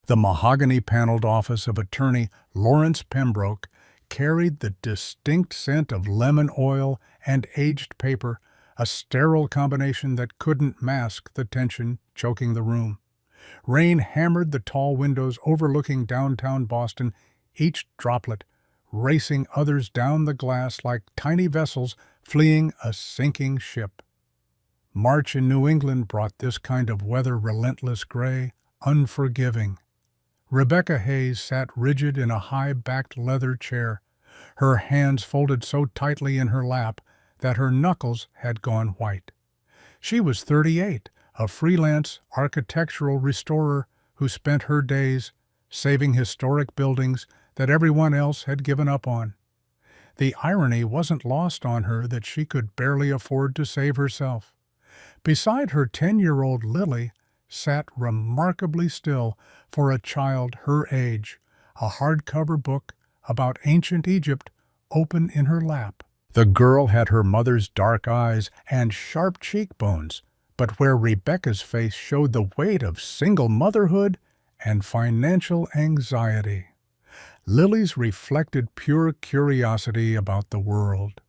The mahogany-paneled office of attorney Lawrence Pembroke carried the distinct scent of lemon oil and aged paper, a sterile combination that couldn't mask the tension choking the room. Rain hammered the tall windows overlooking downtown Boston, each droplet racing others down the glass like tiny vessels fleeing a sinking ship. March in New England brought this kind of weather, relentless gray, unforgiving. Rebecca Hayes sat rigid in a high-backed leather chair, her hands folded so tightly in her lap that her knuckles had gone white. She was 38, a freelance architectural restorer who spent her days saving historic buildings that everyone else had given up on. The irony wasn't lost on her that she could barely afford to save herself. Beside her 10-year-old Lily sat remarkably still for a child her age, a hardcover book about ancient Egypt open in her lap. The girl had her mother's dark eyes and sharp cheekbones, but where Rebecca's face showed the weight of single motherhood and financial anxiety, Lily's reflected pure curiosity about the world.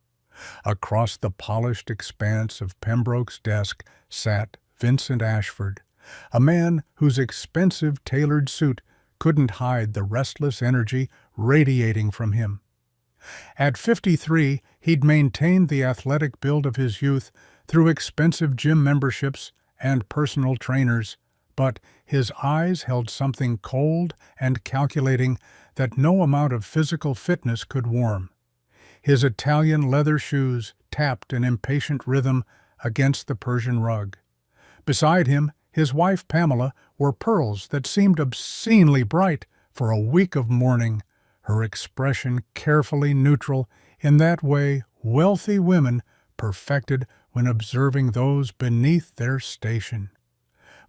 Across the polished expanse of Pembroke's desk sat Vincent Ashford, a man whose expensive tailored suit couldn't hide the restless energy radiating from him. At 53, he'd maintained the athletic build of his youth through expensive gym memberships and personal trainers, but his eyes held something cold and calculating that no amount of physical fitness could warm. His Italian leather shoes tapped an impatient rhythm against the Persian rug. Beside him, his wife Pamela wore pearls that seemed obscenely bright for a week of mourning, her expression carefully neutral in that way wealthy women perfected when observing those beneath their station.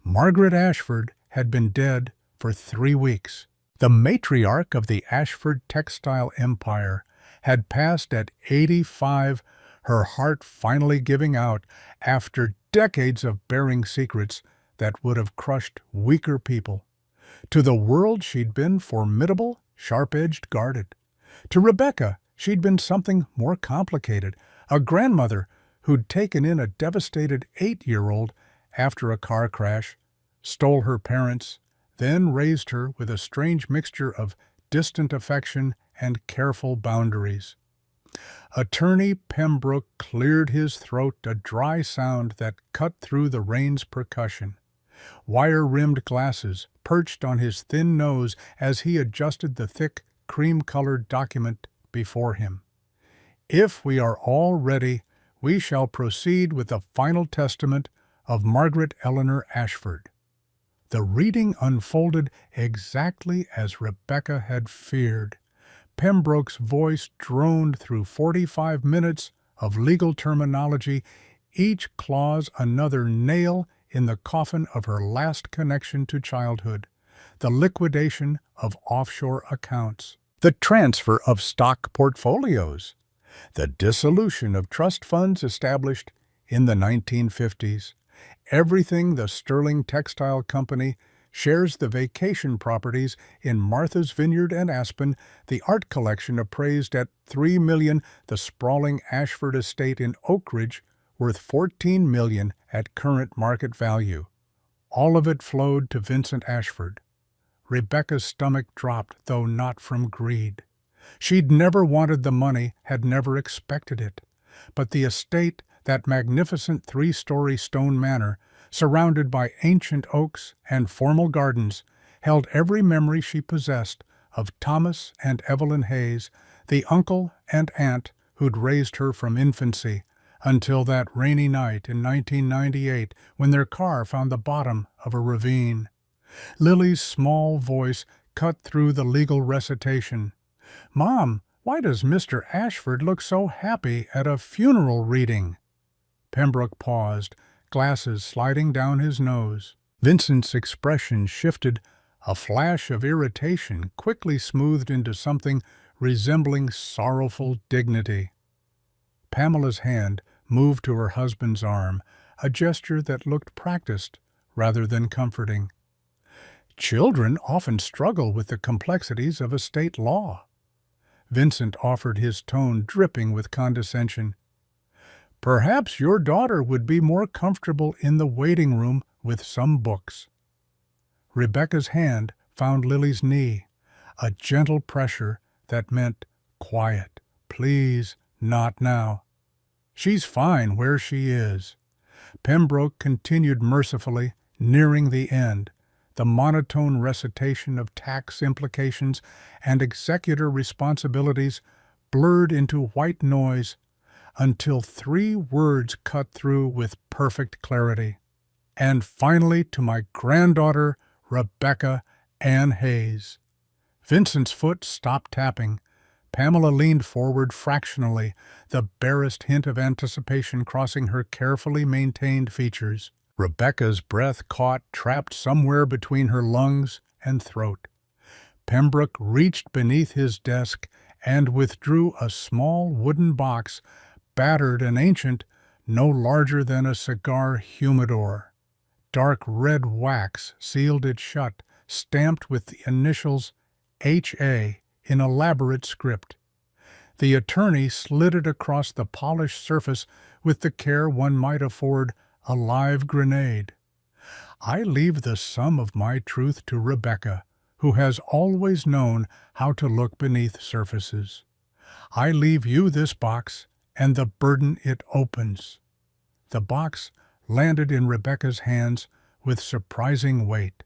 Margaret Ashford had been dead for 3 weeks. The matriarch of the Ashford textile empire had passed at 85, her heart finally giving out after decades of bearing secrets that would have crushed weaker people. To the world she'd been formidable, sharp-edged, guarded. To Rebecca she'd been something more complicated, a grandmother who'd taken in a devastated 8-year-old after a car crash, stole her parents, then raised her with a strange mixture of distant affection and careful boundaries. Attorney Pembroke cleared his throat, a dry sound that cut through the rain's percussion. Wire-rimmed glasses perched on his thin nose as he adjusted the thick, cream-colored document before him. If we are all ready, we shall proceed with the final testament of Margaret Eleanor Ashford. The reading unfolded exactly as Rebecca had feared. Pembroke's voice droned through 45 minutes of legal terminology, each clause another nail in the coffin of her last connection to childhood, the liquidation of offshore accounts, the transfer of stock portfolios, the dissolution of trust funds established in the 1950s. Everything the Sterling Textile Company shares, the vacation properties in Martha's Vineyard and Aspen, the art collection appraised at $3 million, the sprawling Ashford estate in Oak Ridge worth $14 million at current market value. All of it flowed to Vincent Ashford. Rebecca's stomach dropped, though not from greed. She'd never wanted the money, had never expected it. But the estate, that magnificent 3-story stone manor, surrounded by ancient oaks and formal gardens, held every memory she possessed of Thomas and Evelyn Hayes, the uncle and aunt who'd raised her from infancy, until that rainy night in 1998 when their car found the bottom of a ravine. Lily's small voice cut through the legal recitation. "Mom, why does Mr. Ashford look so happy at a funeral reading?" Pembroke paused, glasses sliding down his nose. Vincent's expression shifted, a flash of irritation quickly smoothed into something resembling sorrowful dignity. Pamela's hand moved to her husband's arm, a gesture that looked practiced rather than comforting. Children often struggle with the complexities of estate law. Vincent offered, his tone dripping with condescension. Perhaps your daughter would be more comfortable in the waiting room with some books. Rebecca's hand found Lily's knee, a gentle pressure that meant, quiet, please, not now. She's fine where she is. Pembroke continued mercifully, nearing the end, the monotone recitation of tax implications and executor responsibilities blurred into white noise until 3 words cut through with perfect clarity. And finally to my granddaughter, Rebecca Ann Hayes. Vincent's foot stopped tapping. Pamela leaned forward fractionally, the barest hint of anticipation crossing her carefully maintained features. Rebecca's breath caught, trapped somewhere between her lungs and throat. Pembroke reached beneath his desk and withdrew a small wooden box, battered and ancient, no larger than a cigar humidor. Dark red wax sealed it shut, stamped with the initials H.A. in elaborate script. The attorney slid it across the polished surface with the care one might afford a live grenade. I leave the sum of my truth to Rebecca, who has always known how to look beneath surfaces. I leave you this box and the burden it opens. The box landed in Rebecca's hands with surprising weight.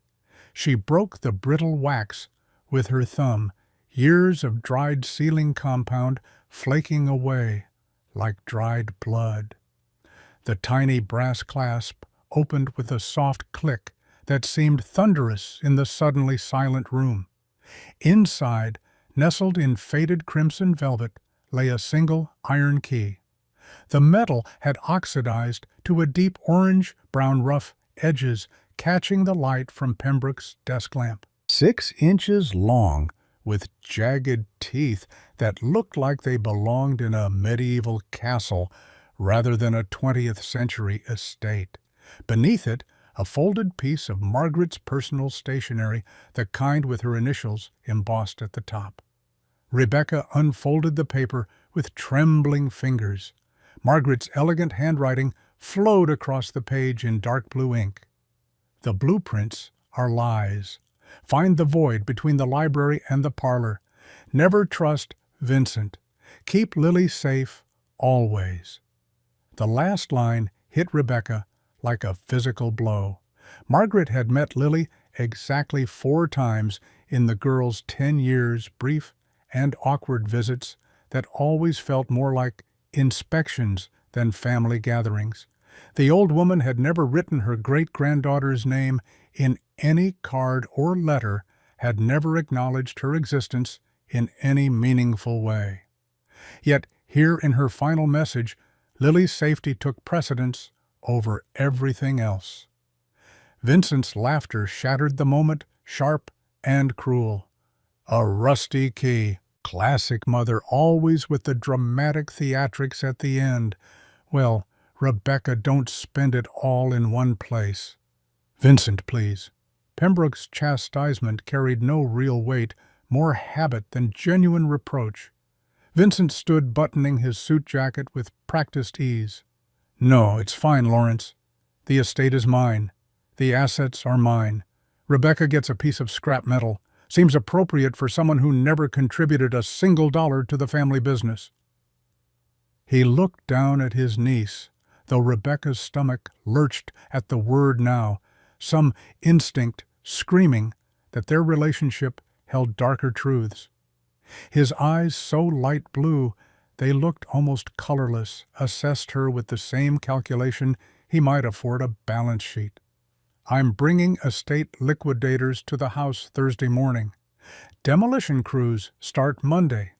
She broke the brittle wax with her thumb, years of dried sealing compound flaking away like dried blood. The tiny brass clasp opened with a soft click that seemed thunderous in the suddenly silent room. Inside, nestled in faded crimson velvet, lay a single iron key. The metal had oxidized to a deep orange-brown rough edges catching the light from Pembroke's desk lamp. 6 inches long, with jagged teeth that looked like they belonged in a medieval castle rather than a 20th century estate. Beneath it, a folded piece of Margaret's personal stationery, the kind with her initials embossed at the top. Rebecca unfolded the paper with trembling fingers. Margaret's elegant handwriting flowed across the page in dark blue ink. The blueprints are lies. Find the void between the library and the parlor. Never trust Vincent. Keep Lily safe, always. The last line hit Rebecca like a physical blow. Margaret had met Lily exactly 4 times in the girl's 10 years' brief and awkward visits that always felt more like inspections than family gatherings. The old woman had never written her great-granddaughter's name in any card or letter, had never acknowledged her existence in any meaningful way. Yet here in her final message, Lily's safety took precedence over everything else. Vincent's laughter shattered the moment, sharp and cruel. A rusty key. Classic mother, always with the dramatic theatrics at the end. Well, Rebecca, don't spend it all in one place. Vincent, please. Pembroke's chastisement carried no real weight, more habit than genuine reproach. Vincent stood buttoning his suit jacket with practiced ease. No, it's fine, Lawrence. The estate is mine. The assets are mine. Rebecca gets a piece of scrap metal. Seems appropriate for someone who never contributed a single dollar to the family business. He looked down at his niece, though Rebecca's stomach lurched at the word now, some instinct screaming that their relationship held darker truths. His eyes, so light blue they looked almost colorless, assessed her with the same calculation he might afford a balance sheet. I'm bringing estate liquidators to the house Thursday morning. Demolition crews start Monday.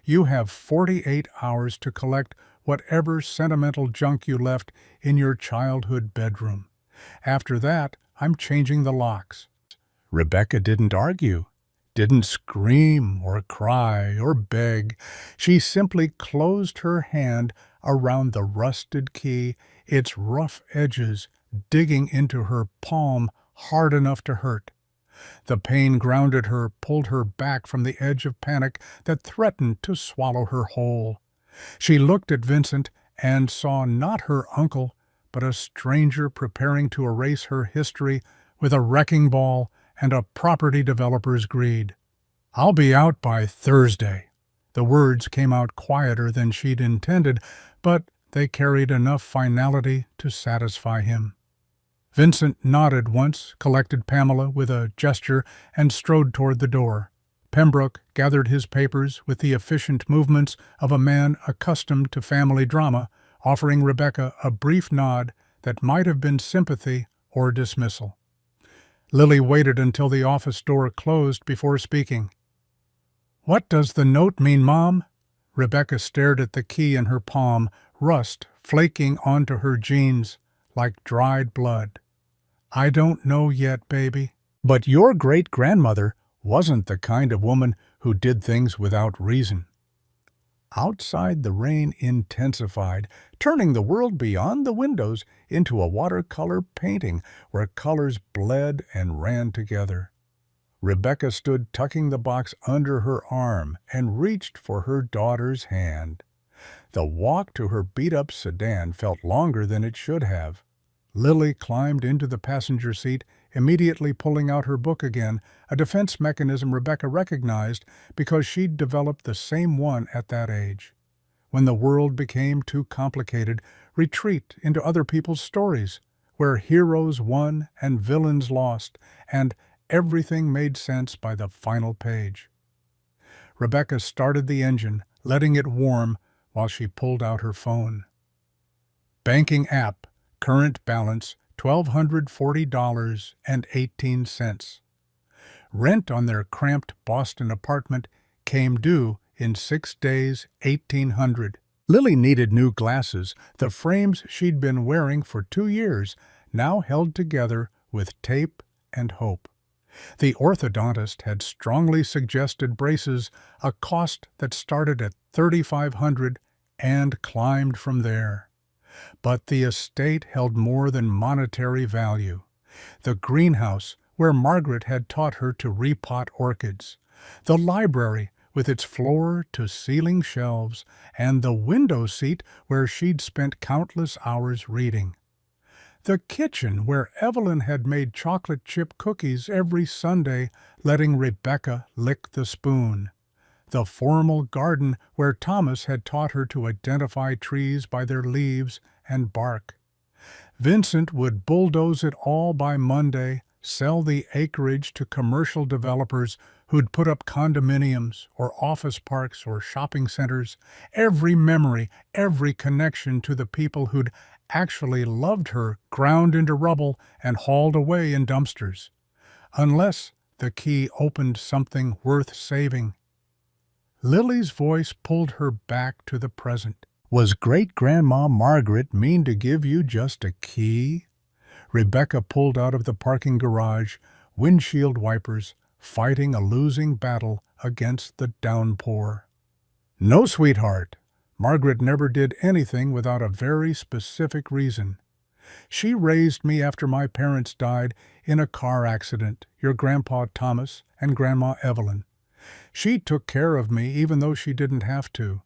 You have 48 hours to collect whatever sentimental junk you left in your childhood bedroom. After that, I'm changing the locks. Rebecca didn't argue, didn't scream or cry or beg. She simply closed her hand around the rusted key, its rough edges digging into her palm hard enough to hurt. The pain grounded her, pulled her back from the edge of panic that threatened to swallow her whole. She looked at Vincent and saw not her uncle, but a stranger preparing to erase her history with a wrecking ball and a property developer's greed. "I'll be out by Thursday." The words came out quieter than she'd intended, but they carried enough finality to satisfy him. Vincent nodded once, collected Pamela with a gesture, and strode toward the door. Pembroke gathered his papers with the efficient movements of a man accustomed to family drama, offering Rebecca a brief nod that might have been sympathy or dismissal. Lily waited until the office door closed before speaking. "What does the note mean, Mom?" Rebecca stared at the key in her palm, rust flaking onto her jeans like dried blood. "I don't know yet, baby. But your great-grandmother wasn't the kind of woman who did things without reason." Outside, the rain intensified, turning the world beyond the windows into a watercolor painting where colors bled and ran together. Rebecca stood tucking the box under her arm and reached for her daughter's hand. The walk to her beat-up sedan felt longer than it should have. Lily climbed into the passenger seat, immediately pulling out her book again, a defense mechanism Rebecca recognized because she'd developed the same one at that age. When the world became too complicated, retreat into other people's stories, where heroes won and villains lost, and everything made sense by the final page. Rebecca started the engine, letting it warm while she pulled out her phone. Banking app, current balance $1,240.18. Rent on their cramped Boston apartment came due in 6 days, $1,800. Lily needed new glasses. The frames she'd been wearing for 2 years now held together with tape and hope. The orthodontist had strongly suggested braces, a cost that started at $3,500 and climbed from there. But the estate held more than monetary value. The greenhouse, where Margaret had taught her to repot orchids. The library, with its floor-to-ceiling shelves, and the window seat where she'd spent countless hours reading. The kitchen, where Evelyn had made chocolate chip cookies every Sunday, letting Rebecca lick the spoon. The formal garden, where Thomas had taught her to identify trees by their leaves and bark. Vincent would bulldoze it all by Monday, sell the acreage to commercial developers who'd put up condominiums or office parks or shopping centers. Every memory, every connection to the people who'd actually loved her ground into rubble and hauled away in dumpsters. Unless the key opened something worth saving. Lily's voice pulled her back to the present. "Was great-grandma Margaret mean to give you just a key?" Rebecca pulled out of the parking garage, windshield wipers, fighting a losing battle against the downpour. "No, sweetheart. Margaret never did anything without a very specific reason. She raised me after my parents died in a car accident, your Grandpa Thomas and Grandma Evelyn. She took care of me even though she didn't have to.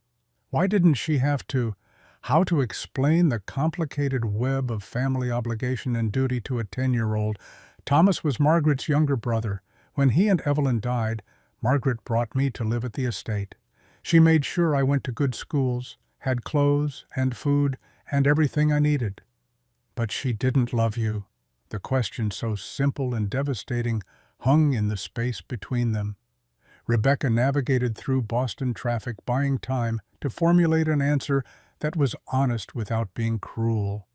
Why didn't she have to? How to explain the complicated web of family obligation and duty to a 10-year-old? Thomas was Margaret's younger brother. When he and Evelyn died, Margaret brought me to live at the estate. She made sure I went to good schools, had clothes and food and everything I needed. But she didn't love you." The question, so simple and devastating, hung in the space between them. Rebecca navigated through Boston traffic, buying time to formulate an answer that was honest without being cruel.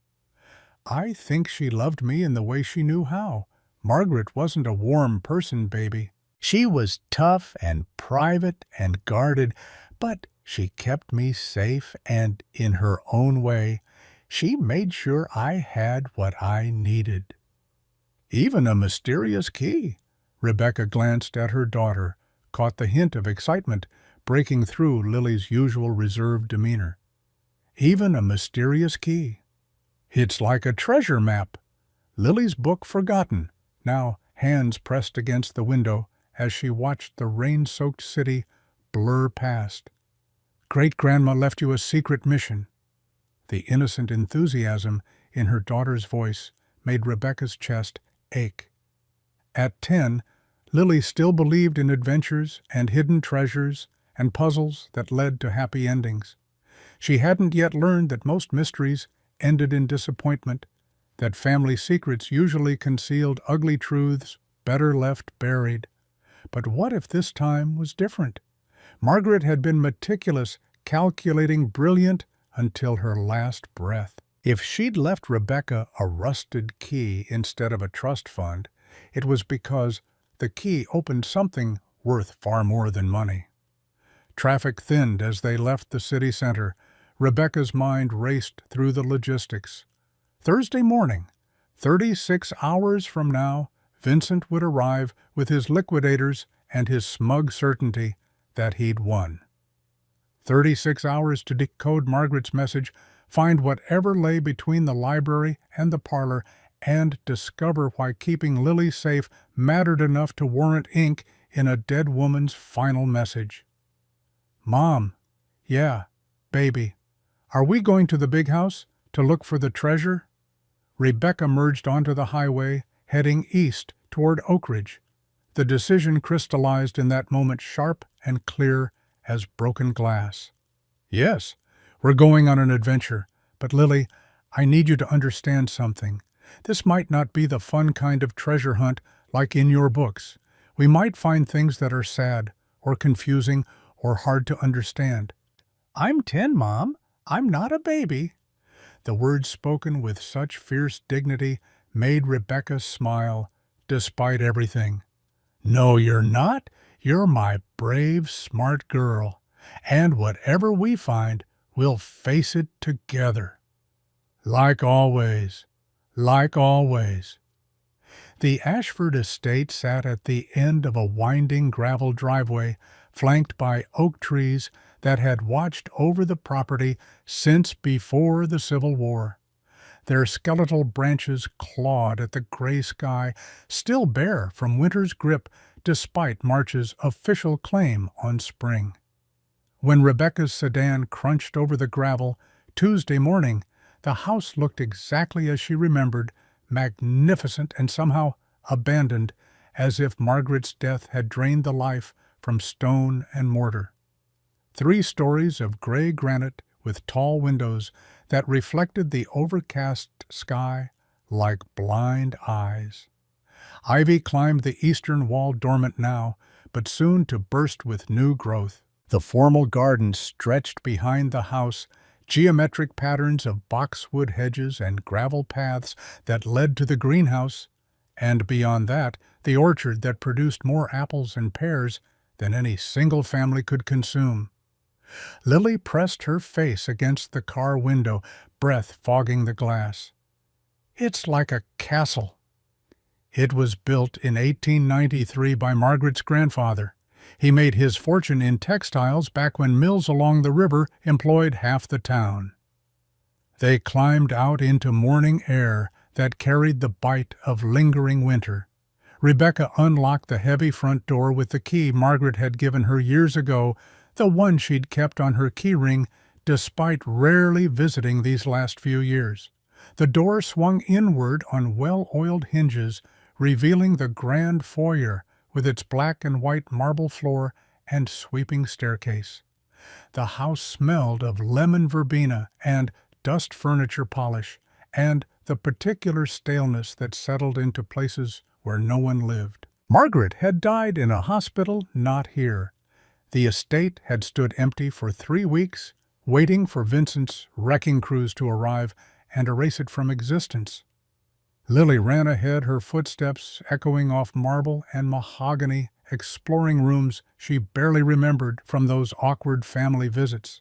"I think she loved me in the way she knew how. Margaret wasn't a warm person, baby. She was tough and private and guarded, but she kept me safe, and in her own way, she made sure I had what I needed." "Even a mysterious key." Rebecca glanced at her daughter, caught the hint of excitement breaking through Lily's usual reserved demeanor. "Even a mysterious key. It's like a treasure map. Lily's book forgotten, now hands pressed against the window as she watched the rain-soaked city blur past. "Great-grandma left you a secret mission." The innocent enthusiasm in her daughter's voice made Rebecca's chest ache. At 10, Lily still believed in adventures and hidden treasures and puzzles that led to happy endings. She hadn't yet learned that most mysteries ended in disappointment, that family secrets usually concealed ugly truths better left buried. But what if this time was different? Margaret had been meticulous, calculating, brilliant until her last breath. If she'd left Rebecca a rusted key instead of a trust fund, it was because the key opened something worth far more than money. Traffic thinned as they left the city center. Rebecca's mind raced through the logistics. Thursday morning, 36 hours from now, Vincent would arrive with his liquidators and his smug certainty that he'd won. 36 hours to decode Margaret's message, find whatever lay between the library and the parlor, and discover why keeping Lily safe mattered enough to warrant ink in a dead woman's final message. "Mom, yeah, baby, are we going to the big house to look for the treasure?" Rebecca merged onto the highway, heading east toward Oak Ridge. The decision crystallized in that moment, sharp and clear as broken glass. "Yes, we're going on an adventure, but Lily, I need you to understand something. This might not be the fun kind of treasure hunt like in your books. We might find things that are sad or confusing or hard to understand." "I'm 10, Mom. I'm not a baby." The words spoken with such fierce dignity made Rebecca smile, despite everything. "No, you're not. You're my brave, smart girl. And whatever we find, we'll face it together. Like always. Like always." The Ashford estate sat at the end of a winding gravel driveway, flanked by oak trees that had watched over the property since before the Civil War. Their skeletal branches clawed at the gray sky, still bare from winter's grip despite March's official claim on spring. When Rebecca's sedan crunched over the gravel Tuesday morning, the house looked exactly as she remembered, magnificent and somehow abandoned, as if Margaret's death had drained the life from stone and mortar. 3 stories of gray granite with tall windows that reflected the overcast sky like blind eyes. Ivy climbed the eastern wall, dormant now, but soon to burst with new growth. The formal garden stretched behind the house, geometric patterns of boxwood hedges and gravel paths that led to the greenhouse, and beyond that, the orchard that produced more apples and pears than any single family could consume. Lily pressed her face against the car window, breath fogging the glass. "It's like a castle." It was built in 1893 by Margaret's grandfather. He made his fortune in textiles back when mills along the river employed half the town. They climbed out into morning air that carried the bite of lingering winter. Rebecca unlocked the heavy front door with the key Margaret had given her years ago, the one she'd kept on her key ring despite rarely visiting these last few years. The door swung inward on well-oiled hinges, revealing the grand foyer with its black and white marble floor and sweeping staircase. The house smelled of lemon verbena and dust furniture polish, and the particular staleness that settled into places where no one lived. Margaret had died in a hospital not here. The estate had stood empty for 3 weeks, waiting for Vincent's wrecking crews to arrive and erase it from existence. Lily ran ahead, her footsteps echoing off marble and mahogany, exploring rooms she barely remembered from those awkward family visits.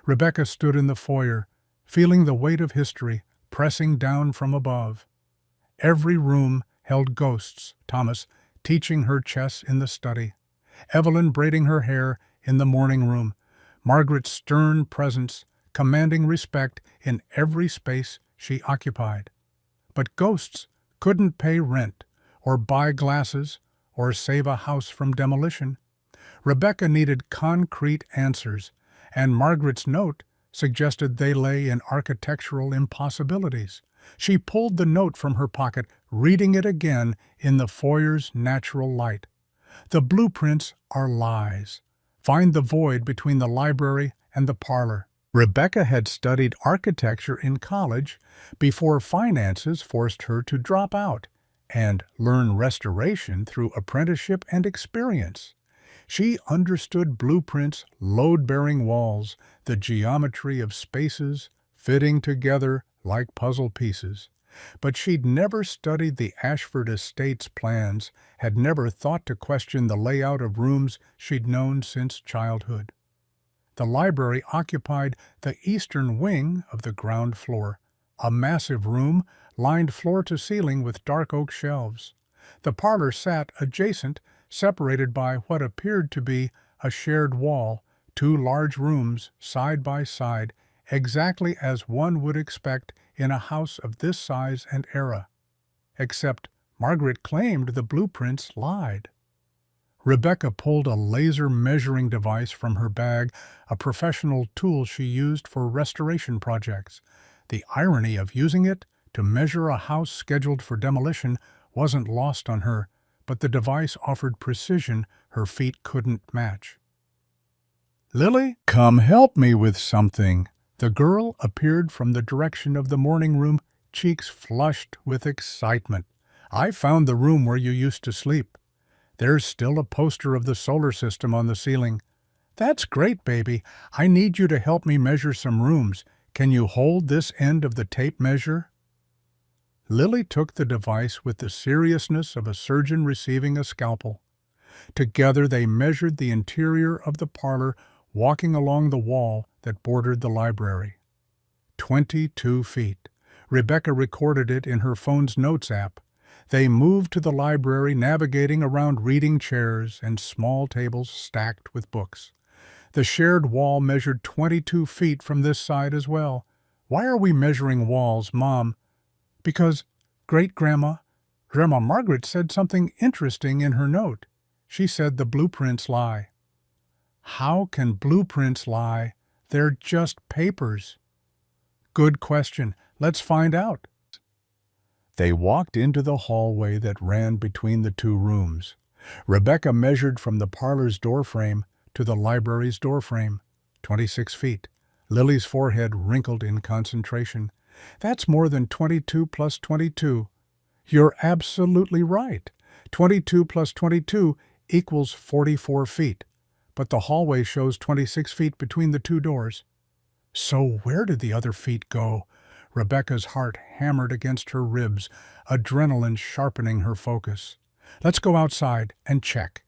Rebecca stood in the foyer, feeling the weight of history pressing down from above. Every room held ghosts, Thomas teaching her chess in the study, Evelyn braiding her hair in the morning room, Margaret's stern presence commanding respect in every space she occupied. But ghosts couldn't pay rent or buy glasses, or save a house from demolition. Rebecca needed concrete answers, and Margaret's note suggested they lay in architectural impossibilities. She pulled the note from her pocket, reading it again in the foyer's natural light. The blueprints are lies. Find the void between the library and the parlor. Rebecca had studied architecture in college before finances forced her to drop out and learn restoration through apprenticeship and experience. She understood blueprints, load-bearing walls, the geometry of spaces fitting together like puzzle pieces. But she'd never studied the Ashford Estates plans, had never thought to question the layout of rooms she'd known since childhood. The library occupied the eastern wing of the ground floor, a massive room lined floor to ceiling with dark oak shelves. The parlor sat adjacent, separated by what appeared to be a shared wall, two large rooms side by side, exactly as one would expect in a house of this size and era. Except Margaret claimed the blueprints lied. Rebecca pulled a laser measuring device from her bag, a professional tool she used for restoration projects. The irony of using it to measure a house scheduled for demolition wasn't lost on her, but the device offered precision her feet couldn't match. "Lily, come help me with something." The girl appeared from the direction of the morning room, cheeks flushed with excitement. "I found the room where you used to sleep. There's still a poster of the solar system on the ceiling." "That's great, baby. I need you to help me measure some rooms. Can you hold this end of the tape measure?" Lily took the device with the seriousness of a surgeon receiving a scalpel. Together they measured the interior of the parlor, walking along the wall that bordered the library. 22 feet. Rebecca recorded it in her phone's notes app. They moved to the library, navigating around reading chairs and small tables stacked with books. The shared wall measured 22 feet from this side as well. "Why are we measuring walls, Mom?" "Because Grandma Margaret said something interesting in her note. She said the blueprints lie." "How can blueprints lie? They're just papers." "Good question. Let's find out." They walked into the hallway that ran between the two rooms. Rebecca measured from the parlor's doorframe to the library's doorframe, 26 feet. Lily's forehead wrinkled in concentration. "That's more than 22 plus 22. "You're absolutely right. 22 plus 22 equals 44 feet. But the hallway shows 26 feet between the two doors." "So where did the other feet go?" Rebecca's heart hammered against her ribs, adrenaline sharpening her focus. "Let's go outside and check."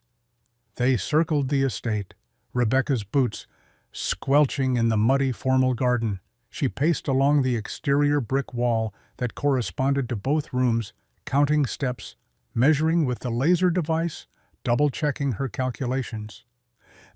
They circled the estate, Rebecca's boots squelching in the muddy formal garden. She paced along the exterior brick wall that corresponded to both rooms, counting steps, measuring with the laser device, double-checking her calculations.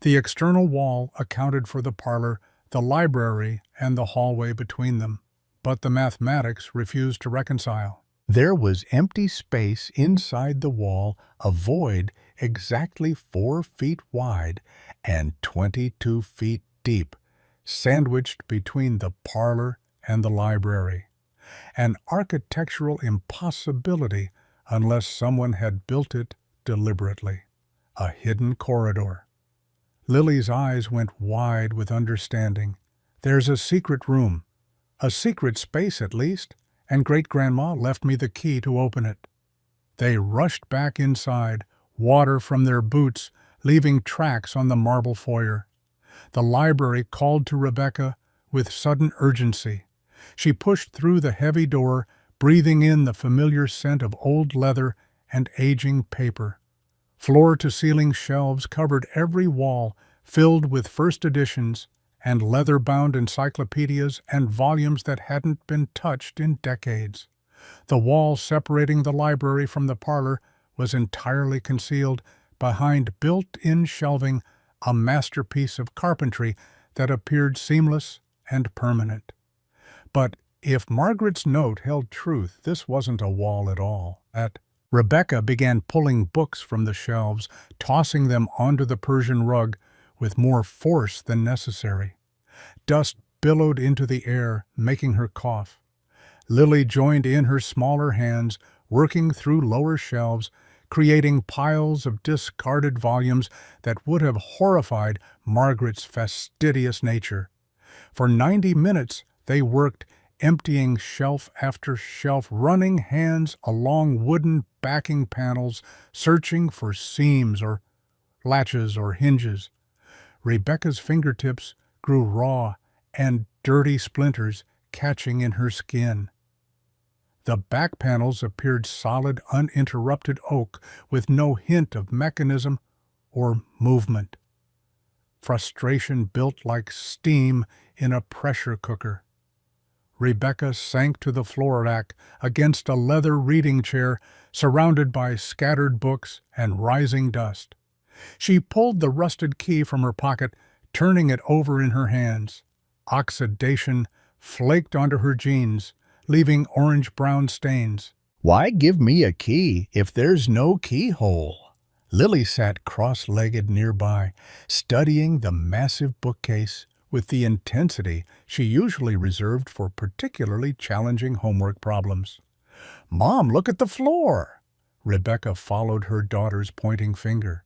The external wall accounted for the parlor, the library, and the hallway between them. But the mathematics refused to reconcile. There was empty space inside the wall, a void exactly 4 feet wide and 22 feet deep, sandwiched between the parlor and the library. An architectural impossibility unless someone had built it deliberately. A hidden corridor. Lily's eyes went wide with understanding. "There's a secret room. A secret space, at least, and Great-Grandma left me the key to open it." They rushed back inside, water from their boots, leaving tracks on the marble foyer. The library called to Rebecca with sudden urgency. She pushed through the heavy door, breathing in the familiar scent of old leather and aging paper. Floor-to-ceiling shelves covered every wall, filled with first editions and leather-bound encyclopedias and volumes that hadn't been touched in decades. The wall separating the library from the parlor was entirely concealed behind built-in shelving, a masterpiece of carpentry that appeared seamless and permanent. But if Margaret's note held truth, this wasn't a wall at all. At Rebecca began pulling books from the shelves, tossing them onto the Persian rug with more force than necessary. Dust billowed into the air, making her cough. Lily joined in her smaller hands, working through lower shelves, creating piles of discarded volumes that would have horrified Margaret's fastidious nature. For 90 minutes they worked, emptying shelf after shelf, running hands along wooden backing panels, searching for seams or latches or hinges. Rebecca's fingertips grew raw and dirty splinters catching in her skin. The back panels appeared solid, uninterrupted oak with no hint of mechanism or movement. Frustration built like steam in a pressure cooker. Rebecca sank to the floor rack against a leather reading chair, surrounded by scattered books and rising dust. She pulled the rusted key from her pocket, turning it over in her hands. Oxidation flaked onto her jeans, leaving orange-brown stains. "Why give me a key if there's no keyhole?" Lily sat cross-legged nearby, studying the massive bookcase with the intensity she usually reserved for particularly challenging homework problems. "Mom, look at the floor!" Rebecca followed her daughter's pointing finger.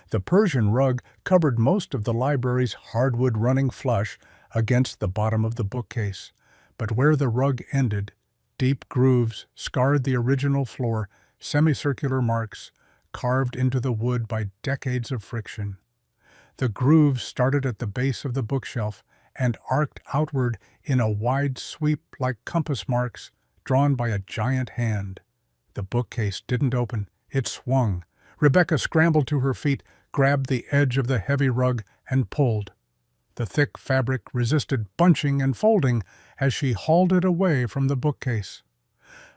The Persian rug covered most of the library's hardwood, running flush against the bottom of the bookcase. But where the rug ended, deep grooves scarred the original floor, semicircular marks carved into the wood by decades of friction. The grooves started at the base of the bookshelf and arced outward in a wide sweep like compass marks drawn by a giant hand. The bookcase didn't open, it swung. Rebecca scrambled to her feet, grabbed the edge of the heavy rug, and pulled. The thick fabric resisted bunching and folding as she hauled it away from the bookcase.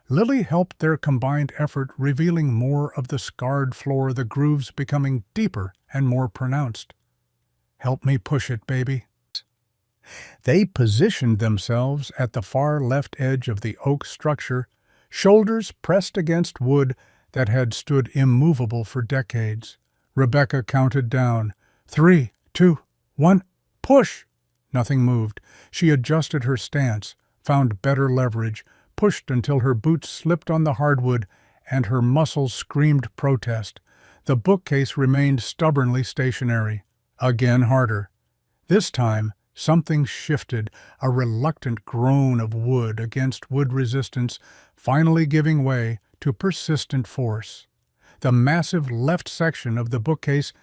Lily helped their combined effort, revealing more of the scarred floor, the grooves becoming deeper and more pronounced. "Help me push it, baby." They positioned themselves at the far left edge of the oak structure, shoulders pressed against wood that had stood immovable for decades. Rebecca counted down. 3, 2, 1, push! Nothing moved. She adjusted her stance, found better leverage, pushed until her boots slipped on the hardwood and her muscles screamed protest. The bookcase remained stubbornly stationary. Again harder. This time, something shifted, a reluctant groan of wood against wood resistance, finally giving way to persistent force. The massive left section of the bookcase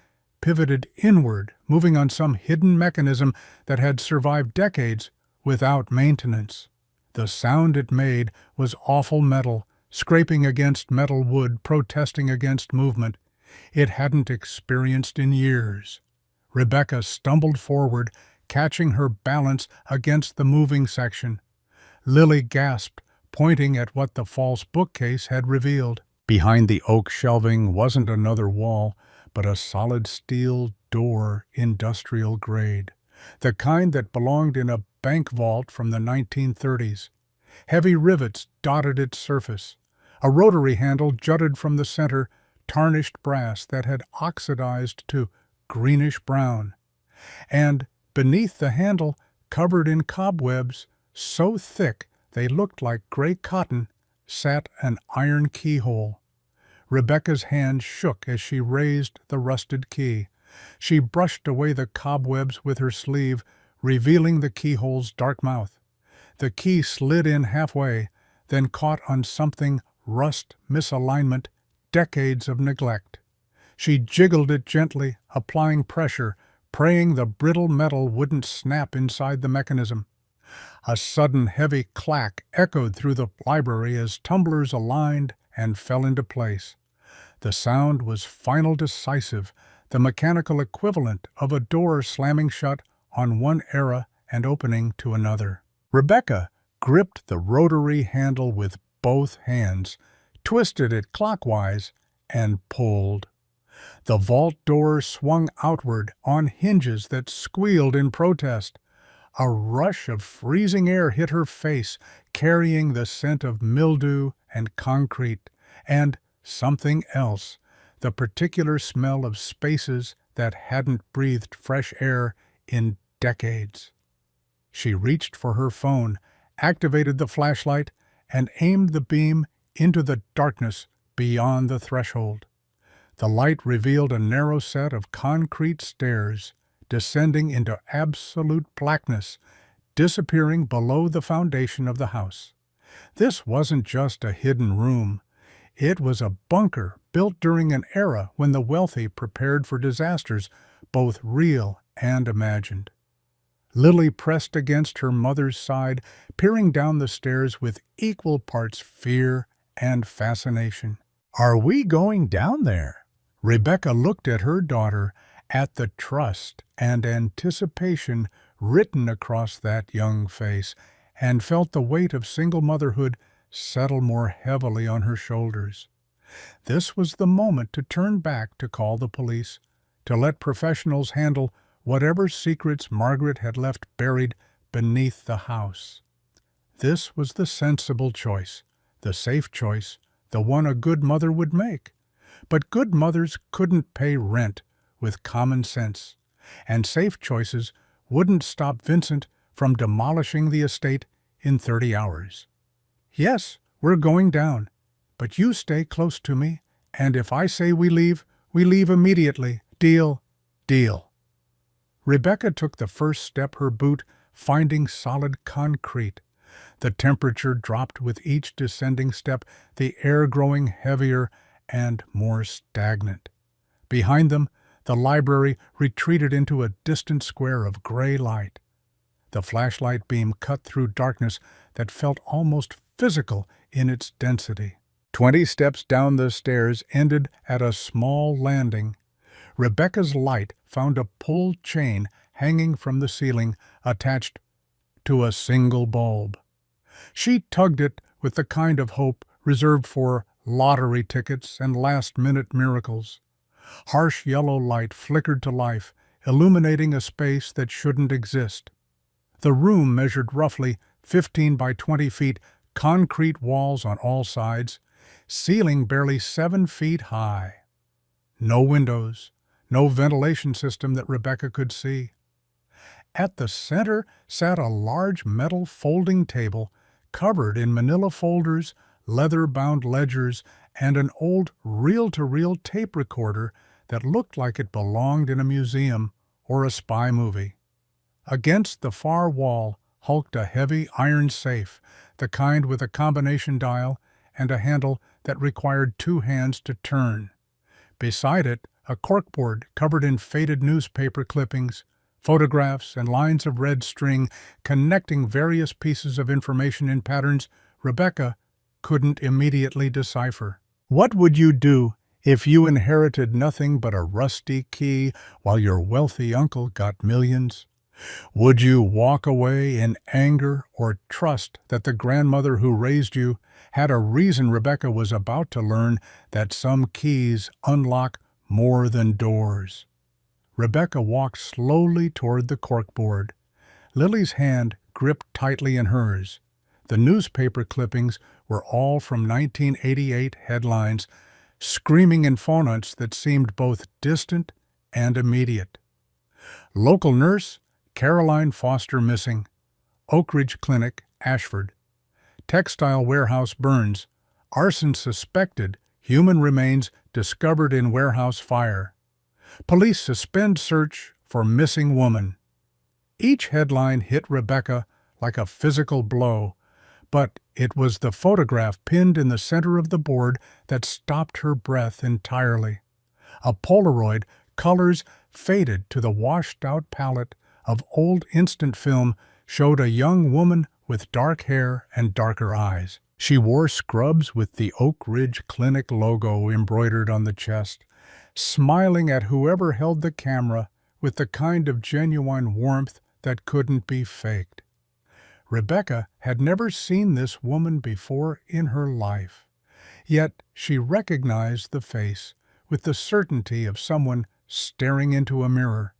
pivoted inward, moving on some hidden mechanism that had survived decades without maintenance. The sound it made was awful metal, scraping against metal wood, protesting against movement it hadn't experienced in years. Rebecca stumbled forward, catching her balance against the moving section. Lily gasped, pointing at what the false bookcase had revealed. Behind the oak shelving wasn't another wall, but a solid steel door, industrial grade, the kind that belonged in a bank vault from the 1930s. Heavy rivets dotted its surface. A rotary handle jutted from the center, tarnished brass that had oxidized to greenish-brown. And beneath the handle, covered in cobwebs, so thick they looked like gray cotton, sat an iron keyhole. Rebecca's hand shook as she raised the rusted key. She brushed away the cobwebs with her sleeve, revealing the keyhole's dark mouth. The key slid in halfway, then caught on something, rust, misalignment, decades of neglect. She jiggled it gently, applying pressure, praying the brittle metal wouldn't snap inside the mechanism. A sudden heavy clack echoed through the library as tumblers aligned and fell into place. The sound was final, decisive, the mechanical equivalent of a door slamming shut on one era and opening to another. Rebecca gripped the rotary handle with both hands, twisted it clockwise, and pulled. The vault door swung outward on hinges that squealed in protest. A rush of freezing air hit her face, carrying the scent of mildew and concrete, and something else, the particular smell of spaces that hadn't breathed fresh air in decades. She reached for her phone, activated the flashlight, and aimed the beam into the darkness beyond the threshold. The light revealed a narrow set of concrete stairs descending into absolute blackness, disappearing below the foundation of the house. This wasn't just a hidden room. It was a bunker built during an era when the wealthy prepared for disasters, both real and imagined. Lily pressed against her mother's side, peering down the stairs with equal parts fear and fascination. "Are we going down there?" Rebecca looked at her daughter, at the trust and anticipation written across that young face, and felt the weight of single motherhood settle more heavily on her shoulders. This was the moment to turn back to call the police, to let professionals handle whatever secrets Margaret had left buried beneath the house. This was the sensible choice, the safe choice, the one a good mother would make. But good mothers couldn't pay rent with common sense, and safe choices wouldn't stop Vincent from demolishing the estate in 30 hours. "Yes, we're going down, but you stay close to me, and if I say we leave immediately. Deal?" "Deal." Rebecca took the first step, her boot finding solid concrete. The temperature dropped with each descending step, the air growing heavier and more stagnant. Behind them, the library retreated into a distant square of gray light. The flashlight beam cut through darkness that felt almost physical in its density. 20 steps down the stairs ended at a small landing. Rebecca's light found a pulled chain hanging from the ceiling, attached to a single bulb. She tugged it with the kind of hope reserved for lottery tickets and last-minute miracles. Harsh yellow light flickered to life, illuminating a space that shouldn't exist. The room measured roughly 15 by 20 feet, concrete walls on all sides, ceiling barely 7 feet high. No windows, no ventilation system that Rebecca could see. At the center sat a large metal folding table covered in manila folders, leather-bound ledgers, and an old reel-to-reel tape recorder that looked like it belonged in a museum or a spy movie. Against the far wall hulked a heavy iron safe, the kind with a combination dial and a handle that required 2 hands to turn. Beside it, a corkboard covered in faded newspaper clippings, photographs, and lines of red string connecting various pieces of information in patterns Rebecca couldn't immediately decipher. What would you do if you inherited nothing but a rusty key while your wealthy uncle got millions? Would you walk away in anger or trust that the grandmother who raised you had a reason? Rebecca was about to learn that some keys unlock more than doors. Rebecca walked slowly toward the corkboard. Lily's hand gripped tightly in hers. The newspaper clippings were all from 1988 headlines, screaming in fonts that seemed both distant and immediate. Local nurse, Caroline Foster missing. Oak Ridge Clinic, Ashford. Textile warehouse burns. Arson suspected. Human remains discovered in warehouse fire. Police suspend search for missing woman. Each headline hit Rebecca like a physical blow, but it was the photograph pinned in the center of the board that stopped her breath entirely. A Polaroid, colors faded to the washed-out palette of old instant film, showed a young woman with dark hair and darker eyes. She wore scrubs with the Oak Ridge Clinic logo embroidered on the chest, smiling at whoever held the camera with the kind of genuine warmth that couldn't be faked. Rebecca had never seen this woman before in her life, yet she recognized the face with the certainty of someone staring into a mirror.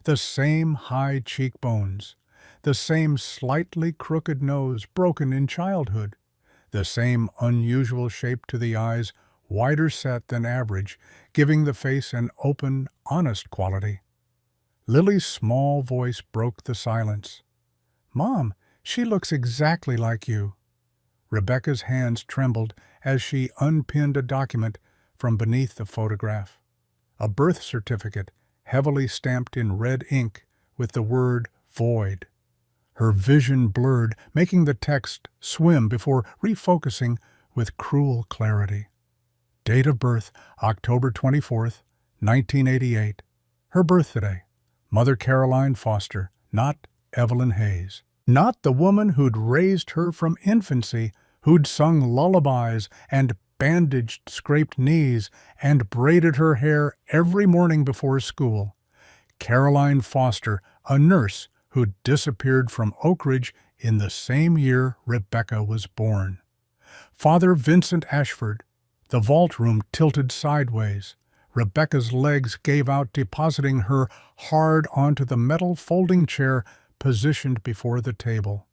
The same high cheekbones, the same slightly crooked nose broken in childhood, the same unusual shape to the eyes wider set than average, giving the face an open, honest quality. Lily's small voice broke the silence. "Mom, she looks exactly like you." Rebecca's hands trembled as she unpinned a document from beneath the photograph. A birth certificate, heavily stamped in red ink with the word void. Her vision blurred, making the text swim before refocusing with cruel clarity. Date of birth, October 24th, 1988. Her birthday, Mother Caroline Foster, not Evelyn Hayes. Not the woman who'd raised her from infancy, who'd sung lullabies and bandaged scraped knees and braided her hair every morning before school. Caroline Foster, a nurse who'd disappeared from Oak Ridge in the same year Rebecca was born. Father Vincent Ashford. The vault room tilted sideways. Rebecca's legs gave out, depositing her hard onto the metal folding chair positioned before the table.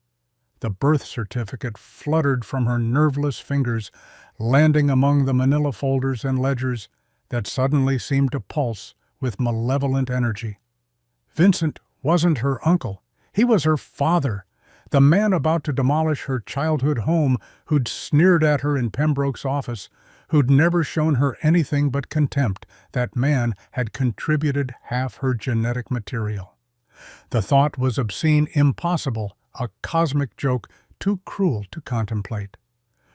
The birth certificate fluttered from her nerveless fingers, landing among the manila folders and ledgers that suddenly seemed to pulse with malevolent energy. Vincent wasn't her uncle. He was her father, the man about to demolish her childhood home, who'd sneered at her in Pembroke's office, who'd never shown her anything but contempt. That man had contributed half her genetic material. The thought was obscene, impossible, a cosmic joke too cruel to contemplate.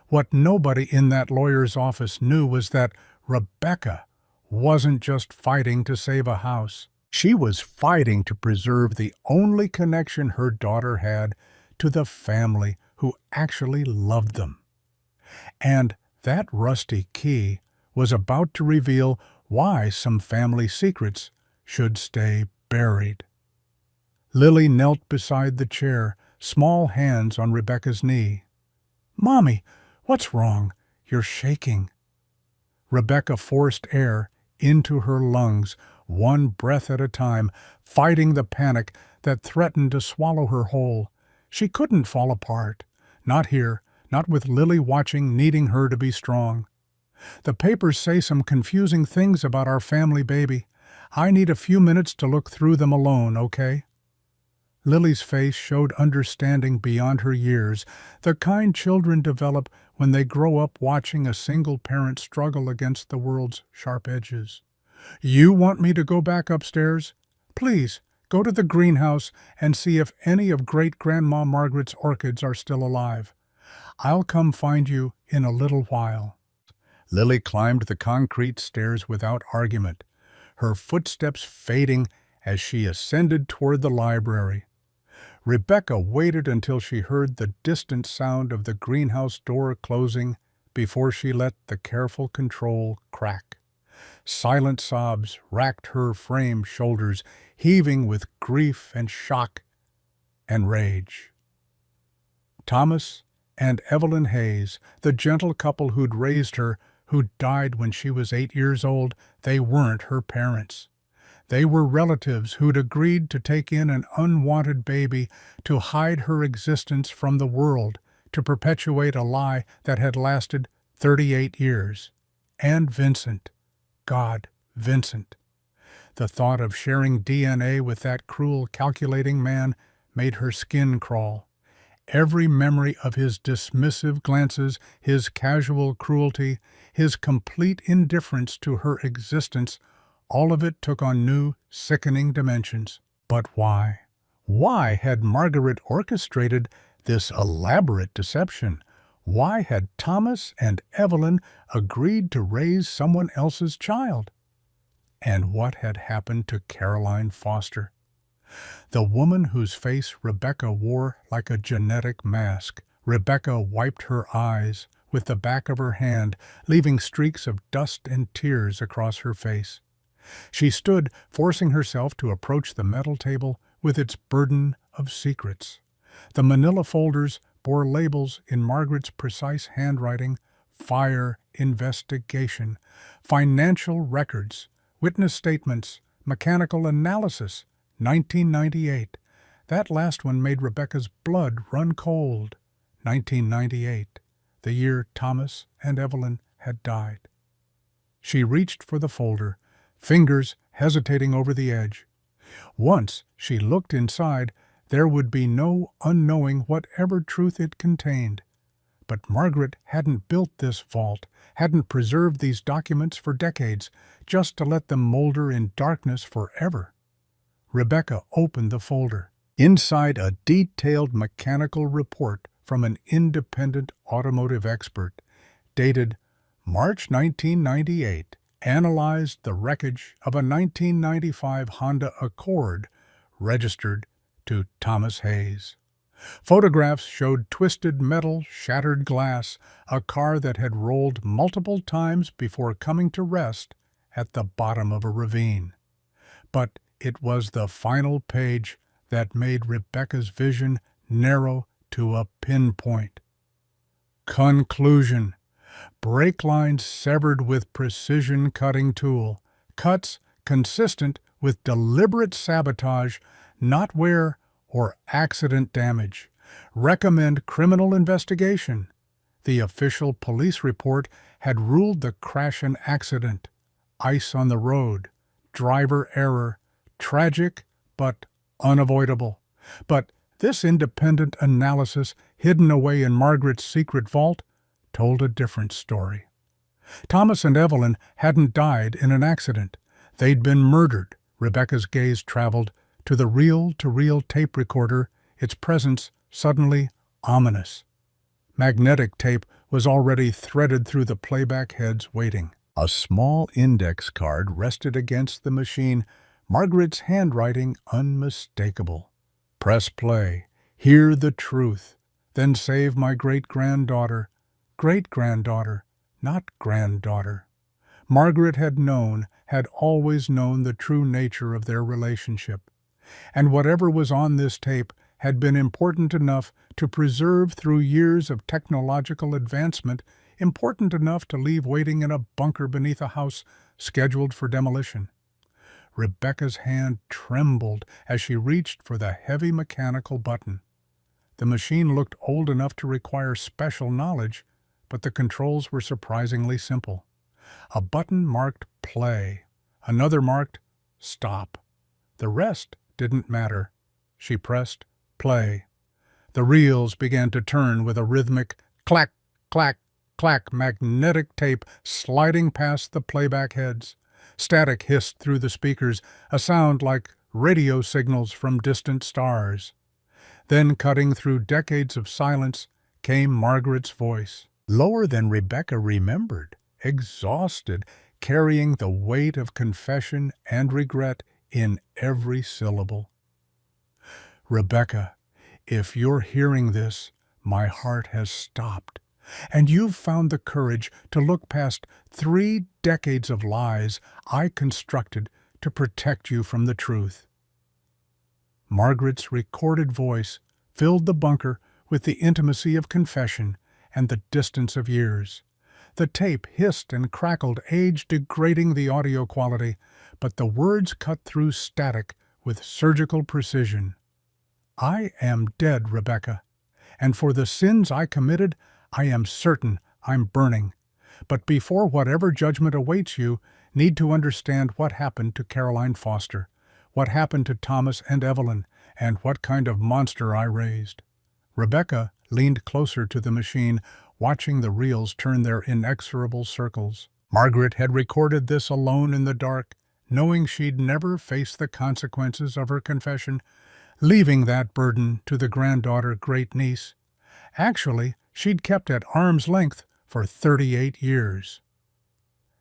What nobody in that lawyer's office knew was that Rebecca wasn't just fighting to save a house. She was fighting to preserve the only connection her daughter had to the family who actually loved them. And that rusty key was about to reveal why some family secrets should stay buried. Lily knelt beside the chair, small hands on Rebecca's knee. "Mommy, what's wrong? You're shaking." Rebecca forced air into her lungs, one breath at a time, fighting the panic that threatened to swallow her whole. She couldn't fall apart. Not here, not with Lily watching, needing her to be strong. "The papers say some confusing things about our family baby. I need a few minutes to look through them alone, okay?" Lily's face showed understanding beyond her years, the kind children develop when they grow up watching a single parent struggle against the world's sharp edges. "You want me to go back upstairs? Please, go to the greenhouse and see if any of Great-Grandma Margaret's orchids are still alive. I'll come find you in a little while." Lily climbed the concrete stairs without argument, her footsteps fading as she ascended toward the library. Rebecca waited until she heard the distant sound of the greenhouse door closing before she let the careful control crack. Silent sobs racked her framed shoulders, heaving with grief and shock and rage. Thomas and Evelyn Hayes, the gentle couple who'd raised her, who'd died when she was 8 years old, they weren't her parents. They were relatives who'd agreed to take in an unwanted baby to hide her existence from the world, to perpetuate a lie that had lasted 38 years. And Vincent. God, Vincent. The thought of sharing DNA with that cruel, calculating man made her skin crawl. Every memory of his dismissive glances, his casual cruelty, his complete indifference to her existence, all of it took on new, sickening dimensions. But why? Why had Margaret orchestrated this elaborate deception? Why had Thomas and Evelyn agreed to raise someone else's child? And what had happened to Caroline Foster? The woman whose face Rebecca wore like a genetic mask. Rebecca wiped her eyes with the back of her hand, leaving streaks of dust and tears across her face. She stood, forcing herself to approach the metal table with its burden of secrets. The manila folders bore labels in Margaret's precise handwriting: fire investigation, financial records, witness statements, mechanical analysis, 1998. That last one made Rebecca's blood run cold. 1998, the year Thomas and Evelyn had died. She reached for the folder, fingers hesitating over the edge. Once she looked inside, there would be no unknowing whatever truth it contained. But Margaret hadn't built this vault, hadn't preserved these documents for decades, just to let them molder in darkness forever. Rebecca opened the folder. Inside, a detailed mechanical report from an independent automotive expert, dated March 1998, analyzed the wreckage of a 1995 Honda Accord registered to Thomas Hayes. Photographs showed twisted metal, shattered glass, a car that had rolled multiple times before coming to rest at the bottom of a ravine. But it was the final page that made Rebecca's vision narrow to a pinpoint. Conclusion: brake lines severed with precision cutting tool, cuts consistent with deliberate sabotage, not wear or accident damage. Recommend criminal investigation. The official police report had ruled the crash an accident. Ice on the road, driver error, tragic but unavoidable. But this independent analysis, hidden away in Margaret's secret vault, told a different story. Thomas and Evelyn hadn't died in an accident. They'd been murdered. Rebecca's gaze traveled to the reel-to-reel tape recorder, its presence suddenly ominous. Magnetic tape was already threaded through the playback heads, waiting. A small index card rested against the machine, Margaret's handwriting unmistakable. Press play. Hear the truth. Then save my great-granddaughter. Great-granddaughter, not granddaughter. Margaret had always known the true nature of their relationship. And whatever was on this tape had been important enough to preserve through years of technological advancement, important enough to leave waiting in a bunker beneath a house scheduled for demolition. Rebecca's hand trembled as she reached for the heavy mechanical button. The machine looked old enough to require special knowledge, but the controls were surprisingly simple. A button marked play, another marked stop. The rest didn't matter. She pressed play. The reels began to turn with a rhythmic clack, clack, clack, magnetic tape sliding past the playback heads. Static hissed through the speakers, a sound like radio signals from distant stars. Then, cutting through decades of silence, came Margaret's voice, lower than Rebecca remembered, exhausted, carrying the weight of confession and regret in every syllable. Rebecca, if you're hearing this, my heart has stopped, and you've found the courage to look past 3 decades of lies I constructed to protect you from the truth. Margaret's recorded voice filled the bunker with the intimacy of confession and the distance of years. The tape hissed and crackled, age-degrading the audio quality, but the words cut through static with surgical precision. I am dead, Rebecca, and for the sins I committed, I am certain I'm burning. But before whatever judgment awaits you, need to understand what happened to Caroline Foster, what happened to Thomas and Evelyn, and what kind of monster I raised. Rebecca leaned closer to the machine, watching the reels turn their inexorable circles. Margaret had recorded this alone in the dark, knowing she'd never face the consequences of her confession, leaving that burden to the granddaughter, great-niece. Actually, she'd kept at arm's length for 38 years.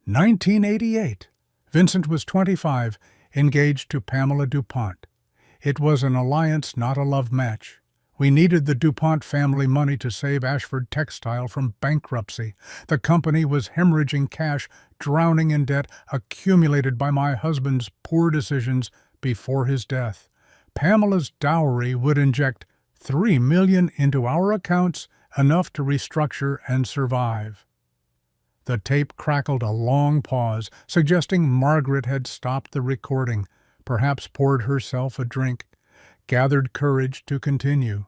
1988. Vincent was 25, engaged to Pamela DuPont. It was an alliance, not a love match. We needed the DuPont family money to save Ashford Textile from bankruptcy. The company was hemorrhaging cash, drowning in debt accumulated by my husband's poor decisions before his death. Pamela's dowry would inject $3 million into our accounts, enough to restructure and survive. The tape crackled a long pause, suggesting Margaret had stopped the recording, perhaps poured herself a drink, gathered courage to continue.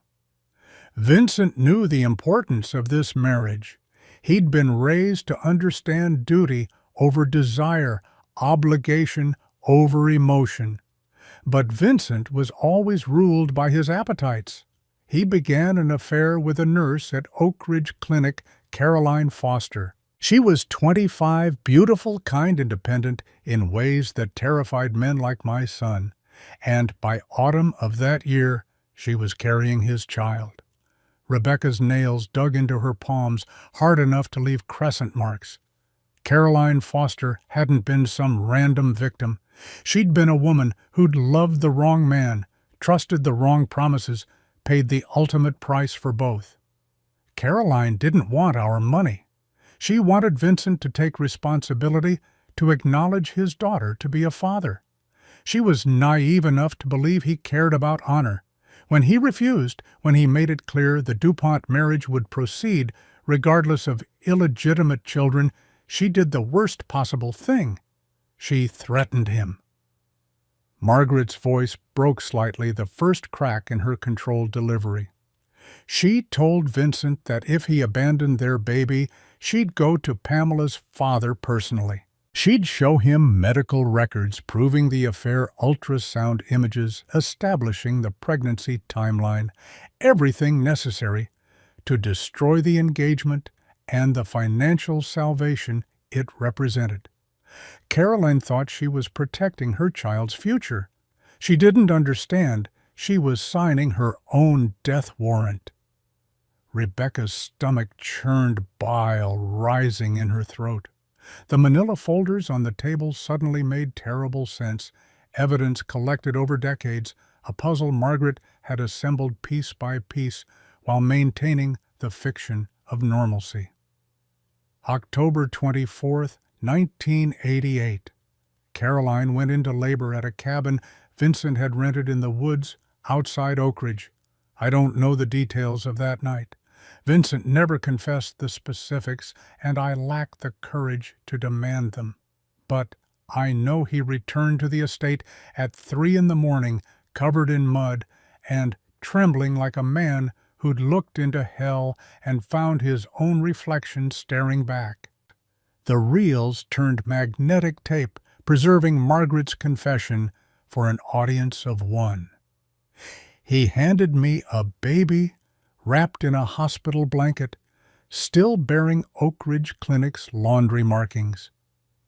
Vincent knew the importance of this marriage. He'd been raised to understand duty over desire, obligation over emotion. But Vincent was always ruled by his appetites. He began an affair with a nurse at Oak Ridge Clinic, Caroline Foster. She was 25, beautiful, kind, independent in ways that terrified men like my son, and by autumn of that year she was carrying his child. Rebecca's nails dug into her palms hard enough to leave crescent marks. Caroline Foster hadn't been some random victim. She'd been a woman who'd loved the wrong man, trusted the wrong promises, paid the ultimate price for both. Caroline didn't want our money. She wanted Vincent to take responsibility, to acknowledge his daughter to be a father. She was naive enough to believe he cared about honor. When he refused, when he made it clear the DuPont marriage would proceed regardless of illegitimate children, she did the worst possible thing. She threatened him. Margaret's voice broke slightly, the first crack in her controlled delivery. She told Vincent that if he abandoned their baby, she'd go to Pamela's father personally. She'd show him medical records proving the affair, ultrasound images establishing the pregnancy timeline, everything necessary to destroy the engagement and the financial salvation it represented. Caroline thought she was protecting her child's future. She didn't understand she was signing her own death warrant. Rebecca's stomach churned, bile rising in her throat. The manila folders on the table suddenly made terrible sense, evidence collected over decades, a puzzle Margaret had assembled piece by piece while maintaining the fiction of normalcy. October 24th, 1988. Caroline went into labor at a cabin Vincent had rented in the woods outside Oak Ridge. I don't know the details of that night. Vincent never confessed the specifics, and I lack the courage to demand them. But I know he returned to the estate at 3 a.m, covered in mud, and trembling like a man who'd looked into hell and found his own reflection staring back. The reels turned magnetic tape, preserving Margaret's confession for an audience of one. He handed me a baby wrapped in a hospital blanket, still bearing Oak Ridge Clinic's laundry markings.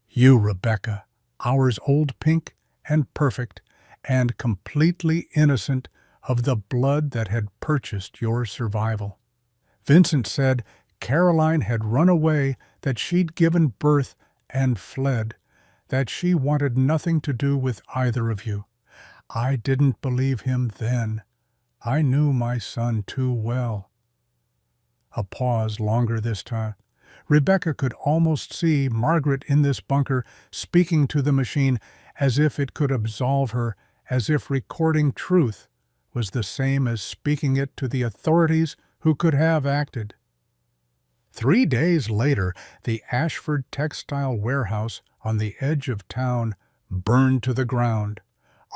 You, Rebecca, ours old pink and perfect and completely innocent of the blood that had purchased your survival. Vincent said Caroline had run away, that she'd given birth and fled, that she wanted nothing to do with either of you. I didn't believe him then. I knew my son too well. A pause, longer this time. Rebecca could almost see Margaret in this bunker speaking to the machine as if it could absolve her, as if recording truth was the same as speaking it to the authorities who could have acted. 3 days later, the Ashford textile warehouse on the edge of town burned to the ground.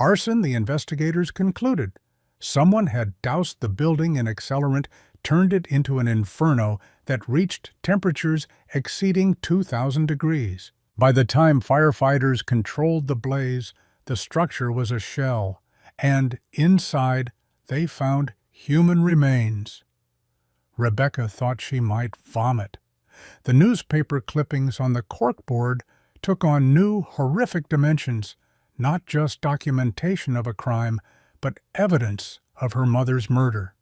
Arson, the investigators concluded. Someone had doused the building in accelerant, turned it into an inferno that reached temperatures exceeding 2,000 degrees. By the time firefighters controlled the blaze, the structure was a shell, and inside they found human remains. Rebecca thought she might vomit. The newspaper clippings on the corkboard took on new, horrific dimensions, not just documentation of a crime, but evidence of her mother's murder.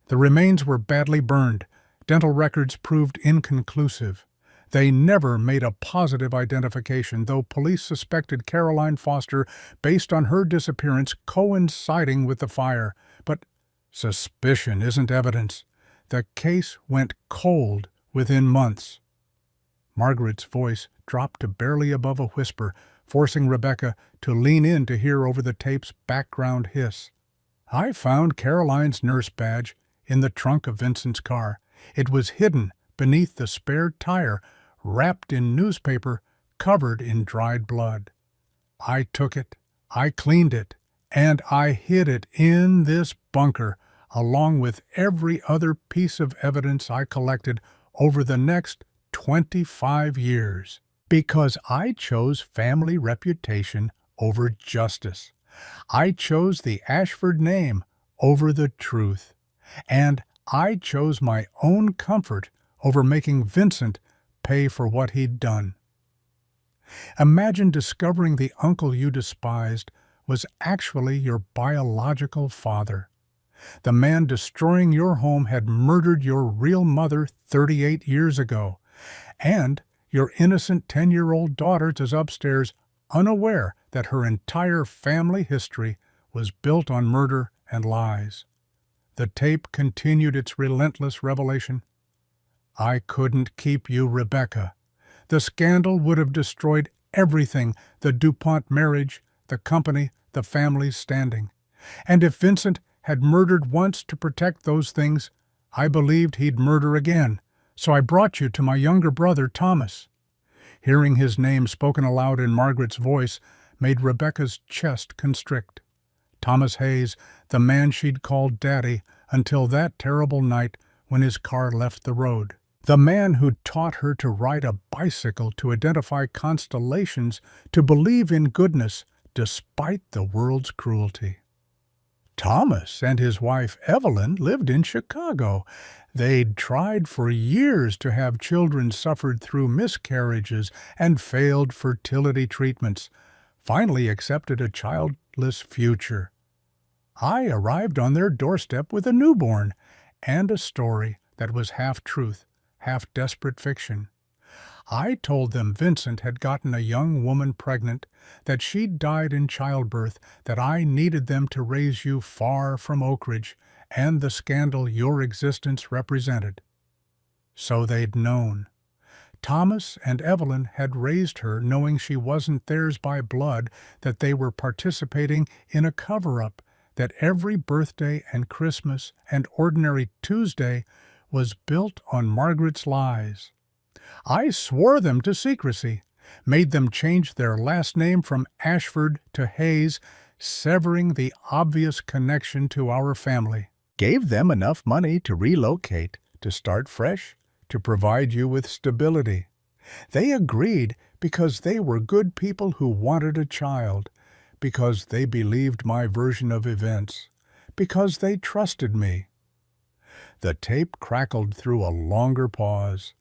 The remains were badly burned. Dental records proved inconclusive. They never made a positive identification, though police suspected Caroline Foster based on her disappearance coinciding with the fire. But suspicion isn't evidence. The case went cold within months. Margaret's voice dropped to barely above a whisper, forcing Rebecca to lean in to hear over the tape's background hiss. I found Caroline's nurse badge in the trunk of Vincent's car. It was hidden beneath the spare tire, wrapped in newspaper, covered in dried blood. I took it, I cleaned it, and I hid it in this bunker, along with every other piece of evidence I collected over the next 25 years. Because I chose family reputation over justice. I chose the Ashford name over the truth. And I chose my own comfort over making Vincent pay for what he'd done. Imagine discovering the uncle you despised was actually your biological father. The man destroying your home had murdered your real mother 38 years ago, and your innocent 10-year-old daughter is upstairs unaware that her entire family history was built on murder and lies. The tape continued its relentless revelation. I couldn't keep you, Rebecca. The scandal would have destroyed everything, the DuPont marriage, the company, the family's standing. And if Vincent had murdered once to protect those things, I believed he'd murder again, so I brought you to my younger brother, Thomas. Hearing his name spoken aloud in Margaret's voice made Rebecca's chest constrict. Thomas Hayes, the man she'd called Daddy until that terrible night when his car left the road. The man who'd taught her to ride a bicycle, to identify constellations, to believe in goodness despite the world's cruelty. Thomas and his wife Evelyn lived in Chicago. They'd tried for years to have children, suffered through miscarriages and failed fertility treatments, finally accepted a childless future. I arrived on their doorstep with a newborn and a story that was half truth, half desperate fiction. I told them Vincent had gotten a young woman pregnant, that she'd died in childbirth, that I needed them to raise you far from Oak Ridge and the scandal your existence represented. So they'd known. Thomas and Evelyn had raised her knowing she wasn't theirs by blood, that they were participating in a cover-up, that every birthday and Christmas and ordinary Tuesday was built on Margaret's lies. I swore them to secrecy, made them change their last name from Ashford to Hayes, severing the obvious connection to our family. Gave them enough money to relocate, to start fresh, to provide you with stability. They agreed because they were good people who wanted a child, because they believed my version of events, because they trusted me. The tape crackled through a longer pause.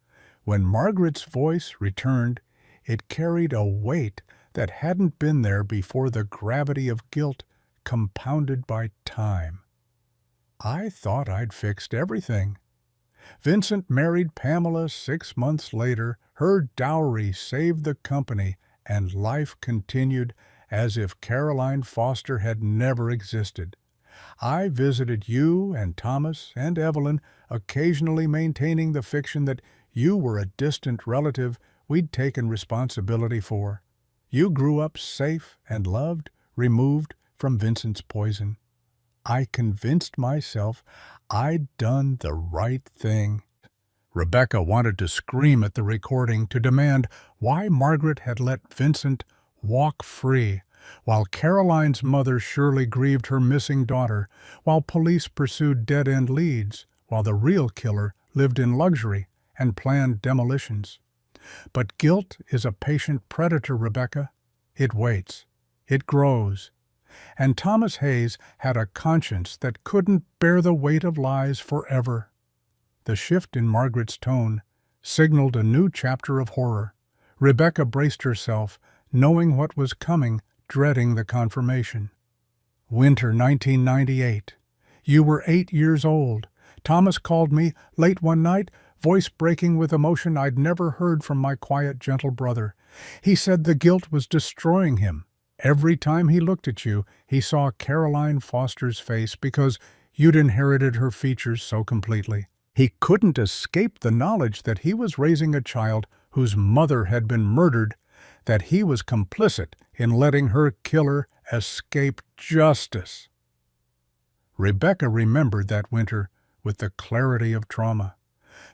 When Margaret's voice returned, it carried a weight that hadn't been there before, the gravity of guilt compounded by time. I thought I'd fixed everything. Vincent married Pamela 6 months later, her dowry saved the company, and life continued as if Caroline Foster had never existed. I visited you and Thomas and Evelyn, occasionally maintaining the fiction that you were a distant relative we'd taken responsibility for. You grew up safe and loved, removed from Vincent's poison. I convinced myself I'd done the right thing. Rebecca wanted to scream at the recording, to demand why Margaret had let Vincent walk free, while Caroline's mother surely grieved her missing daughter, while police pursued dead-end leads, while the real killer lived in luxury and planned demolitions. But guilt is a patient predator, Rebecca. It waits. It grows. And Thomas Hayes had a conscience that couldn't bear the weight of lies forever. The shift in Margaret's tone signaled a new chapter of horror. Rebecca braced herself, knowing what was coming, dreading the confirmation. Winter 1998. You were 8 years old. Thomas called me late one night, voice breaking with emotion I'd never heard from my quiet, gentle brother. He said the guilt was destroying him. Every time he looked at you, he saw Caroline Foster's face because you'd inherited her features so completely. He couldn't escape the knowledge that he was raising a child whose mother had been murdered, that he was complicit in letting her killer escape justice. Rebecca remembered that winter with the clarity of trauma.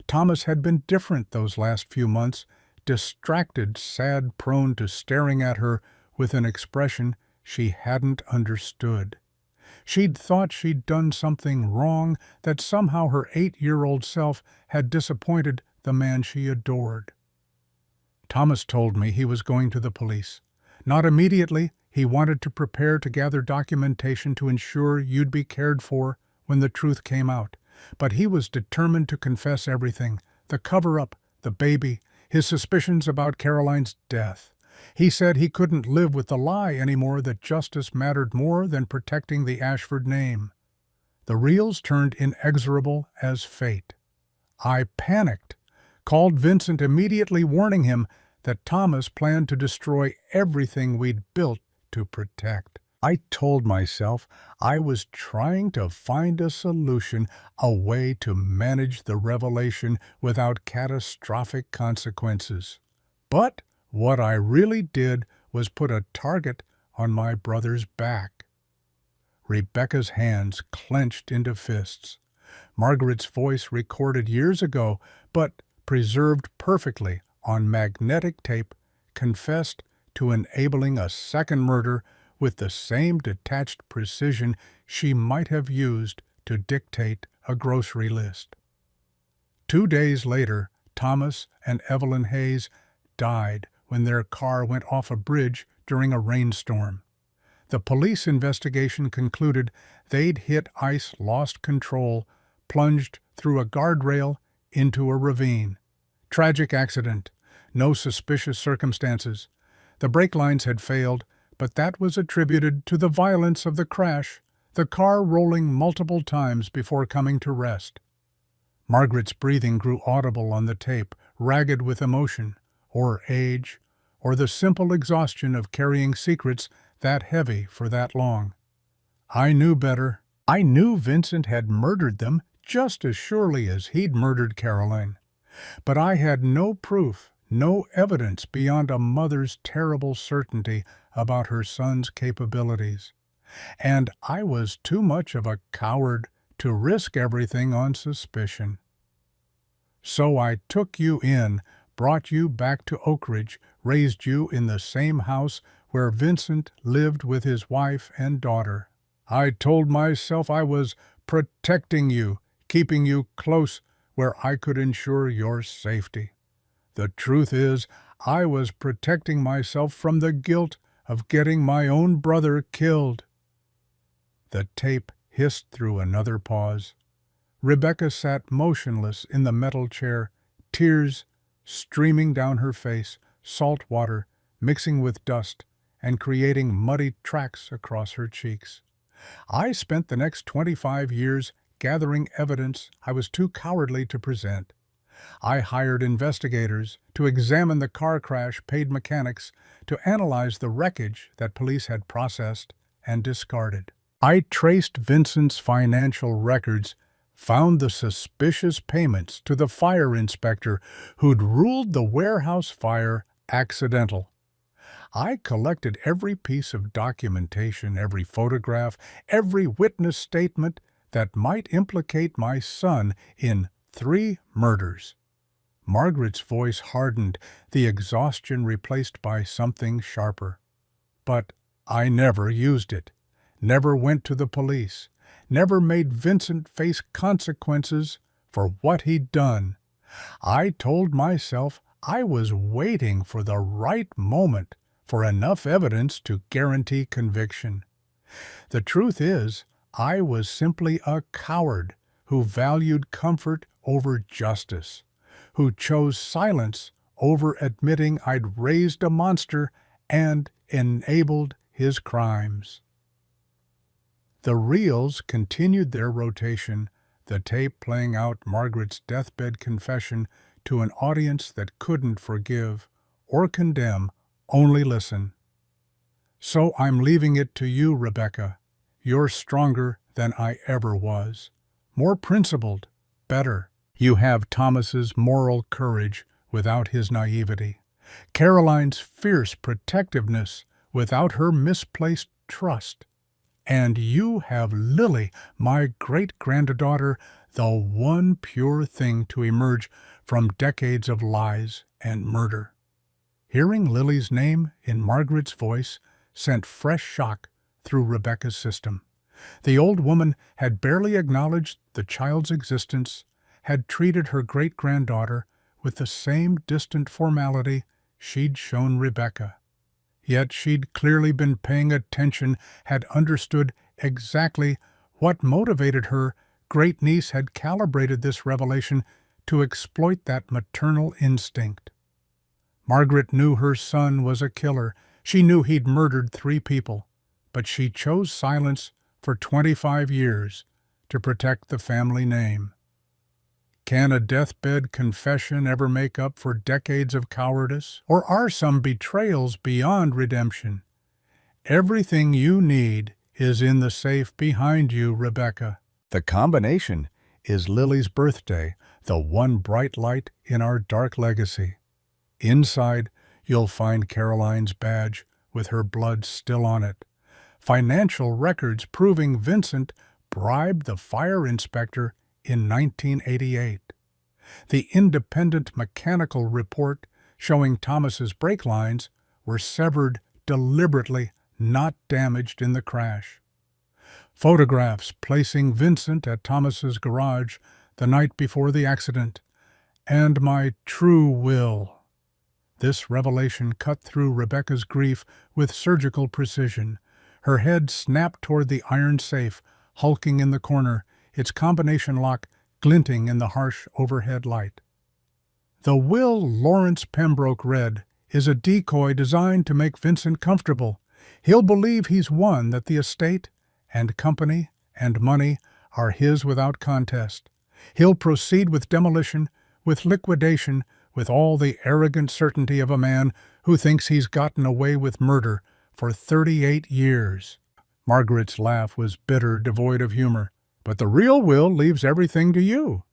Thomas had been different those last few months, distracted, sad, prone to staring at her with an expression she hadn't understood. She'd thought she'd done something wrong, that somehow her 8-year-old self had disappointed the man she adored. Thomas told me he was going to the police. Not immediately. He wanted to prepare to gather documentation to ensure you'd be cared for when the truth came out. But he was determined to confess everything: the cover-up, the baby, his suspicions about Caroline's death. He said he couldn't live with the lie anymore that justice mattered more than protecting the Ashford name. The reels turned inexorable as fate. I panicked, called Vincent immediately, warning him that Thomas planned to destroy everything we'd built to protect. I told myself I was trying to find a solution, a way to manage the revelation without catastrophic consequences. But what I really did was put a target on my brother's back. Rebecca's hands clenched into fists. Margaret's voice, recorded years ago, but preserved perfectly on magnetic tape, confessed to enabling a second murder with the same detached precision she might have used to dictate a grocery list. 2 days later, Thomas and Evelyn Hayes died when their car went off a bridge during a rainstorm. The police investigation concluded they'd hit ice, lost control, plunged through a guardrail into a ravine. Tragic accident. No suspicious circumstances. The brake lines had failed, but that was attributed to the violence of the crash, the car rolling multiple times before coming to rest. Margaret's breathing grew audible on the tape, ragged with emotion, or age, or the simple exhaustion of carrying secrets that heavy for that long. I knew better. I knew Vincent had murdered them just as surely as he'd murdered Caroline. But I had no proof, no evidence beyond a mother's terrible certainty about her son's capabilities. And I was too much of a coward to risk everything on suspicion. So I took you in, brought you back to Oak Ridge, raised you in the same house where Vincent lived with his wife and daughter. I told myself I was protecting you, keeping you close where I could ensure your safety. The truth is, I was protecting myself from the guilt of getting my own brother killed. The tape hissed through another pause. Rebecca sat motionless in the metal chair, tears streaming down her face, salt water mixing with dust and creating muddy tracks across her cheeks. I spent the next 25 years gathering evidence I was too cowardly to present. I hired investigators to examine the car crash, paid mechanics to analyze the wreckage that police had processed and discarded. I traced Vincent's financial records, found the suspicious payments to the fire inspector who'd ruled the warehouse fire accidental. I collected every piece of documentation, every photograph, every witness statement that might implicate my son in 3 murders. Margaret's voice hardened, the exhaustion replaced by something sharper. But I never used it, never went to the police, never made Vincent face consequences for what he'd done. I told myself I was waiting for the right moment, for enough evidence to guarantee conviction. The truth is, I was simply a coward who valued comfort over justice, who chose silence over admitting I'd raised a monster and enabled his crimes. The reels continued their rotation, the tape playing out Margaret's deathbed confession to an audience that couldn't forgive or condemn, only listen. So I'm leaving it to you, Rebecca. You're stronger than I ever was, more principled, better. You have Thomas's moral courage without his naivety, Caroline's fierce protectiveness without her misplaced trust. And you have Lily, my great-granddaughter, the one pure thing to emerge from decades of lies and murder. Hearing Lily's name in Margaret's voice sent fresh shock through Rebecca's system. The old woman had barely acknowledged the child's existence, had treated her great-granddaughter with the same distant formality she'd shown Rebecca. Yet she'd clearly been paying attention, had understood exactly what motivated her. Great niece had calibrated this revelation to exploit that maternal instinct. Margaret knew her son was a killer. She knew he'd murdered 3 people, but she chose silence for 25 years to protect the family name. Can a deathbed confession ever make up for decades of cowardice? Or are some betrayals beyond redemption? Everything you need is in the safe behind you, Rebecca. The combination is Lily's birthday, the one bright light in our dark legacy. Inside, you'll find Caroline's badge with her blood still on it. Financial records proving Vincent bribed the fire inspector in 1988. The independent mechanical report showing Thomas's brake lines were severed deliberately, not damaged in the crash. Photographs placing Vincent at Thomas's garage the night before the accident. And my true will. This revelation cut through Rebecca's grief with surgical precision. Her head snapped toward the iron safe, hulking in the corner, its combination lock glinting in the harsh overhead light. The will Lawrence Pembroke read is a decoy designed to make Vincent comfortable. He'll believe he's won, that the estate and company and money are his without contest. He'll proceed with demolition, with liquidation, with all the arrogant certainty of a man who thinks he's gotten away with murder for 38 years. Margaret's laugh was bitter, devoid of humor. But the real will leaves everything to you.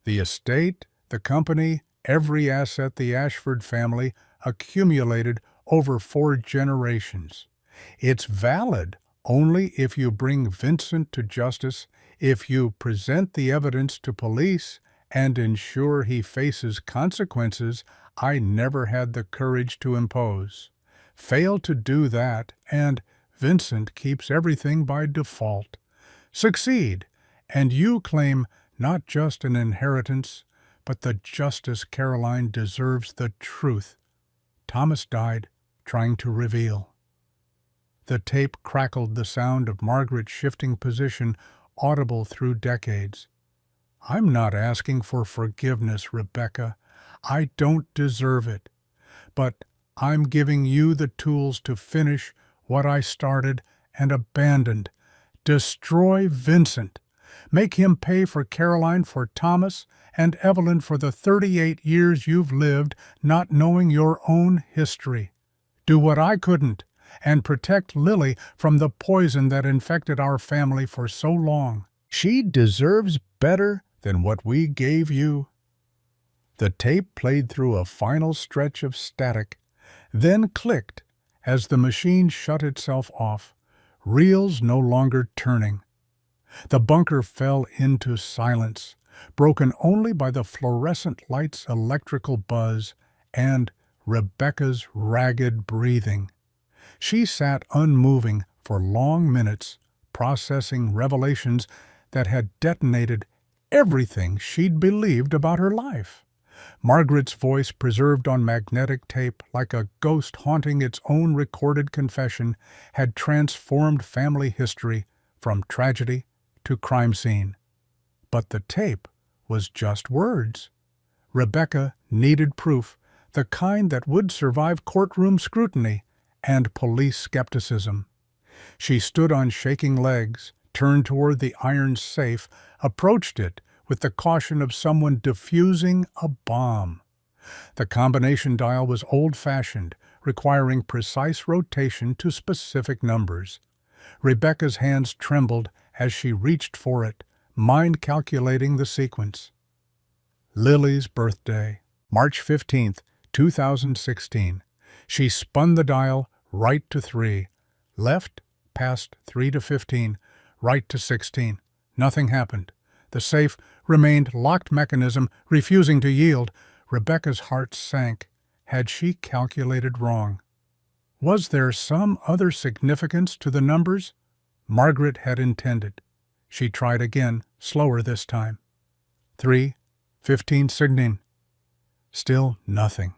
The estate, the company, every asset the Ashford family accumulated over 4 generations. It's valid only if you bring Vincent to justice, if you present the evidence to police, and ensure he faces consequences I never had the courage to impose. Fail to do that, and Vincent keeps everything by default. Succeed, and you claim not just an inheritance, but the justice Caroline deserves, the truth Thomas died trying to reveal. The tape crackled, the sound of Margaret's shifting position audible through decades. I'm not asking for forgiveness, Rebecca. I don't deserve it. But I'm giving you the tools to finish what I started and abandoned. Destroy Vincent. Make him pay for Caroline, for Thomas, and Evelyn for the 38 years you've lived not knowing your own history. Do what I couldn't, and protect Lily from the poison that infected our family for so long. She deserves better than what we gave you. The tape played through a final stretch of static, then clicked as the machine shut itself off, reels no longer turning. The bunker fell into silence, broken only by the fluorescent light's electrical buzz and Rebecca's ragged breathing. She sat unmoving for long minutes, processing revelations that had detonated everything she'd believed about her life. Margaret's voice, preserved on magnetic tape like a ghost haunting its own recorded confession, had transformed family history from tragedy to crime scene. But the tape was just words. Rebecca needed proof, the kind that would survive courtroom scrutiny and police skepticism. She stood on shaking legs, turned toward the iron safe, approached it with the caution of someone defusing a bomb. The combination dial was old-fashioned, requiring precise rotation to specific numbers. Rebecca's hands trembled as she reached for it, mind calculating the sequence. Lily's birthday, March 15th, 2016. She spun the dial right to 3, left past 3 to 15, right to 16. Nothing happened. The safe remained locked mechanism, refusing to yield. Rebecca's heart sank. Had she calculated wrong? Was there some other significance to the numbers Margaret had intended? She tried again, slower this time. 3, 15 signing. Still nothing.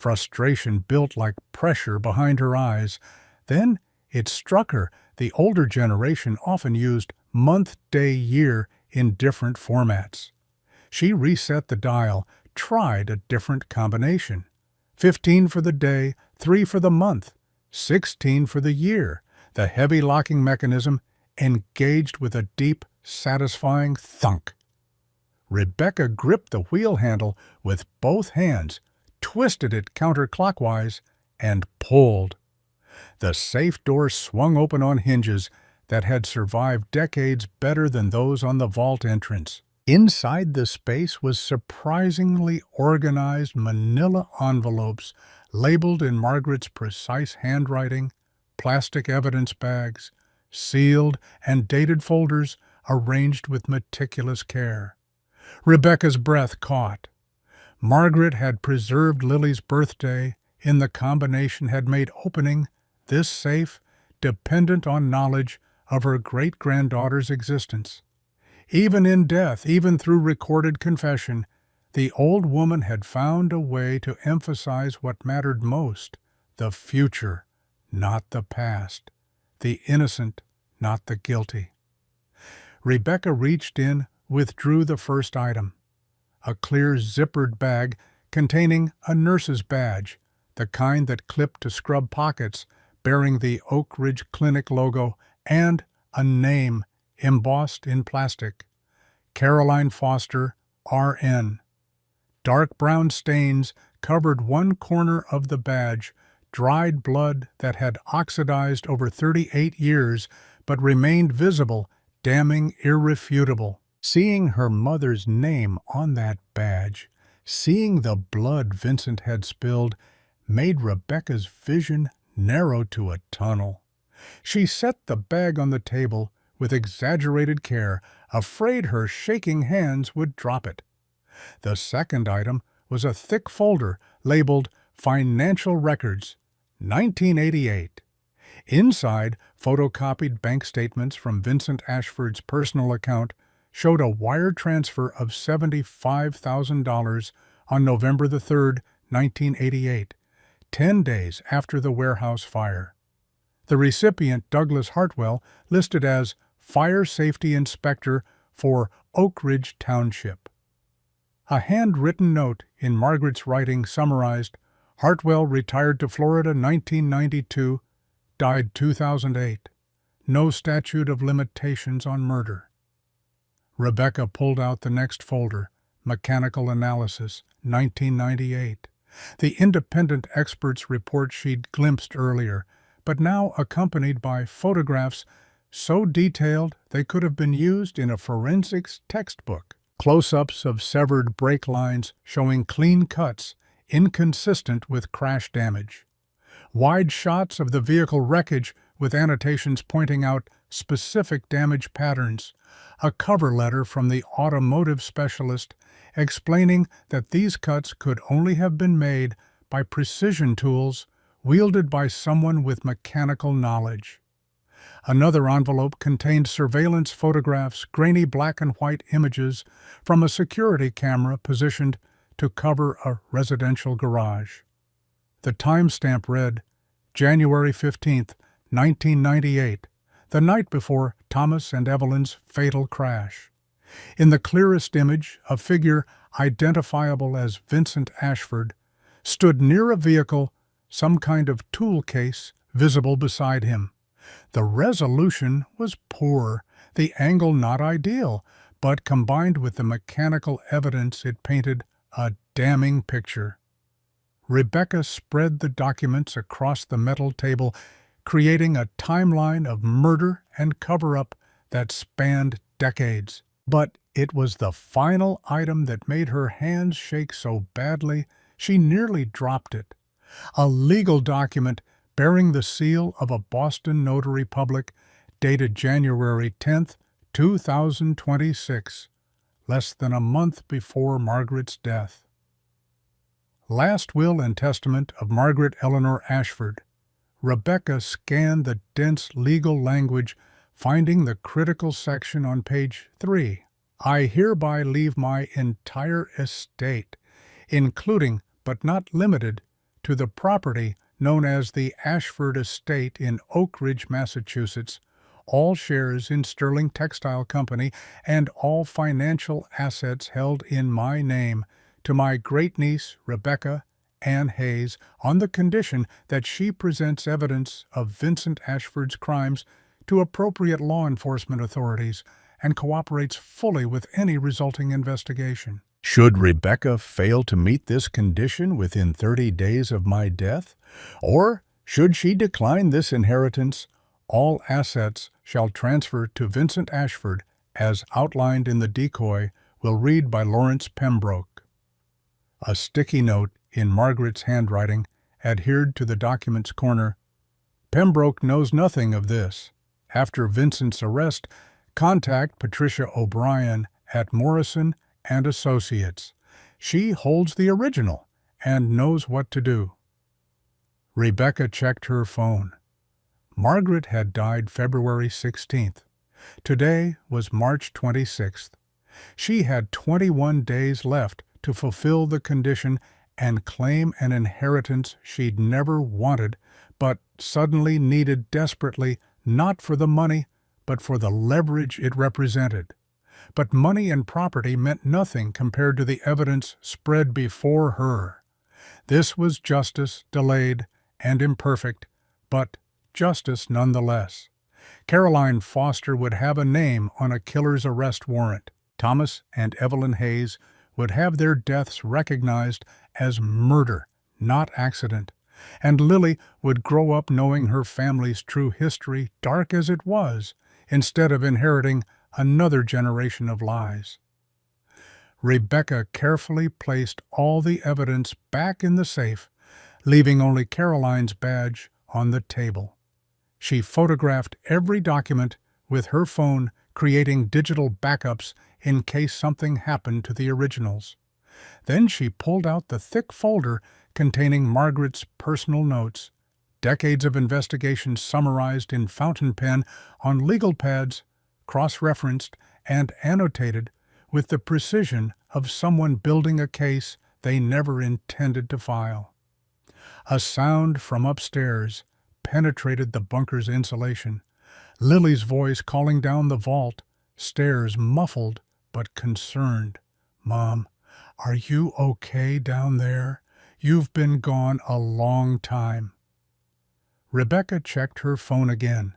Frustration built like pressure behind her eyes. Then it struck her the older generation often used month, day, year in different formats. She reset the dial, tried a different combination. 15 for the day, 3 for the month, 16 for the year. The heavy locking mechanism engaged with a deep, satisfying thunk. Rebecca gripped the wheel handle with both hands, twisted it counterclockwise, and pulled. The safe door swung open on hinges that had survived decades better than those on the vault entrance. Inside the space was surprisingly organized manila envelopes labeled in Margaret's precise handwriting, plastic evidence bags, sealed and dated folders arranged with meticulous care. Rebecca's breath caught. Margaret had preserved Lily's birthday in the combination had made opening this safe dependent on knowledge of her great-granddaughter's existence. Even in death, even through recorded confession, the old woman had found a way to emphasize what mattered most: the future, not the past, the innocent, not the guilty. Rebecca reached in, withdrew the first item, a clear zippered bag containing a nurse's badge, the kind that clipped to scrub pockets, bearing the Oak Ridge Clinic logo and a name embossed in plastic: Caroline Foster, R.N. Dark brown stains covered one corner of the badge, dried blood that had oxidized over 38 years but remained visible, damning irrefutable. Seeing her mother's name on that badge, seeing the blood Vincent had spilled, made Rebecca's vision narrow to a tunnel. She set the bag on the table with exaggerated care, afraid her shaking hands would drop it. The second item was a thick folder labeled Financial Records, 1988. Inside, photocopied bank statements from Vincent Ashford's personal account showed a wire transfer of $75,000 on November 3, 1988, 10 days after the warehouse fire. The recipient, Douglas Hartwell, listed as Fire Safety Inspector for Oak Ridge Township. A handwritten note in Margaret's writing summarized, Hartwell retired to Florida 1992, died 2008. No statute of limitations on murder. Rebecca pulled out the next folder, Mechanical Analysis, 1998. The independent expert's report she'd glimpsed earlier, but now accompanied by photographs so detailed they could have been used in a forensics textbook. Close-ups of severed brake lines showing clean cuts, inconsistent with crash damage. Wide shots of the vehicle wreckage with annotations pointing out specific damage patterns. A cover letter from the automotive specialist explaining that these cuts could only have been made by precision tools wielded by someone with mechanical knowledge. Another envelope contained surveillance photographs, grainy black and white images from a security camera positioned to cover a residential garage. The timestamp read, January 15, 1998, the night before Thomas and Evelyn's fatal crash. In the clearest image, a figure identifiable as Vincent Ashford stood near a vehicle, some kind of tool case visible beside him. The resolution was poor, the angle not ideal, but combined with the mechanical evidence it painted a damning picture. Rebecca spread the documents across the metal table, creating a timeline of murder and cover-up that spanned decades. But it was the final item that made her hands shake so badly she nearly dropped it. A legal document bearing the seal of a Boston notary public dated January 10, 2026, less than a month before Margaret's death. Last Will and Testament of Margaret Eleanor Ashford. Rebecca scanned the dense legal language, finding the critical section on page 3. I hereby leave my entire estate, including but not limited to the property known as the Ashford Estate in Oak Ridge, Massachusetts, all shares in Sterling Textile Company, and all financial assets held in my name to my great-niece, Rebecca Ann Hayes, on the condition that she presents evidence of Vincent Ashford's crimes to appropriate law enforcement authorities and cooperates fully with any resulting investigation. Should Rebecca fail to meet this condition within 30 days of my death, or should she decline this inheritance, all assets shall transfer to Vincent Ashford as outlined in the decoy will read by Lawrence Pembroke. A sticky note in Margaret's handwriting adhered to the document's corner. Pembroke knows nothing of this. After Vincent's arrest, contact Patricia O'Brien at Morrison and Associates. She holds the original and knows what to do. Rebecca checked her phone. Margaret had died February 16th. Today was March 26th. She had 21 days left to fulfill the condition and claim an inheritance she'd never wanted, but suddenly needed desperately, not for the money, but for the leverage it represented. But money and property meant nothing compared to the evidence spread before her. This was justice delayed and imperfect, but justice nonetheless. Caroline Foster would have a name on a killer's arrest warrant. Thomas and Evelyn Hayes would have their deaths recognized as murder, not accident. And Lily would grow up knowing her family's true history, dark as it was, instead of inheriting another generation of lies. Rebecca carefully placed all the evidence back in the safe, leaving only Caroline's badge on the table. She photographed every document with her phone, creating digital backups in case something happened to the originals. Then she pulled out the thick folder containing Margaret's personal notes, decades of investigation summarized in fountain pen on legal pads, cross-referenced and annotated with the precision of someone building a case they never intended to file. A sound from upstairs penetrated the bunker's insulation. Lily's voice calling down the vault, stairs muffled but concerned. "Mom, are you okay down there? You've been gone a long time." Rebecca checked her phone again.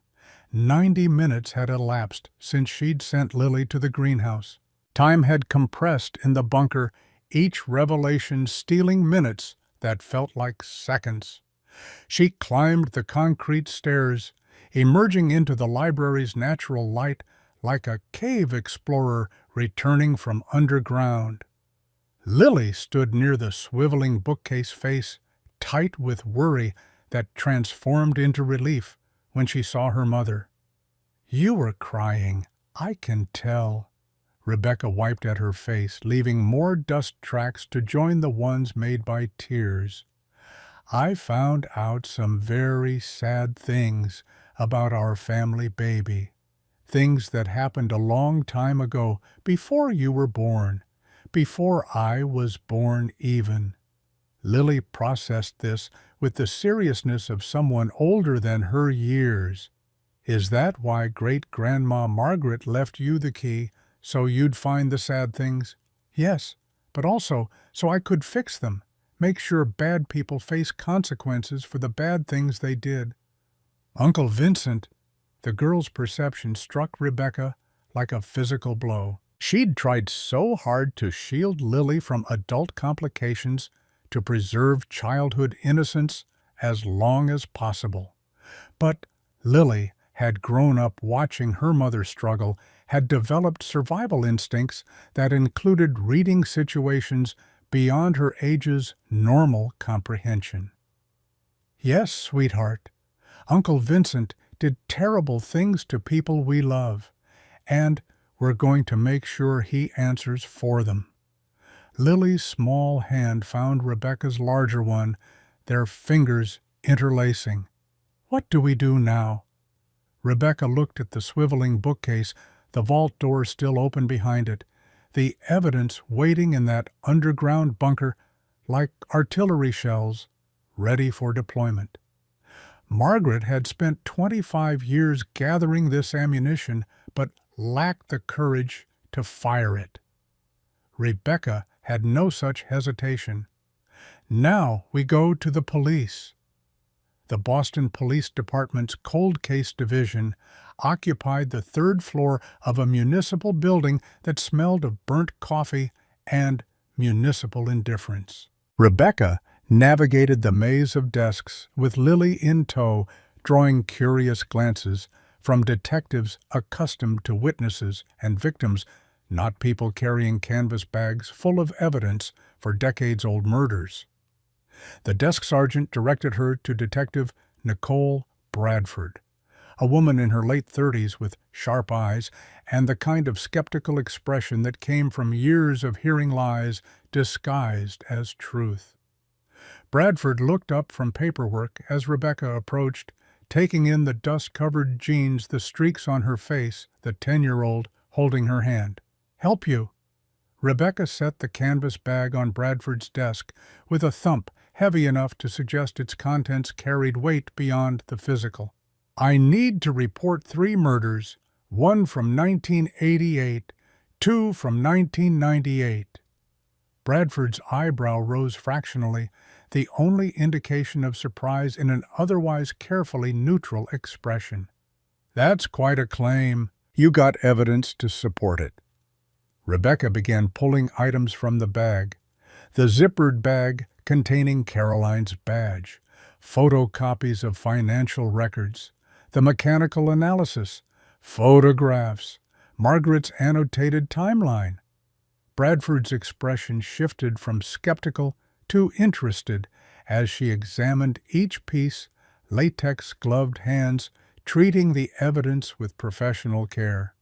90 minutes had elapsed since she'd sent Lily to the greenhouse. Time had compressed in the bunker, each revelation stealing minutes that felt like seconds. She climbed the concrete stairs, emerging into the library's natural light like a cave explorer returning from underground. Lily stood near the swiveling bookcase face, tight with worry that transformed into relief when she saw her mother. "You were crying, I can tell." Rebecca wiped at her face, leaving more dust tracks to join the ones made by tears. "I found out some very sad things about our family baby. Things that happened a long time ago, before you were born, before I was born even." Lily processed this with the seriousness of someone older than her years. "Is that why great-grandma Margaret left you the key, so you'd find the sad things?" "Yes, but also so I could fix them, make sure bad people face consequences for the bad things they did." Uncle Vincent, the girl's perception struck Rebecca like a physical blow. She'd tried so hard to shield Lily from adult complications, to preserve childhood innocence as long as possible. But Lily had grown up watching her mother struggle, had developed survival instincts that included reading situations beyond her age's normal comprehension. "Yes, sweetheart, Uncle Vincent did terrible things to people we love, and we're going to make sure he answers for them." Lily's small hand found Rebecca's larger one, their fingers interlacing. "What do we do now?" Rebecca looked at the swiveling bookcase, the vault door still open behind it, the evidence waiting in that underground bunker like artillery shells, ready for deployment. Margaret had spent 25 years gathering this ammunition, but lacked the courage to fire it. Rebecca had no such hesitation. Now we go to the police. The Boston Police Department's Cold Case Division occupied the third floor of a municipal building that smelled of burnt coffee and municipal indifference. Rebecca navigated the maze of desks with Lily in tow, drawing curious glances from detectives accustomed to witnesses and victims, not people carrying canvas bags full of evidence for decades-old murders. The desk sergeant directed her to Detective Nicole Bradford, a woman in her late 30s with sharp eyes and the kind of skeptical expression that came from years of hearing lies disguised as truth. Bradford looked up from paperwork as Rebecca approached, taking in the dust-covered jeans, the streaks on her face, the 10-year-old holding her hand. "Help you?" Rebecca set the canvas bag on Bradford's desk with a thump heavy enough to suggest its contents carried weight beyond the physical. "I need to report 3 murders, 1 from 1988, 2 from 1998. Bradford's eyebrow rose fractionally, the only indication of surprise in an otherwise carefully neutral expression. "That's quite a claim. You got evidence to support it." Rebecca began pulling items from the bag. The zippered bag containing Caroline's badge, photocopies of financial records, the mechanical analysis, photographs, Margaret's annotated timeline. Bradford's expression shifted from skeptical to interested as she examined each piece, latex-gloved hands, treating the evidence with professional care.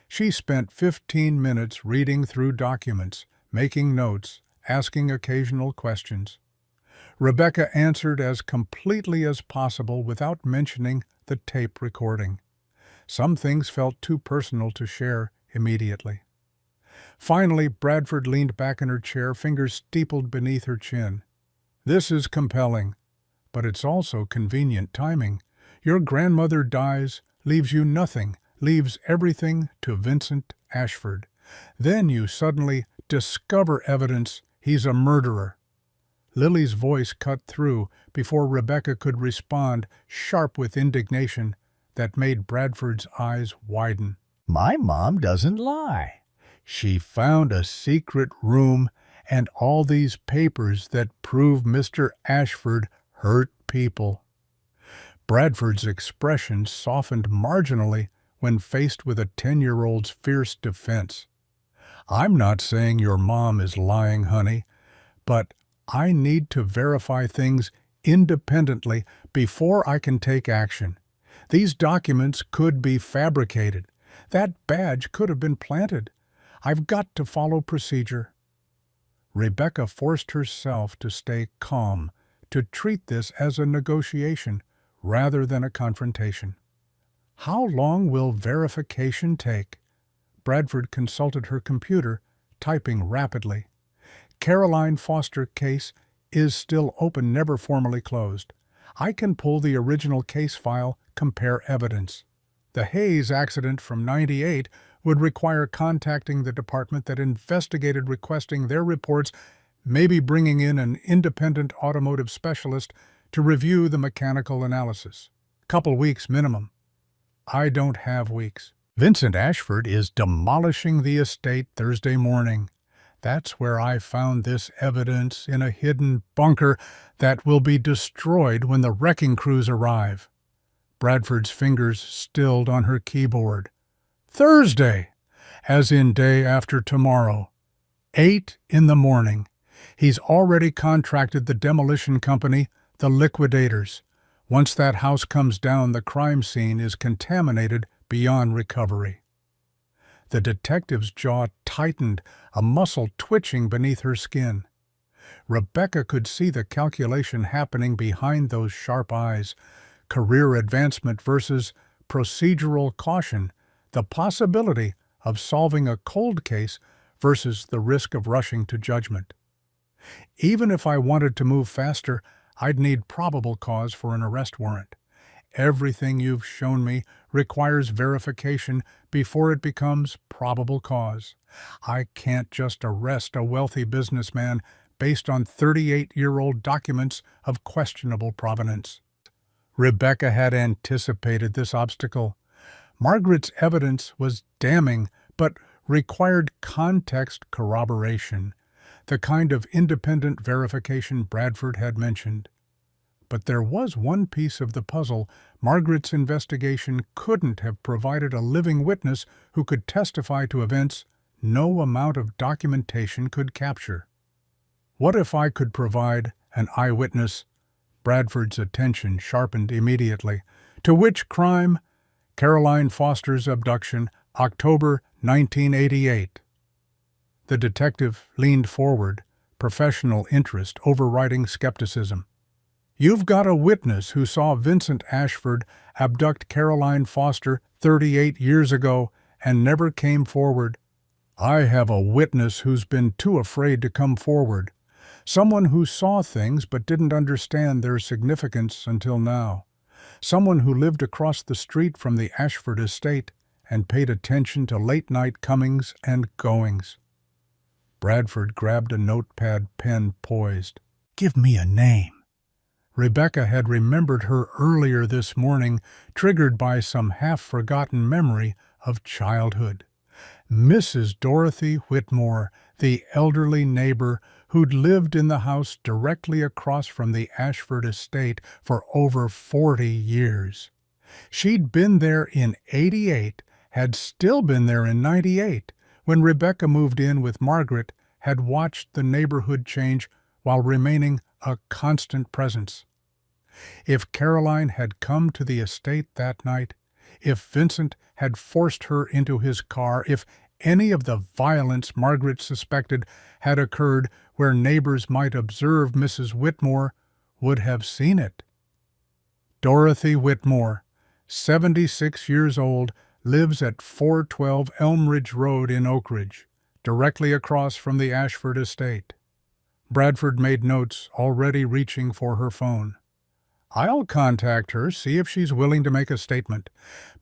She spent 15 minutes reading through documents, making notes, asking occasional questions. Rebecca answered as completely as possible without mentioning the tape recording. Some things felt too personal to share immediately. Finally, Bradford leaned back in her chair, fingers steepled beneath her chin. "This is compelling, but it's also convenient timing. Your grandmother dies, leaves you nothing, leaves everything to Vincent Ashford. Then you suddenly discover evidence he's a murderer." Lily's voice cut through before Rebecca could respond, sharp with indignation that made Bradford's eyes widen. "My mom doesn't lie. She found a secret room and all these papers that prove Mr. Ashford hurt people." Bradford's expression softened marginally when faced with a 10-year-old's fierce defense. "I'm not saying your mom is lying, honey, but I need to verify things independently before I can take action. These documents could be fabricated. That badge could have been planted. I've got to follow procedure." Rebecca forced herself to stay calm, to treat this as a negotiation rather than a confrontation. "How long will verification take?" Bradford consulted her computer, typing rapidly. "Caroline Foster case is still open, never formally closed. I can pull the original case file, compare evidence. The Hayes accident from '98 would require contacting the department that investigated, requesting their reports, maybe bringing in an independent automotive specialist to review the mechanical analysis. Couple weeks minimum." "I don't have weeks. Vincent Ashford is demolishing the estate Thursday morning. That's where I found this evidence, in a hidden bunker that will be destroyed when the wrecking crews arrive." Bradford's fingers stilled on her keyboard. "Thursday, as in day after tomorrow. 8 in the morning. He's already contracted the demolition company, the liquidators. Once that house comes down, the crime scene is contaminated beyond recovery." The detective's jaw tightened, a muscle twitching beneath her skin. Rebecca could see the calculation happening behind those sharp eyes. Career advancement versus procedural caution, the possibility of solving a cold case versus the risk of rushing to judgment. "Even if I wanted to move faster, I'd need probable cause for an arrest warrant. Everything you've shown me requires verification before it becomes probable cause. I can't just arrest a wealthy businessman based on 38-year-old documents of questionable provenance. Rebecca had anticipated this obstacle. Margaret's evidence was damning, but required context corroboration, the kind of independent verification Bradford had mentioned. But there was one piece of the puzzle. Margaret's investigation couldn't have provided a living witness who could testify to events no amount of documentation could capture. What if I could provide an eyewitness? Bradford's attention sharpened immediately. To which crime? Caroline Foster's abduction, October 1988. The detective leaned forward, professional interest overriding skepticism. You've got a witness who saw Vincent Ashford abduct Caroline Foster 38 years ago and never came forward. I have a witness who's been too afraid to come forward. Someone who saw things but didn't understand their significance until now. Someone who lived across the street from the Ashford estate and paid attention to late-night comings and goings. Bradford grabbed a notepad, pen poised. Give me a name. Rebecca had remembered her earlier this morning, triggered by some half-forgotten memory of childhood. Mrs. Dorothy Whitmore, the elderly neighbor who'd lived in the house directly across from the Ashford estate for over 40 years. She'd been there in '88, had still been there in '98, when Rebecca moved in with Margaret, had watched the neighborhood change while remaining a constant presence. If Caroline had come to the estate that night, if Vincent had forced her into his car, if any of the violence Margaret suspected had occurred where neighbors might observe, Mrs. Whitmore would have seen it. Dorothy Whitmore, 76 years old, lives at 412 Elmridge Road in Oak Ridge, directly across from the Ashford estate. Bradford made notes, already reaching for her phone. I'll contact her, see if she's willing to make a statement.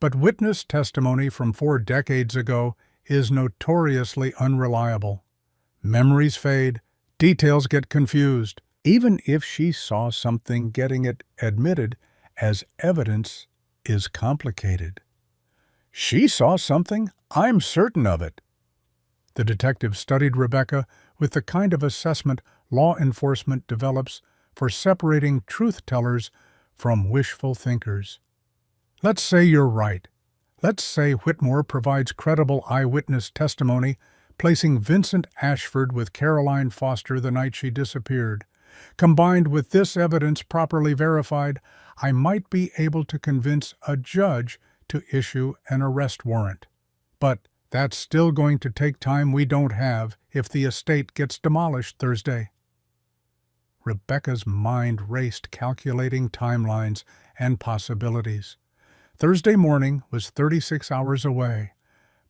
But witness testimony from 4 decades ago is notoriously unreliable. Memories fade, details get confused. Even if she saw something, getting it admitted as evidence is complicated. She saw something, I'm certain of it. The detective studied Rebecca with the kind of assessment law enforcement develops for separating truth-tellers from wishful thinkers. Let's say you're right. Let's say Whitmore provides credible eyewitness testimony, placing Vincent Ashford with Caroline Foster the night she disappeared. Combined with this evidence properly verified, I might be able to convince a judge to issue an arrest warrant. But that's still going to take time we don't have if the estate gets demolished Thursday. Rebecca's mind raced, calculating timelines and possibilities. Thursday morning was 36 hours away.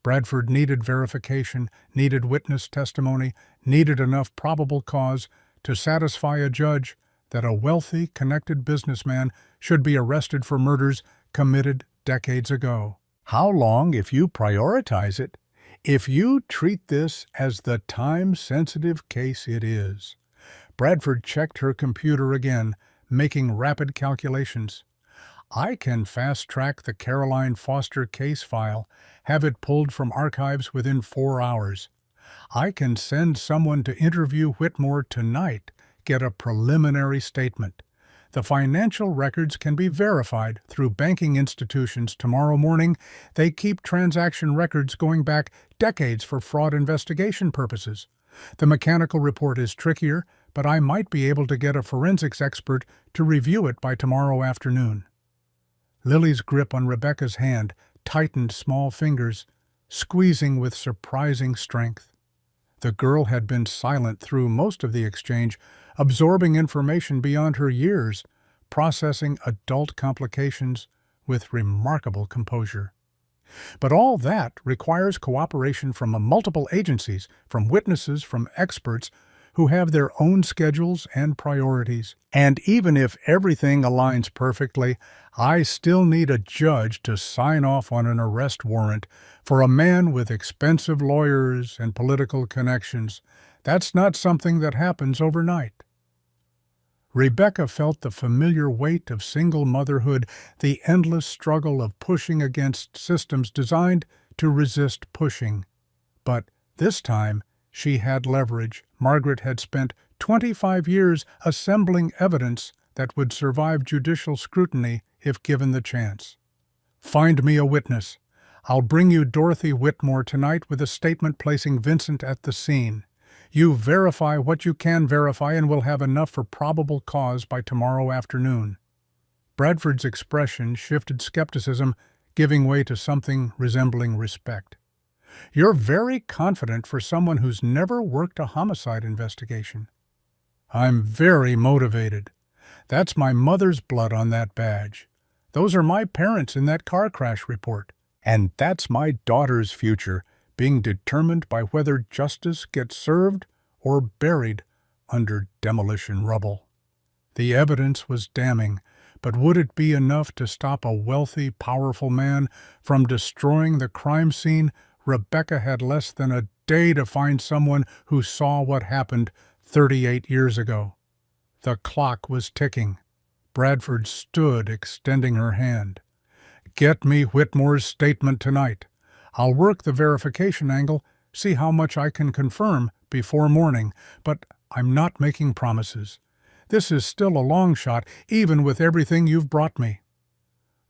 Bradford needed verification, needed witness testimony, needed enough probable cause to satisfy a judge that a wealthy, connected businessman should be arrested for murders committed decades ago. How long if you prioritize it? If you treat this as the time-sensitive case it is? Bradford checked her computer again, making rapid calculations. I can fast-track the Caroline Foster case file, have it pulled from archives within 4 hours. I can send someone to interview Whitmore tonight, get a preliminary statement. The financial records can be verified through banking institutions tomorrow morning. They keep transaction records going back decades for fraud investigation purposes. The mechanical report is trickier, but I might be able to get a forensics expert to review it by tomorrow afternoon. Lily's grip on Rebecca's hand tightened, small fingers squeezing with surprising strength. The girl had been silent through most of the exchange, absorbing information beyond her years, processing adult complications with remarkable composure. But all that requires cooperation from multiple agencies, from witnesses, from experts, who have their own schedules and priorities. And even if everything aligns perfectly, I still need a judge to sign off on an arrest warrant for a man with expensive lawyers and political connections. That's not something that happens overnight. Rebecca felt the familiar weight of single motherhood, the endless struggle of pushing against systems designed to resist pushing. But this time, she had leverage. Margaret had spent 25 years assembling evidence that would survive judicial scrutiny if given the chance. "Find me a witness. I'll bring you Dorothy Whitmore tonight with a statement placing Vincent at the scene. You verify what you can verify and we'll have enough for probable cause by tomorrow afternoon." Bradford's expression shifted skepticism, giving way to something resembling respect. "You're very confident for someone who's never worked a homicide investigation." "I'm very motivated. That's my mother's blood on that badge. Those are my parents in that car crash report. And that's my daughter's future, being determined by whether justice gets served or buried under demolition rubble." The evidence was damning, but would it be enough to stop a wealthy, powerful man from destroying the crime scene? Rebecca had less than a day to find someone who saw what happened 38 years ago. The clock was ticking. Bradford stood, extending her hand. "Get me Whitmore's statement tonight. I'll work the verification angle, see how much I can confirm before morning, but I'm not making promises. This is still a long shot, even with everything you've brought me."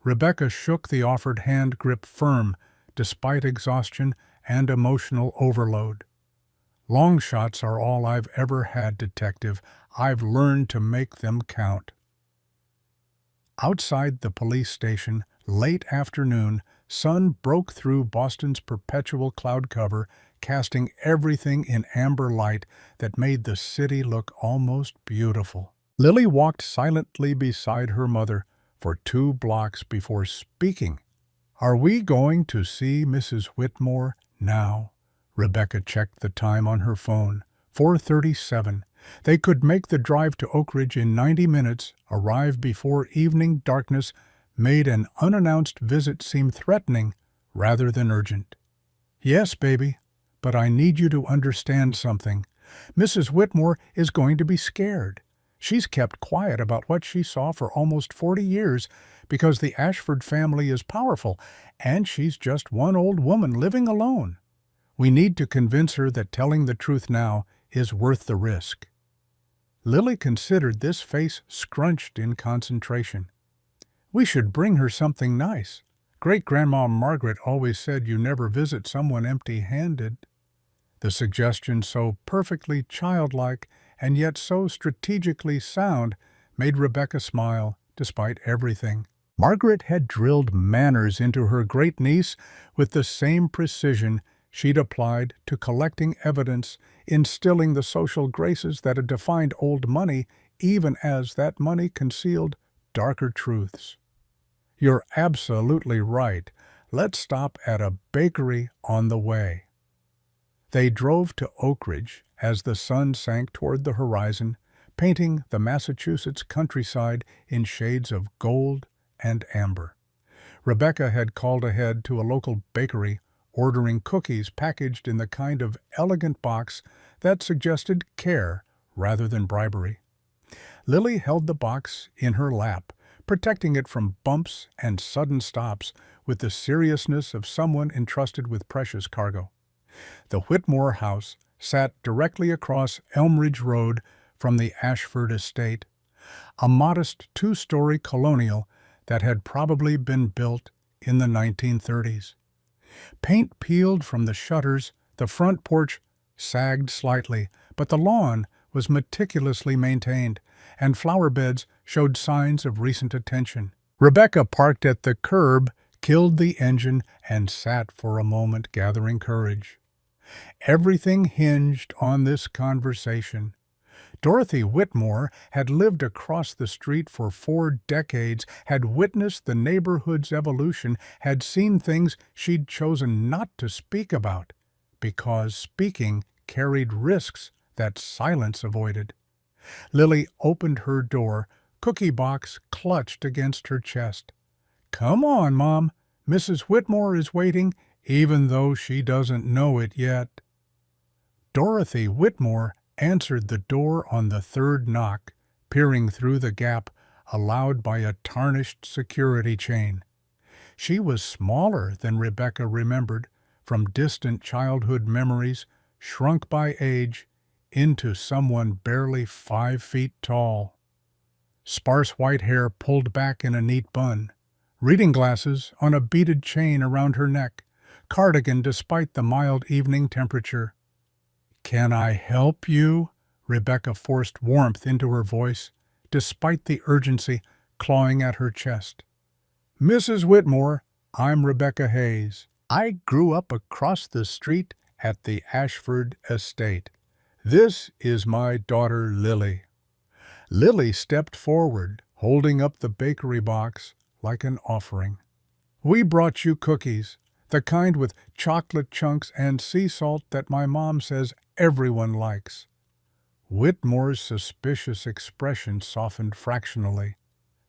Rebecca shook the offered hand grip firm, despite exhaustion and emotional overload. "Long shots are all I've ever had, Detective. I've learned to make them count." Outside the police station, late afternoon, sun broke through Boston's perpetual cloud cover, casting everything in amber light that made the city look almost beautiful. Lily walked silently beside her mother for 2 blocks before speaking. "Are we going to see Mrs. Whitmore now?" Rebecca checked the time on her phone. 4:37. They could make the drive to Oak Ridge in 90 minutes, arrive before evening darkness made an unannounced visit seem threatening rather than urgent. "Yes, baby, but I need you to understand something. Mrs. Whitmore is going to be scared. She's kept quiet about what she saw for almost 40 years because the Ashford family is powerful, and she's just one old woman living alone. We need to convince her that telling the truth now is worth the risk." Lily considered this face scrunched in concentration. "We should bring her something nice. Great-Grandma Margaret always said you never visit someone empty-handed." The suggestion, so perfectly childlike and yet so strategically sound, made Rebecca smile, despite everything. Margaret had drilled manners into her great-niece with the same precision she'd applied to collecting evidence, instilling the social graces that had defined old money, even as that money concealed darker truths. "You're absolutely right. Let's stop at a bakery on the way." They drove to Oak Ridge as the sun sank toward the horizon, painting the Massachusetts countryside in shades of gold and amber. Rebecca had called ahead to a local bakery, ordering cookies packaged in the kind of elegant box that suggested care rather than bribery. Lily held the box in her lap, protecting it from bumps and sudden stops with the seriousness of someone entrusted with precious cargo. The Whitmore house sat directly across Elmridge Road from the Ashford estate, a modest 2-story colonial that had probably been built in the 1930s. Paint peeled from the shutters, the front porch sagged slightly, but the lawn was meticulously maintained, and flower beds showed signs of recent attention. Rebecca parked at the curb, killed the engine, and sat for a moment gathering courage. Everything hinged on this conversation. Dorothy Whitmore had lived across the street for 4 decades, had witnessed the neighborhood's evolution, had seen things she'd chosen not to speak about, because speaking carried risks that silence avoided. Lily opened her door, cookie box clutched against her chest. "Come on, Mom. Mrs. Whitmore is waiting, even though she doesn't know it yet." Dorothy Whitmore answered the door on the third knock, peering through the gap allowed by a tarnished security chain. She was smaller than Rebecca remembered, from distant childhood memories, shrunk by age, into someone barely 5 feet tall. Sparse white hair pulled back in a neat bun, reading glasses on a beaded chain around her neck, cardigan despite the mild evening temperature. "Can I help you?" Rebecca forced warmth into her voice, despite the urgency clawing at her chest. "Mrs. Whitmore, I'm Rebecca Hayes. I grew up across the street at the Ashford estate. This is my daughter Lily." Lily stepped forward, holding up the bakery box like an offering. "We brought you cookies, the kind with chocolate chunks and sea salt that my mom says everyone likes." Whitmore's suspicious expression softened fractionally.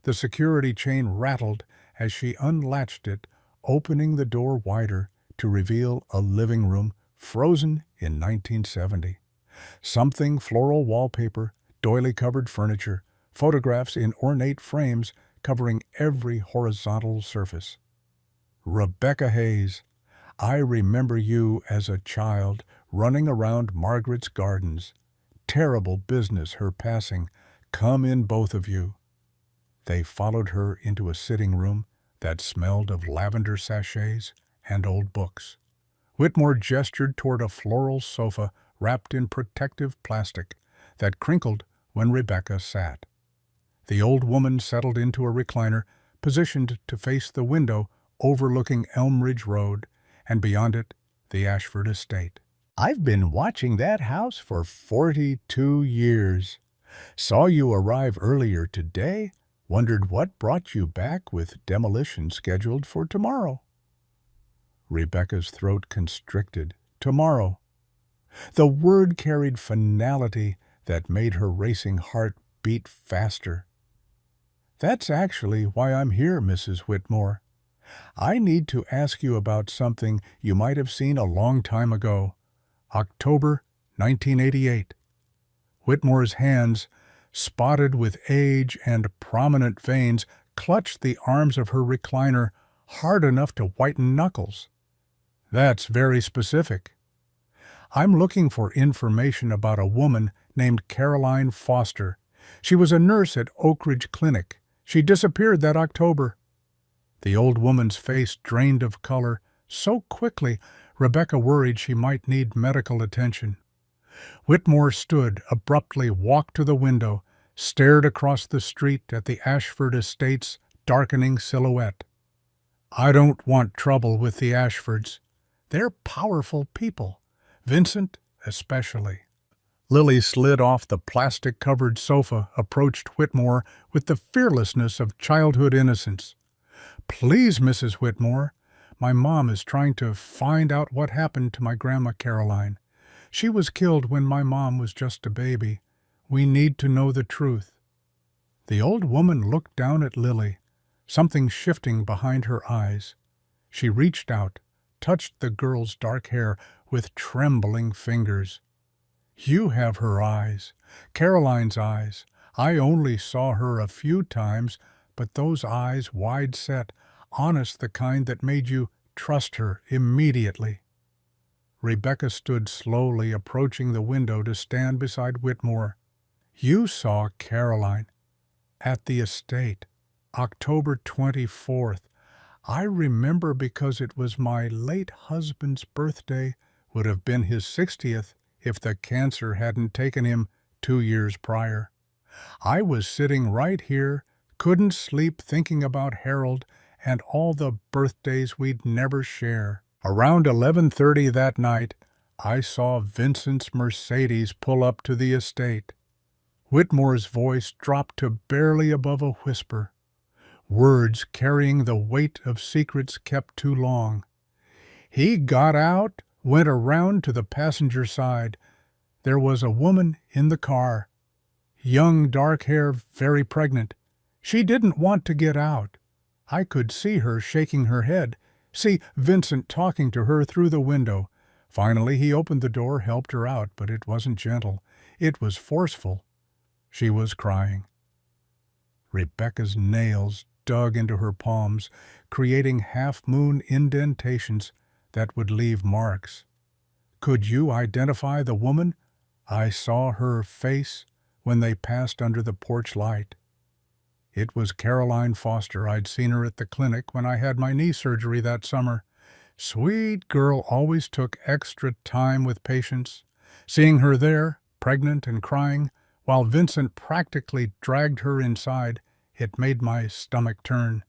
The security chain rattled as she unlatched it, opening the door wider to reveal a living room frozen in 1970. Something floral wallpaper, doily-covered furniture, photographs in ornate frames covering every horizontal surface. "Rebecca Hayes, I remember you as a child running around Margaret's gardens. Terrible business her passing. Come in, both of you." They followed her into a sitting room that smelled of lavender sachets and old books. Whitmore gestured toward a floral sofa wrapped in protective plastic that crinkled when Rebecca sat. The old woman settled into a recliner, positioned to face the window overlooking Elmridge Road, and beyond it, the Ashford estate. "I've been watching that house for 42 years. Saw you arrive earlier today. Wondered what brought you back with demolition scheduled for tomorrow." Rebecca's throat constricted. Tomorrow. The word carried finality that made her racing heart beat faster. "That's actually why I'm here, Mrs. Whitmore. I need to ask you about something you might have seen a long time ago. October 1988. Whitmore's hands, spotted with age and prominent veins, clutched the arms of her recliner hard enough to whiten knuckles. "That's very specific. I'm looking for information about a woman named Caroline Foster. She was a nurse at Oak Ridge Clinic. She disappeared that October." The old woman's face drained of color so quickly Rebecca worried she might need medical attention. Whitmore stood, abruptly walked to the window, stared across the street at the Ashford estate's darkening silhouette. "I don't want trouble with the Ashfords. They're powerful people, Vincent especially." Lily slid off the plastic-covered sofa, approached Whitmore with the fearlessness of childhood innocence. "Please, Mrs. Whitmore, my mom is trying to find out what happened to my Grandma Caroline. She was killed when my mom was just a baby. We need to know the truth." The old woman looked down at Lily, something shifting behind her eyes. She reached out, touched the girl's dark hair with trembling fingers. "You have her eyes, Caroline's eyes. I only saw her a few times, but those eyes wide set, honest, the kind that made you trust her immediately." Rebecca stood slowly, approaching the window to stand beside Whitmore. "You saw Caroline at the estate, October 24th. I remember because it was my late husband's birthday, would have been his 60th if the cancer hadn't taken him 2 years prior. I was sitting right here, couldn't sleep thinking about Harold and all the birthdays we'd never share. Around 11:30 that night, I saw Vincent's Mercedes pull up to the estate." Whitmore's voice dropped to barely above a whisper. Words carrying the weight of secrets kept too long. "He got out, went around to the passenger side. There was a woman in the car. Young, dark hair, very pregnant. She didn't want to get out. I could see her shaking her head, see Vincent talking to her through the window. Finally, he opened the door, helped her out, but it wasn't gentle. It was forceful. She was crying. Rebecca's nails dug into her palms, creating half-moon indentations that would leave marks. Could you identify the woman? I saw her face when they passed under the porch light. It was Caroline Foster. I'd seen her at the clinic when I had my knee surgery that summer. Sweet girl, always took extra time with patients. Seeing her there, pregnant and crying, while Vincent practically dragged her inside, it made my stomach turn.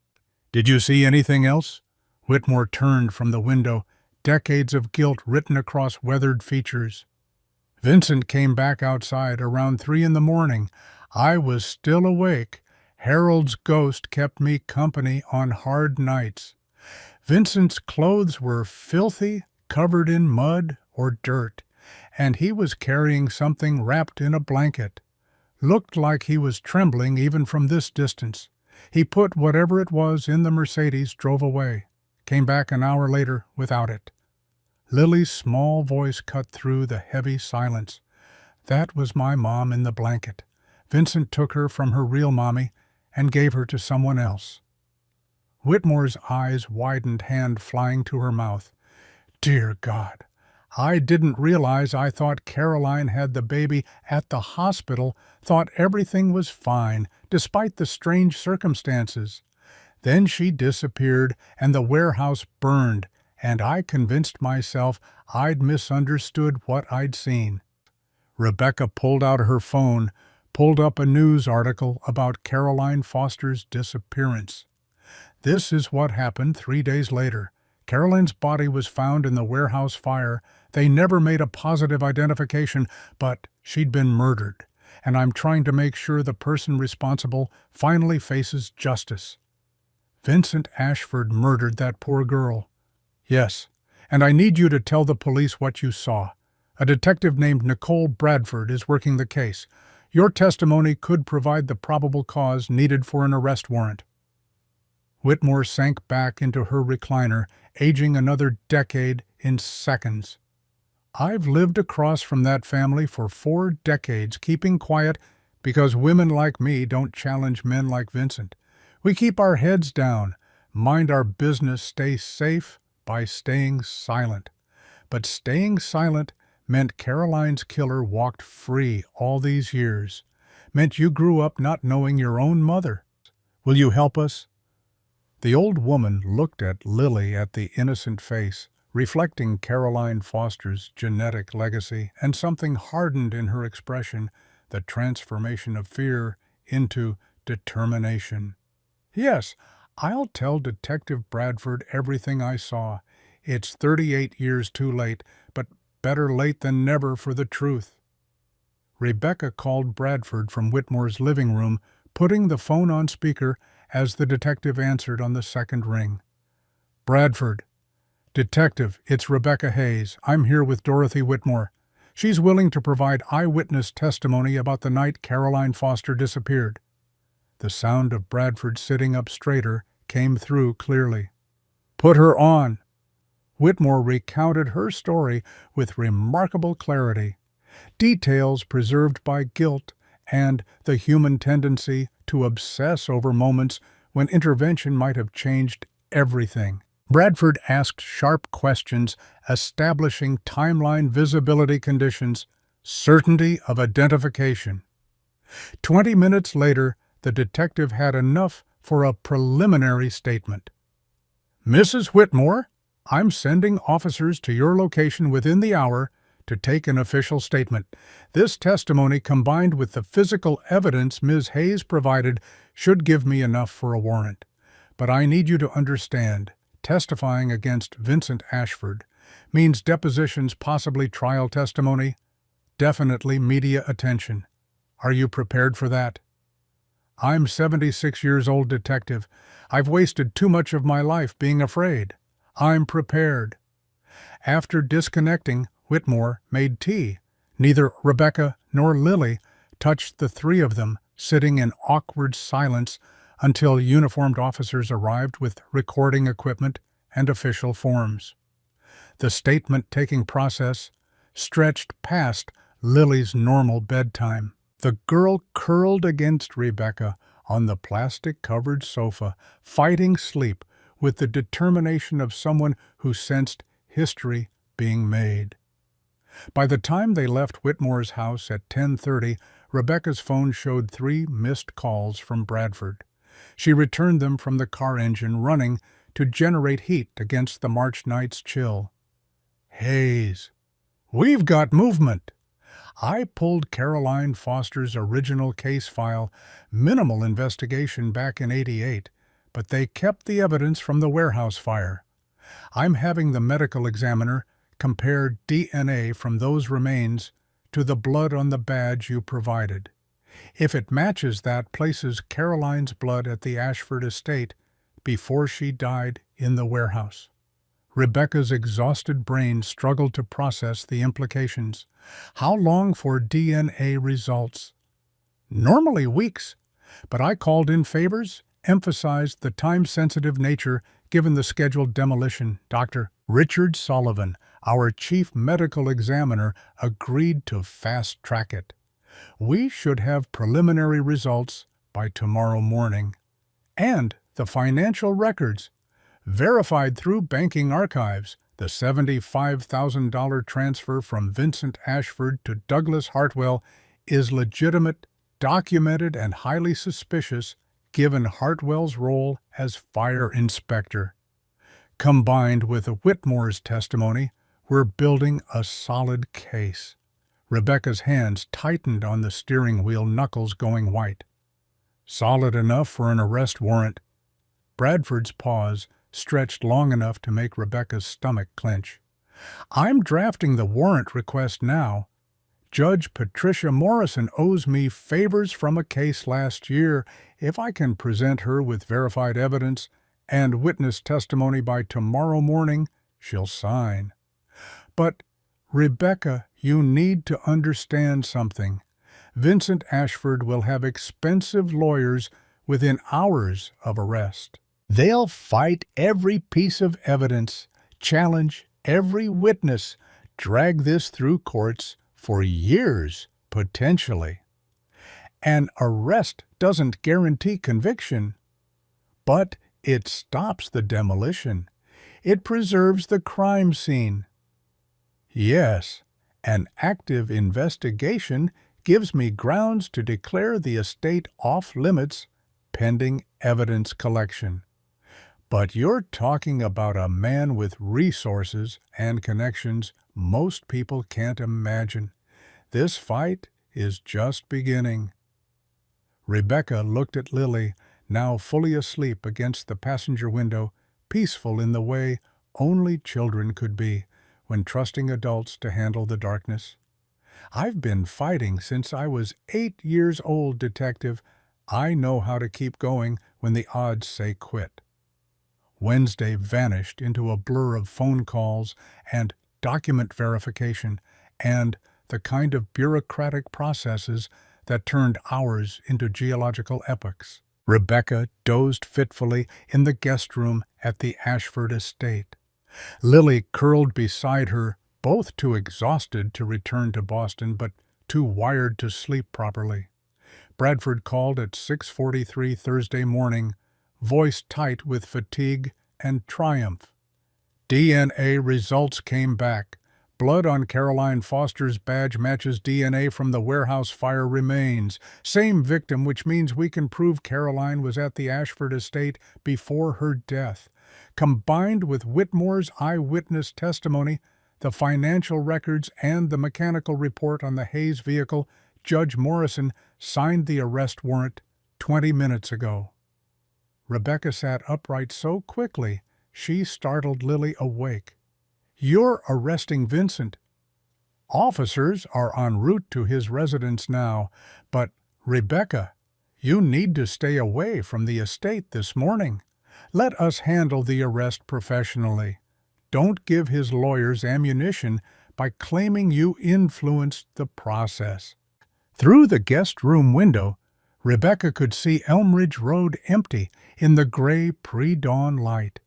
"Did you see anything else?" Whitmore turned from the window, decades of guilt written across weathered features. Vincent came back outside around 3 in the morning. I was still awake. Harold's ghost kept me company on hard nights. Vincent's clothes were filthy, covered in mud or dirt, and he was carrying something wrapped in a blanket. Looked like he was trembling even from this distance. He put whatever it was in the Mercedes, drove away. Came back an hour later without it. Lily's small voice cut through the heavy silence. That was my mom in the blanket. Vincent took her from her real mommy and gave her to someone else. Whitmore's eyes widened, hand flying to her mouth. Dear God, I didn't realize. I thought Caroline had the baby at the hospital, thought everything was fine, despite the strange circumstances. Then she disappeared and the warehouse burned, and I convinced myself I'd misunderstood what I'd seen. Rebecca pulled out her phone, pulled up a news article about Caroline Foster's disappearance. This is what happened 3 days later. Caroline's body was found in the warehouse fire. They never made a positive identification, but she'd been murdered, and I'm trying to make sure the person responsible finally faces justice. Vincent Ashford murdered that poor girl. Yes, and I need you to tell the police what you saw. A detective named Nicole Bradford is working the case. Your testimony could provide the probable cause needed for an arrest warrant. Whitmore sank back into her recliner, aging another decade in seconds. I've lived across from that family for 4 decades, keeping quiet because women like me don't challenge men like Vincent. We keep our heads down, mind our business, stay safe by staying silent. But staying silent meant Caroline's killer walked free all these years, meant you grew up not knowing your own mother. Will you help us? The old woman looked at Lily, at the innocent face, reflecting Caroline Foster's genetic legacy, and something hardened in her expression, the transformation of fear into determination. Yes, I'll tell Detective Bradford everything I saw. It's 38 years too late, but better late than never for the truth. Rebecca called Bradford from Whitmore's living room, putting the phone on speaker as the detective answered on the second ring. Bradford. Detective, it's Rebecca Hayes. I'm here with Dorothy Whitmore. She's willing to provide eyewitness testimony about the night Caroline Foster disappeared. The sound of Bradford sitting up straighter came through clearly. Put her on. Whitmore recounted her story with remarkable clarity. Details preserved by guilt and the human tendency to obsess over moments when intervention might have changed everything. Bradford asked sharp questions, establishing timeline, visibility conditions, certainty of identification. 20 minutes later, the detective had enough for a preliminary statement. Mrs. Whitmore, I'm sending officers to your location within the hour to take an official statement. This testimony, combined with the physical evidence Ms. Hayes provided, should give me enough for a warrant. But I need you to understand, testifying against Vincent Ashford means depositions, possibly trial testimony, definitely media attention. Are you prepared for that? I'm 76 years old, detective. I've wasted too much of my life being afraid. I'm prepared. After disconnecting, Whitmore made tea, Neither Rebecca nor Lily touched the three of them, sitting in awkward silence until uniformed officers arrived with recording equipment and official forms. The statement-taking process stretched past Lily's normal bedtime. The girl curled against Rebecca on the plastic-covered sofa, fighting sleep with the determination of someone who sensed history being made. By the time they left Whitmore's house at 10:30, Rebecca's phone showed 3 missed calls from Bradford. She returned them from the car engine running to generate heat against the March night's chill. Hayes. We've got movement. I pulled Caroline Foster's original case file, minimal investigation back in '88, but they kept the evidence from the warehouse fire. I'm having the medical examiner compare DNA from those remains to the blood on the badge you provided. If it matches that, places Caroline's blood at the Ashford estate before she died in the warehouse. Rebecca's exhausted brain struggled to process the implications. How long for DNA results? Normally weeks, but I called in favors, emphasized the time-sensitive nature given the scheduled demolition. Dr. Richard Sullivan, our chief medical examiner, agreed to fast-track it. We should have preliminary results by tomorrow morning. And the financial records, verified through banking archives, the $75,000 transfer from Vincent Ashford to Douglas Hartwell is legitimate, documented, and highly suspicious given Hartwell's role as fire inspector. Combined with Whitmore's testimony, we're building a solid case. Rebecca's hands tightened on the steering wheel, knuckles going white. Solid enough for an arrest warrant. Bradford's pause stretched long enough to make Rebecca's stomach clench. I'm drafting the warrant request now. Judge Patricia Morrison owes me favors from a case last year. If I can present her with verified evidence and witness testimony by tomorrow morning, she'll sign. But, Rebecca, you need to understand something. Vincent Ashford will have expensive lawyers within hours of arrest. They'll fight every piece of evidence, challenge every witness, drag this through courts for years, potentially. An arrest doesn't guarantee conviction, but it stops the demolition. It preserves the crime scene. Yes, an active investigation gives me grounds to declare the estate off-limits pending evidence collection. But you're talking about a man with resources and connections most people can't imagine. This fight is just beginning. Rebecca looked at Lily, now fully asleep against the passenger window, peaceful in the way only children could be when trusting adults to handle the darkness. I've been fighting since I was 8 years old, detective. I know how to keep going when the odds say quit. Wednesday vanished into a blur of phone calls and document verification and the kind of bureaucratic processes that turned hours into geological epochs. Rebecca dozed fitfully in the guest room at the Ashford estate. Lily curled beside her, both too exhausted to return to Boston but too wired to sleep properly. Bradford called at 6:43 Thursday morning, voice tight with fatigue and triumph. DNA results came back. Blood on Caroline Foster's badge matches DNA from the warehouse fire remains. Same victim, which means we can prove Caroline was at the Ashford estate before her death. Combined with Whitmore's eyewitness testimony, the financial records, and the mechanical report on the Hayes vehicle, Judge Morrison signed the arrest warrant 20 minutes ago. Rebecca sat upright so quickly she startled Lily awake. You're arresting Vincent. Officers are en route to his residence now, but, Rebecca, you need to stay away from the estate this morning. Let us handle the arrest professionally. Don't give his lawyers ammunition by claiming you influenced the process. Through the guest room window, Rebecca could see Elmridge Road empty in the gray pre-dawn light.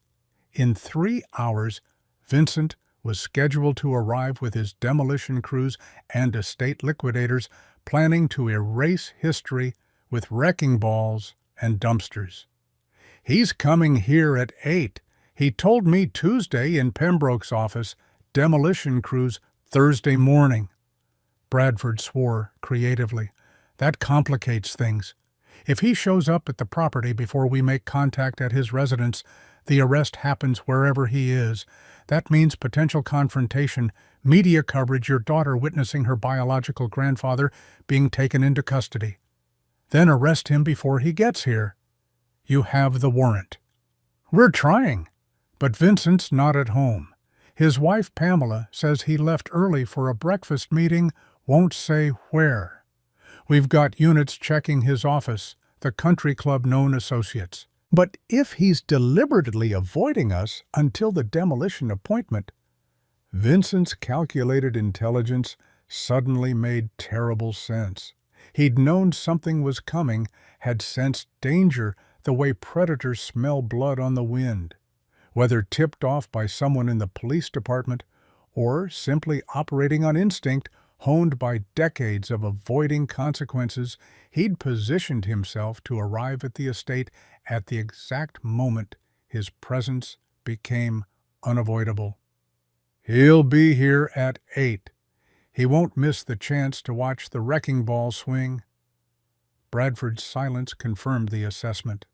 In 3 hours, Vincent was scheduled to arrive with his demolition crews and estate liquidators, planning to erase history with wrecking balls and dumpsters. "He's coming here at 8. He told me Tuesday in Pembroke's office, demolition crews Thursday morning." Bradford swore creatively. "That complicates things. If he shows up at the property before we make contact at his residence, the arrest happens wherever he is. That means potential confrontation, media coverage, your daughter witnessing her biological grandfather being taken into custody. Then arrest him before he gets here. You have the warrant." "We're trying." But Vincent's not at home. His wife Pamela says he left early for a breakfast meeting, won't say where. We've got units checking his office, the country club known associates. But if he's deliberately avoiding us until the demolition appointment, Vincent's calculated intelligence suddenly made terrible sense. He'd known something was coming, had sensed danger the way predators smell blood on the wind. Whether tipped off by someone in the police department or simply operating on instinct, honed by decades of avoiding consequences, he'd positioned himself to arrive at the estate at the exact moment his presence became unavoidable. "He'll be here at 8. He won't miss the chance to watch the wrecking ball swing." Bradford's silence confirmed the assessment.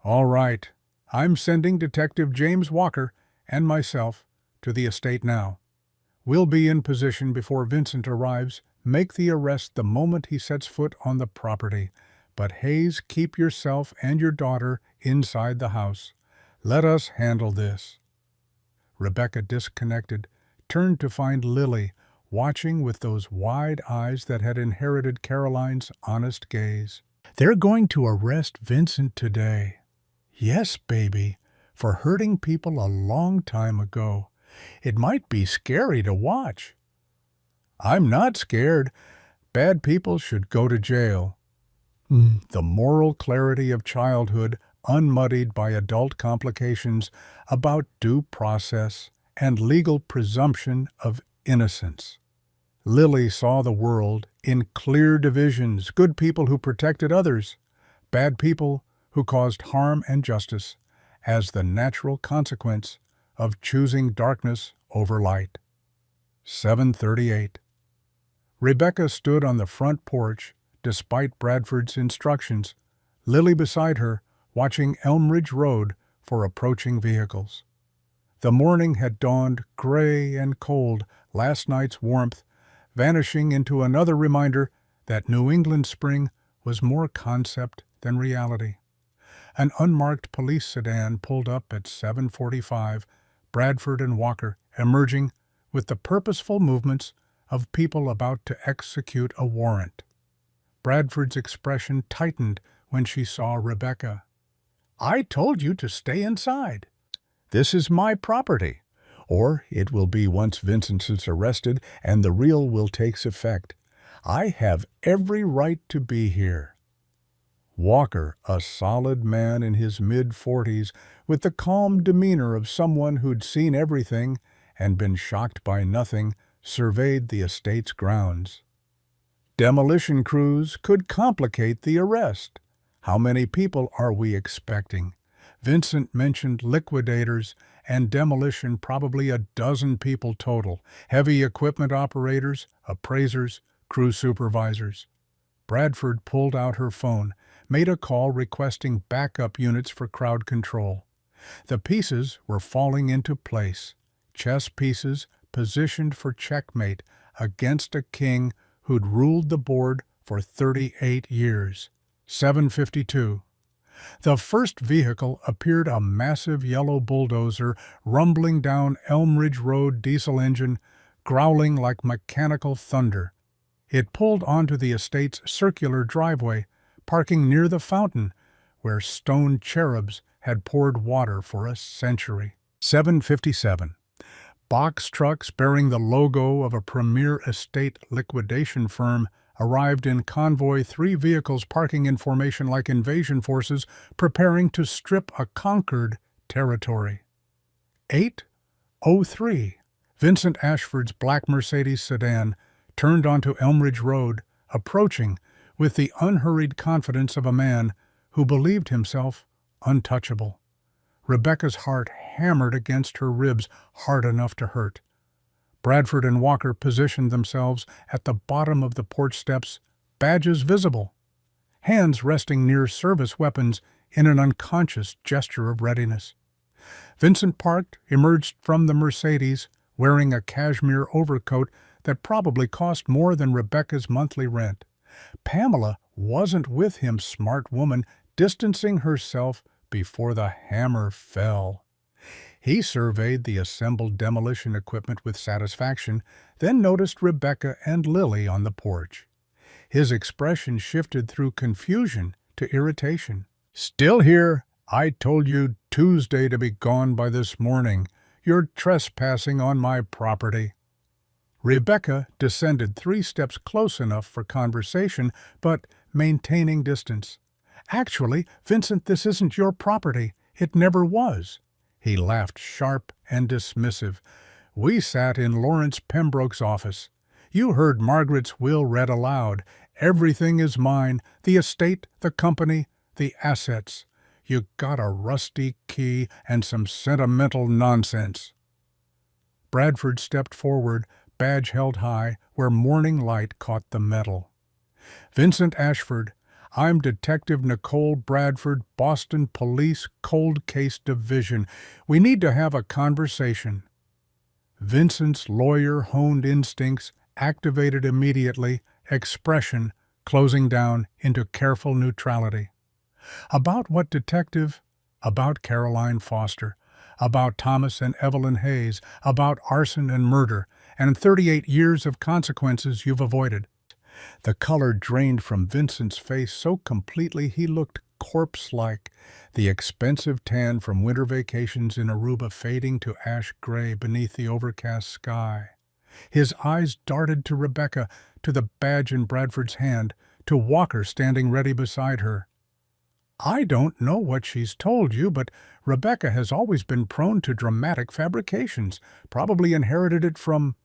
"All right, I'm sending Detective James Walker and myself to the estate now. We'll be in position before Vincent arrives, make the arrest the moment he sets foot on the property. But Hayes, keep yourself and your daughter inside the house. Let us handle this." Rebecca disconnected, turned to find Lily, watching with those wide eyes that had inherited Caroline's honest gaze. "They're going to arrest Vincent today." "Yes, baby, for hurting people a long time ago. It might be scary to watch." "I'm not scared. Bad people should go to jail." The moral clarity of childhood, unmuddied by adult complications about due process and legal presumption of innocence. Lily saw the world in clear divisions: good people who protected others, bad people who caused harm and justice, as the natural consequence of choosing darkness over light. 7:38. Rebecca stood on the front porch, despite Bradford's instructions, Lily beside her, watching Elmridge Road for approaching vehicles. The morning had dawned gray and cold, last night's warmth vanishing into another reminder that New England spring was more concept than reality. An unmarked police sedan pulled up at 7:45, Bradford and Walker emerging with the purposeful movements of people about to execute a warrant. Bradford's expression tightened when she saw Rebecca. "I told you to stay inside. This is my property. Or it will be once Vincent is arrested and the real will takes effect. I have every right to be here." Walker, a solid man in his mid-40s, with the calm demeanor of someone who'd seen everything and been shocked by nothing, surveyed the estate's grounds. "Demolition crews could complicate the arrest. How many people are we expecting?" Vincent mentioned liquidators and demolition, probably a dozen people total, heavy equipment operators, appraisers, crew supervisors. Bradford pulled out her phone, made a call requesting backup units for crowd control. The pieces were falling into place, chess pieces positioned for checkmate against a king who'd ruled the board for 38 years. 7:52. The first vehicle appeared, a massive yellow bulldozer rumbling down Elmridge Road, diesel engine, growling like mechanical thunder. It pulled onto the estate's circular driveway, parking near the fountain, where stone cherubs had poured water for a century. 7:57. Box trucks bearing the logo of a premier estate liquidation firm arrived in convoy, 3 vehicles parking in formation like invasion forces preparing to strip a conquered territory. 8:03. Vincent Ashford's black Mercedes sedan turned onto Elmridge Road, approaching with the unhurried confidence of a man who believed himself untouchable. Rebecca's heart hammered against her ribs hard enough to hurt. Bradford and Walker positioned themselves at the bottom of the porch steps, badges visible, hands resting near service weapons in an unconscious gesture of readiness. Vincent parked, emerged from the Mercedes, wearing a cashmere overcoat that probably cost more than Rebecca's monthly rent. Pamela wasn't with him, smart woman, distancing herself before the hammer fell. He surveyed the assembled demolition equipment with satisfaction, then noticed Rebecca and Lily on the porch. His expression shifted through confusion to irritation. "Still here? I told you Tuesday to be gone by this morning. You're trespassing on my property." Rebecca descended 3 steps close enough for conversation, but maintaining distance. "Actually, Vincent, this isn't your property. It never was." He laughed sharp and dismissive. "We sat in Lawrence Pembroke's office. You heard Margaret's will read aloud. Everything is mine, the estate, the company, the assets. You got a rusty key and some sentimental nonsense." Bradford stepped forward, badge held high, where morning light caught the metal. "Vincent Ashford, I'm Detective Nicole Bradford, Boston Police Cold Case Division. We need to have a conversation." Vincent's lawyer-honed instincts activated immediately, expression closing down into careful neutrality. "About what, detective?" "About Caroline Foster. About Thomas and Evelyn Hayes. About arson and murder, and 38 years of consequences you've avoided." The color drained from Vincent's face so completely he looked corpse-like, the expensive tan from winter vacations in Aruba fading to ash gray beneath the overcast sky. His eyes darted to Rebecca, to the badge in Bradford's hand, to Walker standing ready beside her. "I don't know what she's told you, but Rebecca has always been prone to dramatic fabrications, probably inherited it from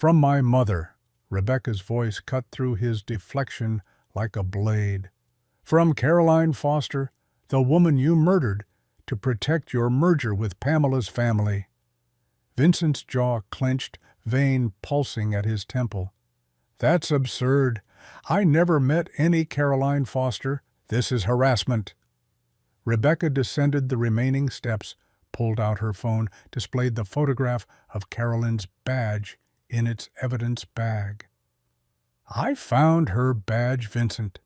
my mother." Rebecca's voice cut through his deflection like a blade. "From Caroline Foster, the woman you murdered to protect your merger with Pamela's family." Vincent's jaw clenched, vein pulsing at his temple. "That's absurd. I never met any Caroline Foster. This is harassment." Rebecca descended the remaining steps, pulled out her phone, displayed the photograph of Caroline's badge in its evidence bag. "I found her badge, Vincent.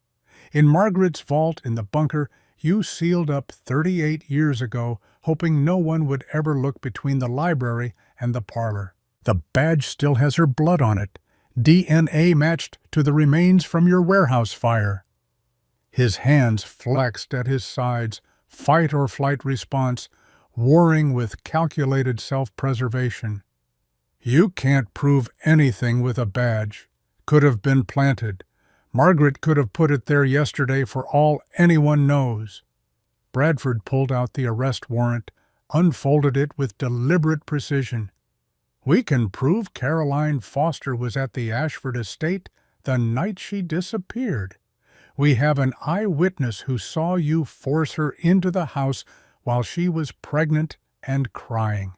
In Margaret's vault in the bunker you sealed up 38 years ago, hoping no one would ever look between the library and the parlor. The badge still has her blood on it, DNA matched to the remains from your warehouse fire." His hands flexed at his sides, fight-or-flight response, warring with calculated self-preservation. "You can't prove anything with a badge. Could have been planted. Margaret could have put it there yesterday for all anyone knows." Bradford pulled out the arrest warrant, unfolded it with deliberate precision. "We can prove Caroline Foster was at the Ashford estate the night she disappeared. We have an eyewitness who saw you force her into the house while she was pregnant and crying.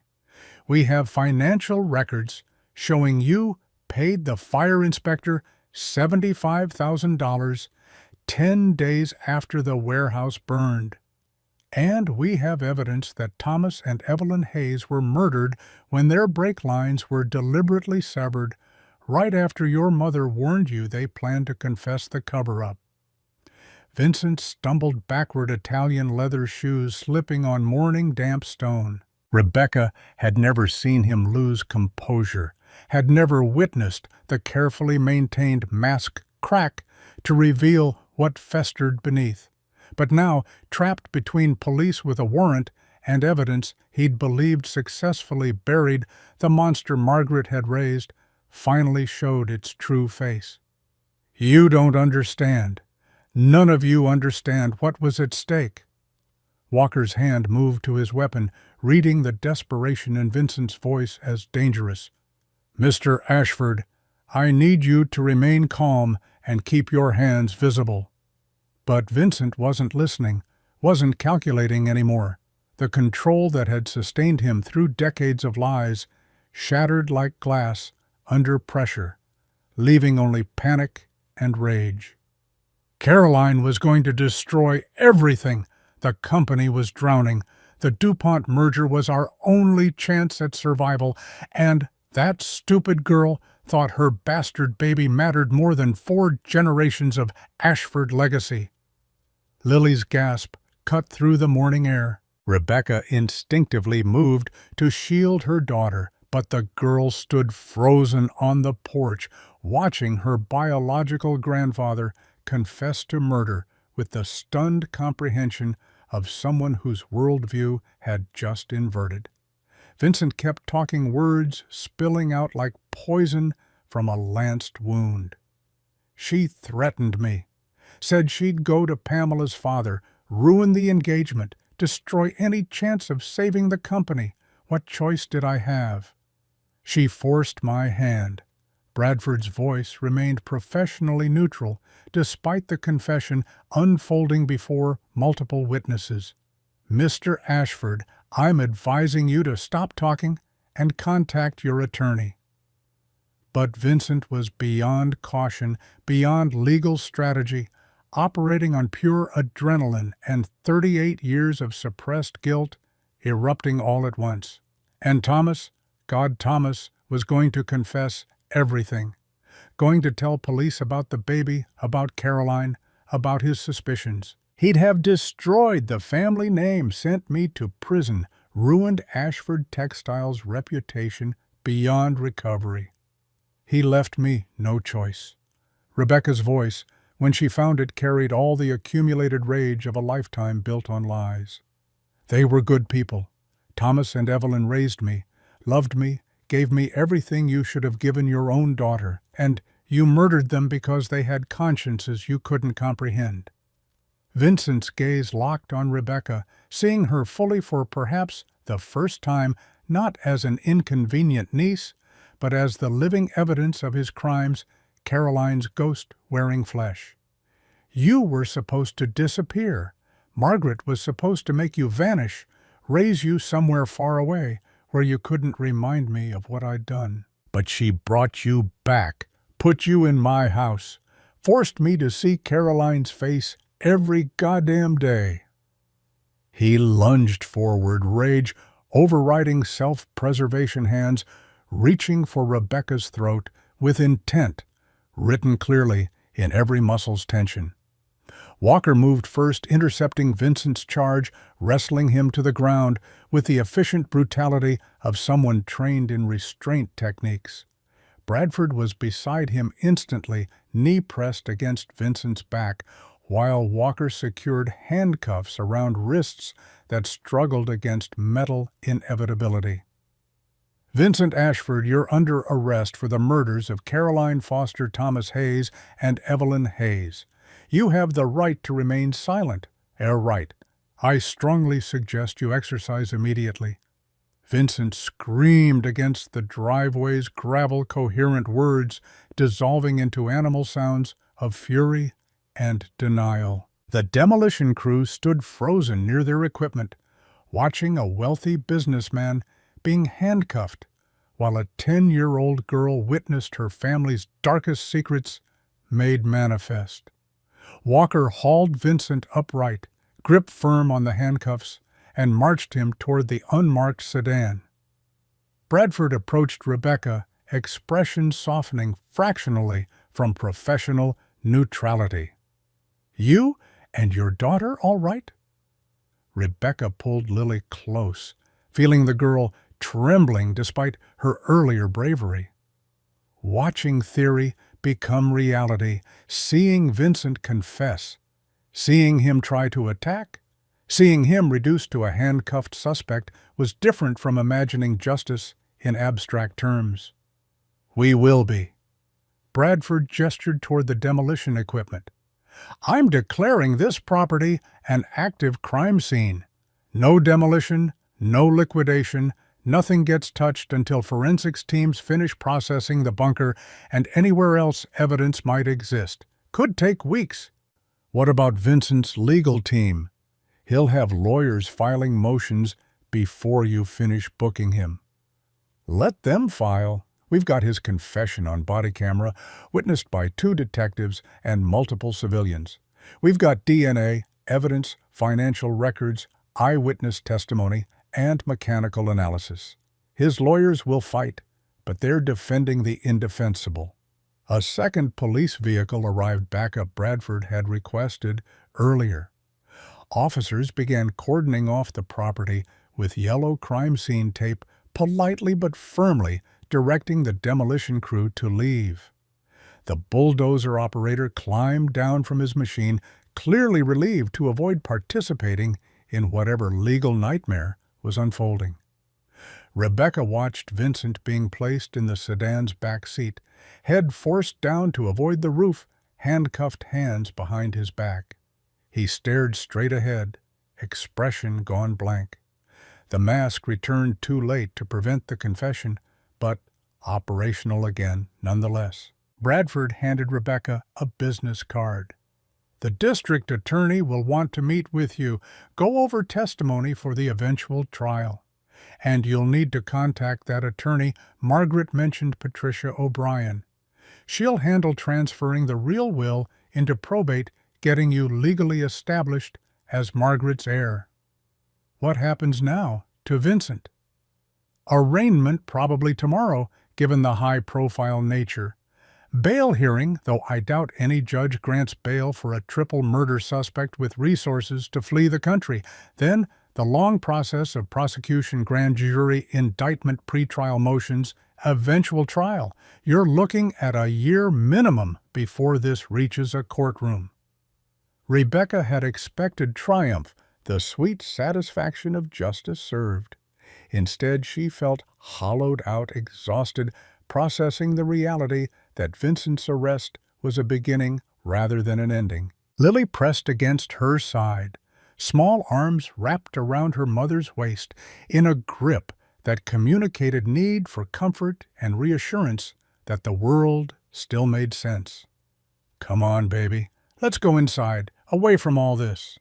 We have financial records showing you paid the fire inspector $75,000 10 days after the warehouse burned. And we have evidence that Thomas and Evelyn Hayes were murdered when their brake lines were deliberately severed right after your mother warned you they planned to confess the cover-up." Vincent stumbled backward, Italian leather shoes slipping on morning damp stone. Rebecca had never seen him lose composure, had never witnessed the carefully maintained mask crack to reveal what festered beneath. But now, trapped between police with a warrant and evidence he'd believed successfully buried the monster Margaret had raised, finally showed its true face. "You don't understand. None of you understand what was at stake." Walker's hand moved to his weapon, reading the desperation in Vincent's voice as dangerous. "Mr. Ashford, I need you to remain calm and keep your hands visible." But Vincent wasn't listening, wasn't calculating anymore. The control that had sustained him through decades of lies shattered like glass under pressure, leaving only panic and rage. Caroline was going to destroy everything. The company was drowning. The DuPont merger was our only chance at survival, and that stupid girl thought her bastard baby mattered more than 4 generations of Ashford legacy. Lily's gasp cut through the morning air. Rebecca instinctively moved to shield her daughter, but the girl stood frozen on the porch, watching her biological grandfather confess to murder with the stunned comprehension of someone whose worldview had just inverted. Vincent kept talking, words spilling out like poison from a lanced wound. "She threatened me, said she'd go to Pamela's father, ruin the engagement, destroy any chance of saving the company. What choice did I have? She forced my hand." Bradford's voice remained professionally neutral, despite the confession unfolding before multiple witnesses. "Mr. Ashford, I'm advising you to stop talking and contact your attorney." But Vincent was beyond caution, beyond legal strategy, operating on pure adrenaline and 38 years of suppressed guilt erupting all at once. And Thomas, Thomas, was going to confess everything. Going to tell police about the baby, about Caroline, about his suspicions. He'd have destroyed the family name, sent me to prison, ruined Ashford Textiles' reputation beyond recovery. He left me no choice. Rebecca's voice, when she found it, carried all the accumulated rage of a lifetime built on lies. "They were good people. Thomas and Evelyn raised me, loved me, gave me everything you should have given your own daughter, and you murdered them because they had consciences you couldn't comprehend." Vincent's gaze locked on Rebecca, seeing her fully for perhaps the first time, not as an inconvenient niece, but as the living evidence of his crimes, Caroline's ghost wearing flesh. "You were supposed to disappear. Margaret was supposed to make you vanish, raise you somewhere far away, where you couldn't remind me of what I'd done. But she brought you back, put you in my house, forced me to see Caroline's face every goddamn day." He lunged forward, rage overriding self-preservation hands, reaching for Rebecca's throat with intent, written clearly in every muscle's tension. Walker moved first, intercepting Vincent's charge, wrestling him to the ground with the efficient brutality of someone trained in restraint techniques. Bradford was beside him instantly, knee pressed against Vincent's back, while Walker secured handcuffs around wrists that struggled against metal inevitability. "Vincent Ashford, you're under arrest for the murders of Caroline Foster Thomas Hayes and Evelyn Hayes. You have the right to remain silent. Right. I strongly suggest you exercise immediately." Vincent screamed against the driveway's gravel, coherent words dissolving into animal sounds of fury and denial. The demolition crew stood frozen near their equipment, watching a wealthy businessman being handcuffed, while a 10-year-old girl witnessed her family's darkest secrets made manifest. Walker hauled Vincent upright, gripped firm on the handcuffs, and marched him toward the unmarked sedan. Bradford approached Rebecca, expression softening fractionally from professional neutrality. "You and your daughter all right?" Rebecca pulled Lily close, feeling the girl trembling despite her earlier bravery. Watching theory become reality, seeing Vincent confess, seeing him try to attack, Seeing him reduced to a handcuffed suspect was different from imagining justice in abstract terms. "We will be." Bradford gestured toward the demolition equipment. "I'm declaring this property an active crime scene. No demolition, no liquidation, nothing gets touched until forensics teams finish processing the bunker and anywhere else evidence might exist. Could take weeks." "What about Vincent's legal team? He'll have lawyers filing motions before you finish booking him." "Let them file. We've got his confession on body camera, witnessed by 2 detectives and multiple civilians. We've got DNA, evidence, financial records, eyewitness testimony, and mechanical analysis. His lawyers will fight, but they're defending the indefensible." A second police vehicle arrived back up Bradford had requested earlier. Officers began cordoning off the property with yellow crime scene tape, politely but firmly directing the demolition crew to leave. The bulldozer operator climbed down from his machine, clearly relieved to avoid participating in whatever legal nightmare was unfolding. Rebecca watched Vincent being placed in the sedan's back seat, head forced down to avoid the roof, handcuffed hands behind his back. He stared straight ahead, expression gone blank. The mask returned too late to prevent the confession, but operational again nonetheless. Bradford handed Rebecca a business card. "The district attorney will want to meet with you. Go over testimony for the eventual trial. And you'll need to contact that attorney. Margaret mentioned Patricia O'Brien. She'll handle transferring the real will into probate, getting you legally established as Margaret's heir." What happens now to Vincent? Arraignment probably tomorrow, given the high-profile nature. Bail hearing, though I doubt any judge grants bail for a triple murder suspect with resources to flee the country. Then, the long process of prosecution, grand jury, indictment, pretrial motions, eventual trial. You're looking at a year minimum before this reaches a courtroom. Rebecca had expected triumph, the sweet satisfaction of justice served. Instead, she felt hollowed out, exhausted, processing the reality that Vincent's arrest was a beginning rather than an ending. Lily pressed against her side, small arms wrapped around her mother's waist, in a grip that communicated need for comfort and reassurance that the world still made sense. "Come on, baby. Let's go inside, away from all this."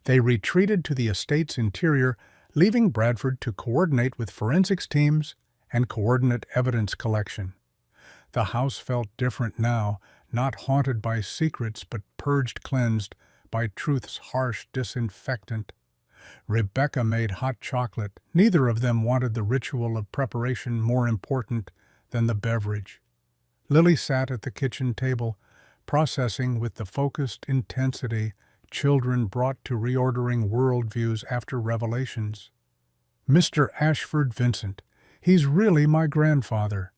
They retreated to the estate's interior, leaving Bradford to coordinate with forensics teams and coordinate evidence collection. The house felt different now, not haunted by secrets but purged, cleansed by truth's harsh disinfectant. Rebecca made hot chocolate. Neither of them wanted the ritual of preparation more important than the beverage. Lily sat at the kitchen table, processing with the focused intensity children brought to reordering worldviews after revelations. "Mr. Ashford Vincent, he's really my grandfather.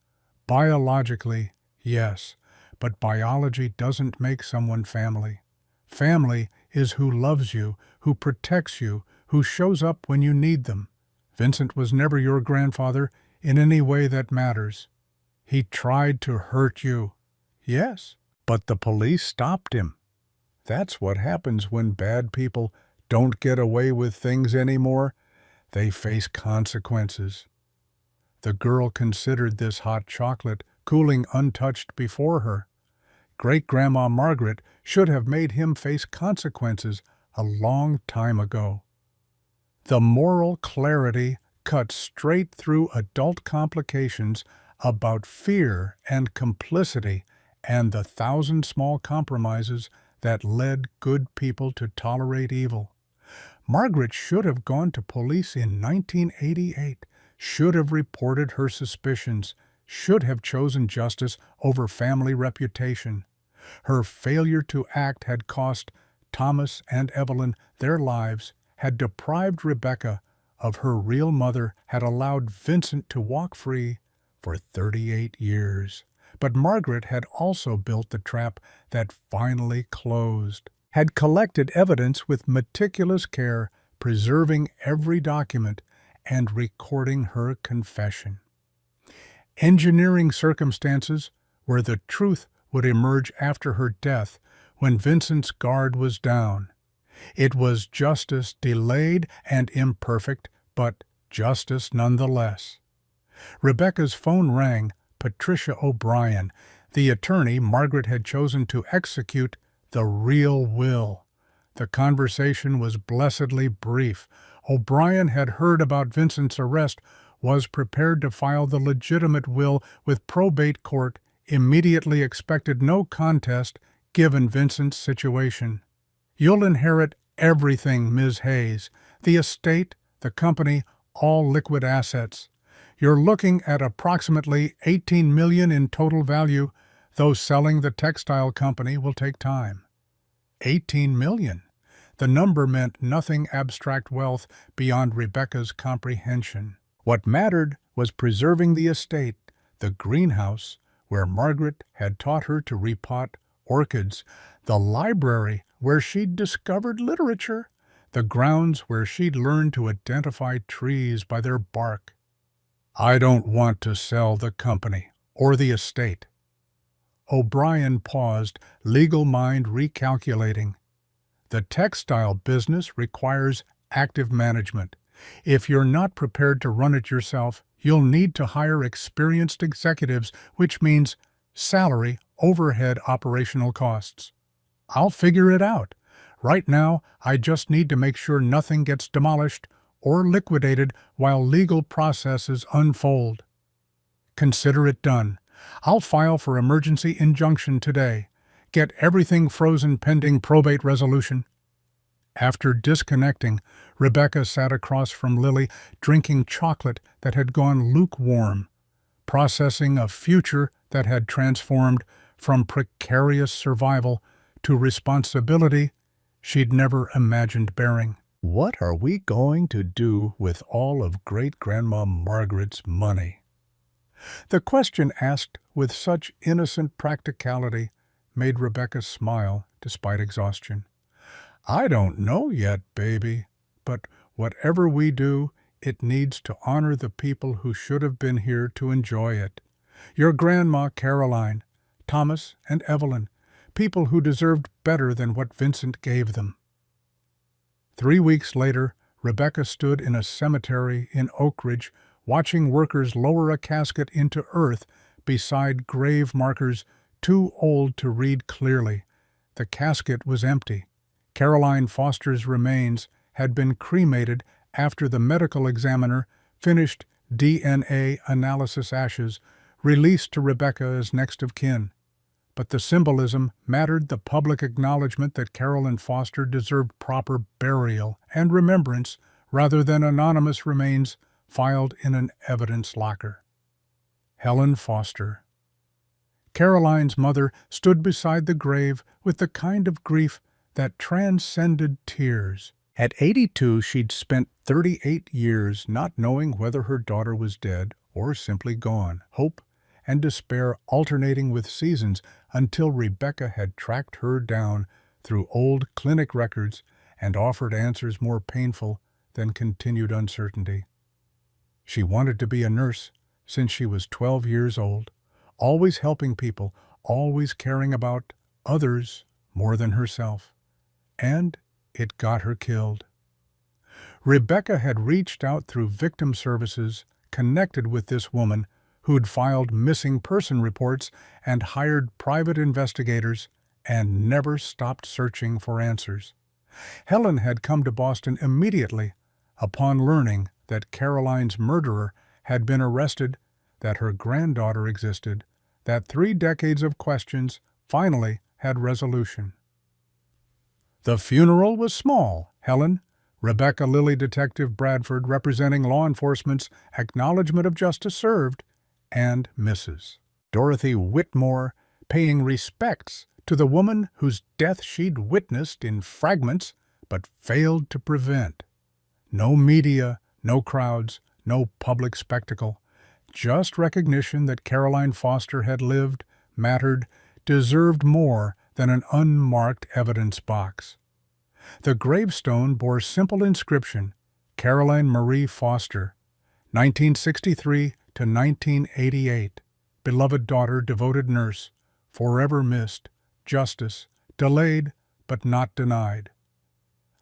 Biologically, yes, but biology doesn't make someone family. Family is who loves you, who protects you, who shows up when you need them. Vincent was never your grandfather in any way that matters. He tried to hurt you. Yes, but the police stopped him. That's what happens when bad people don't get away with things anymore. They face consequences." The girl considered this hot chocolate, cooling untouched before her. Great-Grandma Margaret should have made him face consequences a long time ago. The moral clarity cut straight through adult complications about fear and complicity and the 1,000 small compromises that led good people to tolerate evil. Margaret should have gone to police in 1988, should have reported her suspicions, should have chosen justice over family reputation. Her failure to act had cost Thomas and Evelyn their lives, had deprived Rebecca of her real mother, had allowed Vincent to walk free for 38 years. But Margaret had also built the trap that finally closed. had collected evidence with meticulous care, preserving every document and recording her confession. Engineering circumstances where the truth would emerge after her death when Vincent's guard was down. It was justice delayed and imperfect, but justice nonetheless. Rebecca's phone rang. Patricia O'Brien, the attorney Margaret had chosen to execute the real will. The conversation was blessedly brief. O'Brien had heard about Vincent's arrest, was prepared to file the legitimate will with probate court, immediately expected no contest given Vincent's situation. "You'll inherit everything, Ms. Hayes. The estate, the company, all liquid assets. You're looking at approximately $18 million in total value, though selling the textile company will take time." $18 million. The number meant nothing abstract wealth beyond Rebecca's comprehension. What mattered was preserving the estate, the greenhouse where Margaret had taught her to repot orchids, the library where she'd discovered literature, the grounds where she'd learned to identify trees by their bark. "I don't want to sell the company or the estate." O'Brien paused, legal mind recalculating. "The textile business requires active management. If you're not prepared to run it yourself, you'll need to hire experienced executives, which means salary, overhead, operational costs. I'll figure it out. Right now, I just need to make sure nothing gets demolished or liquidated while legal processes unfold." "Consider it done. I'll file for emergency injunction today. Get everything frozen pending probate resolution." After disconnecting, Rebecca sat across from Lily, drinking chocolate that had gone lukewarm, processing a future that had transformed from precarious survival to responsibility she'd never imagined bearing. What are we going to do with all of Great-Grandma Margaret's money? The question asked with such innocent practicality made Rebecca smile despite exhaustion. "I don't know yet, baby, but whatever we do, it needs to honor the people who should have been here to enjoy it. Your grandma Caroline, Thomas, and Evelyn, people who deserved better than what Vincent gave them." 3 weeks later, Rebecca stood in a cemetery in Oak Ridge, watching workers lower a casket into earth beside grave markers too old to read clearly. The casket was empty. Caroline Foster's remains had been cremated after the medical examiner finished DNA analysis ashes, released to Rebecca as next of kin. But the symbolism mattered, the public acknowledgement that Carolyn Foster deserved proper burial and remembrance rather than anonymous remains filed in an evidence locker. Helen Foster. Caroline's mother stood beside the grave with the kind of grief that transcended tears. At 82, she'd spent 38 years not knowing whether her daughter was dead or simply gone, hope and despair alternating with seasons until Rebecca had tracked her down through old clinic records and offered answers more painful than continued uncertainty. She wanted to be a nurse since she was 12 years old, always helping people, always caring about others more than herself. And it got her killed. Rebecca had reached out through victim services, connected with this woman who'd filed missing person reports and hired private investigators and never stopped searching for answers. Helen had come to Boston immediately upon learning that Caroline's murderer had been arrested, that her granddaughter existed, that 3 decades of questions finally had resolution. The funeral was small. Helen, Rebecca Lilly Detective Bradford representing law enforcement's acknowledgement of justice served, and Mrs. Dorothy Whitmore paying respects to the woman whose death she'd witnessed in fragments but failed to prevent. No media, no crowds, no public spectacle, just recognition that Caroline Foster had lived, mattered, deserved more than an unmarked evidence box. The gravestone bore simple inscription, Caroline Marie Foster, 1963 to 1988, beloved daughter, devoted nurse, forever missed, justice, delayed but not denied.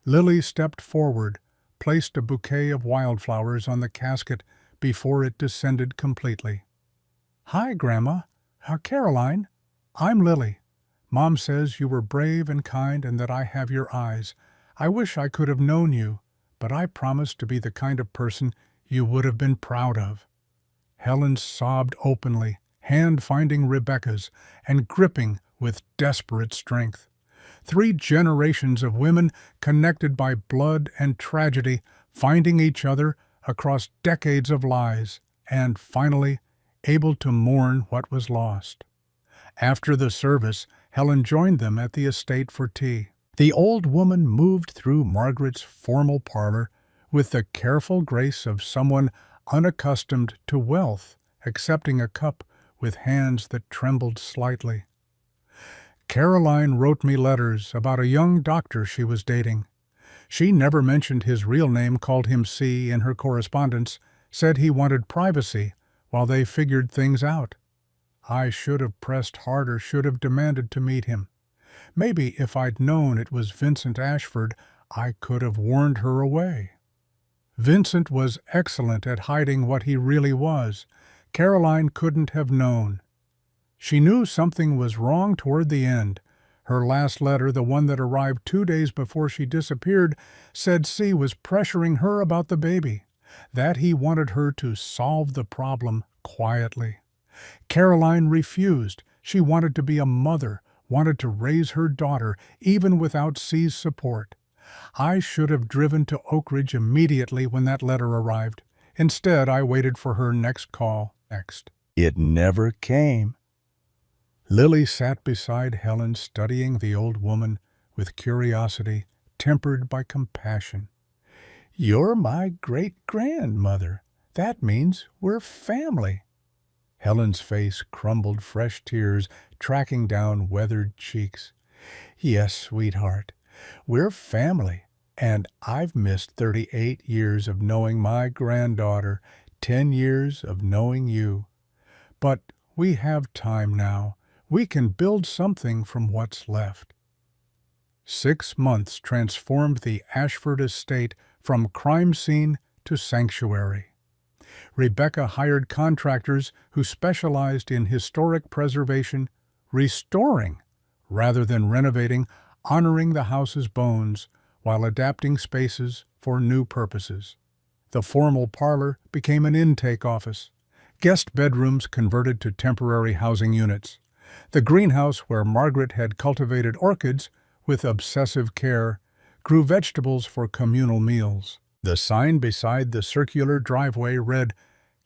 Lily stepped forward, placed a bouquet of wildflowers on the casket before it descended completely. "Hi, Grandma. Caroline. I'm Lily. Mom says you were brave and kind and that I have your eyes. I wish I could have known you, but I promised to be the kind of person you would have been proud of." Helen sobbed openly, hand finding Rebecca's and gripping with desperate strength. 3 generations of women connected by blood and tragedy, finding each other across decades of lies, and finally able to mourn what was lost. After the service, Helen joined them at the estate for tea. The old woman moved through Margaret's formal parlor with the careful grace of someone unaccustomed to wealth, accepting a cup with hands that trembled slightly. "Caroline wrote me letters about a young doctor she was dating. She never mentioned his real name, called him C in her correspondence, said he wanted privacy while they figured things out. I should have pressed harder, should have demanded to meet him. Maybe if I'd known it was Vincent Ashford, I could have warned her away." Vincent was excellent at hiding what he really was. Caroline couldn't have known. She knew something was wrong toward the end. Her last letter, the one that arrived 2 days before she disappeared, said C was pressuring her about the baby, that he wanted her to solve the problem quietly. Caroline refused. She wanted to be a mother, wanted to raise her daughter, even without C's support. I should have driven to Oak Ridge immediately when that letter arrived. Instead, I waited for her next call. It never came. Lily sat beside Helen, studying the old woman with curiosity tempered by compassion. "You're my great-grandmother. That means we're family." Helen's face crumbled, fresh tears tracking down weathered cheeks. "Yes, sweetheart, we're family, and I've missed 38 years of knowing my granddaughter, 10 years of knowing you. But we have time now. We can build something from what's left." 6 months transformed the Ashford estate from crime scene to sanctuary. Rebecca hired contractors who specialized in historic preservation, restoring rather than renovating, honoring the house's bones while adapting spaces for new purposes. The formal parlor became an intake office. Guest bedrooms converted to temporary housing units. The greenhouse where Margaret had cultivated orchids with obsessive care grew vegetables for communal meals. The sign beside the circular driveway read,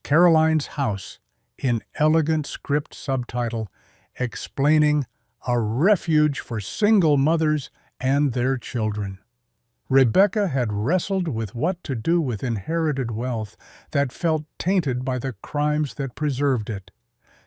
"Caroline's House," in elegant script subtitle, explaining a refuge for single mothers and their children. Rebecca had wrestled with what to do with inherited wealth that felt tainted by the crimes that preserved it.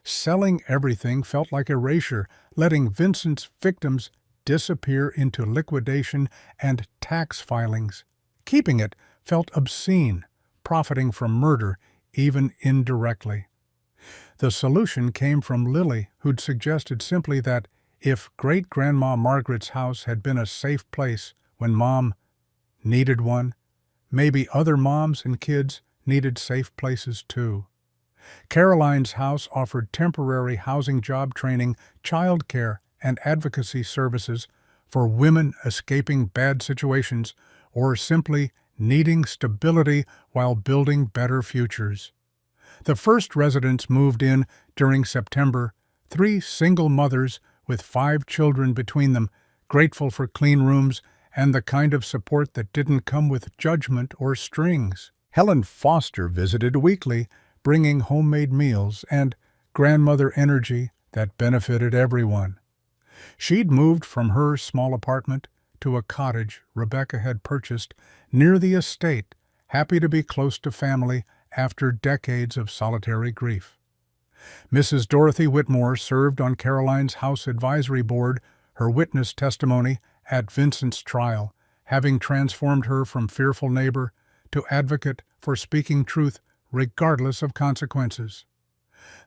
Selling everything felt like erasure, letting Vincent's victims disappear into liquidation and tax filings. Keeping it felt obscene, profiting from murder, even indirectly. The solution came from Lily, who'd suggested simply that if great-grandma Margaret's house had been a safe place when Mom needed one, maybe other moms and kids needed safe places too. Caroline's house offered temporary housing, job training, childcare, and advocacy services for women escaping bad situations or simply needing stability while building better futures. The first residents moved in during September, 3 single mothers with 5 children between them, grateful for clean rooms and the kind of support that didn't come with judgment or strings. Helen Foster visited weekly, bringing homemade meals and grandmother energy that benefited everyone. She'd moved from her small apartment to a cottage Rebecca had purchased near the estate, happy to be close to family after decades of solitary grief. Mrs. Dorothy Whitmore served on Caroline's House Advisory Board, her witness testimony at Vincent's trial, having transformed her from fearful neighbor to advocate for speaking truth regardless of consequences.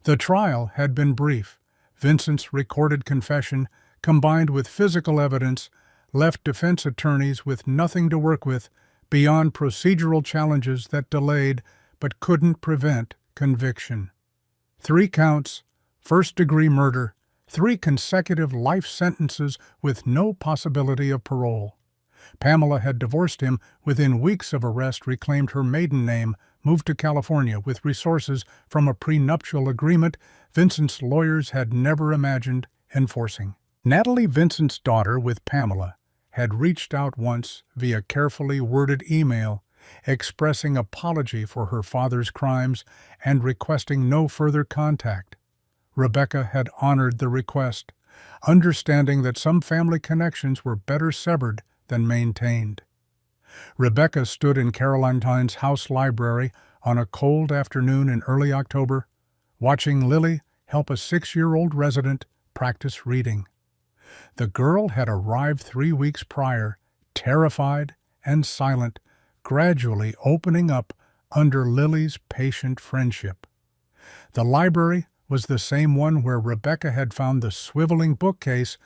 The trial had been brief. Vincent's recorded confession, combined with physical evidence, left defense attorneys with nothing to work with beyond procedural challenges that delayed but couldn't prevent conviction. 3 counts, first-degree murder, 3 consecutive life sentences with no possibility of parole. Pamela had divorced him within weeks of arrest, reclaimed her maiden name, moved to California with resources from a prenuptial agreement Vincent's lawyers had never imagined enforcing. Natalie, Vincent's daughter with Pamela, had reached out once via carefully worded email, expressing apology for her father's crimes and requesting no further contact. Rebecca had honored the request, understanding that some family connections were better severed than maintained. Rebecca stood in Caroline's house library on a cold afternoon in early October, watching Lily help a 6-year-old resident practice reading. The girl had arrived 3 weeks prior, terrified and silent, gradually opening up under Lily's patient friendship. The library was the same one where Rebecca had found the swiveling bookcase,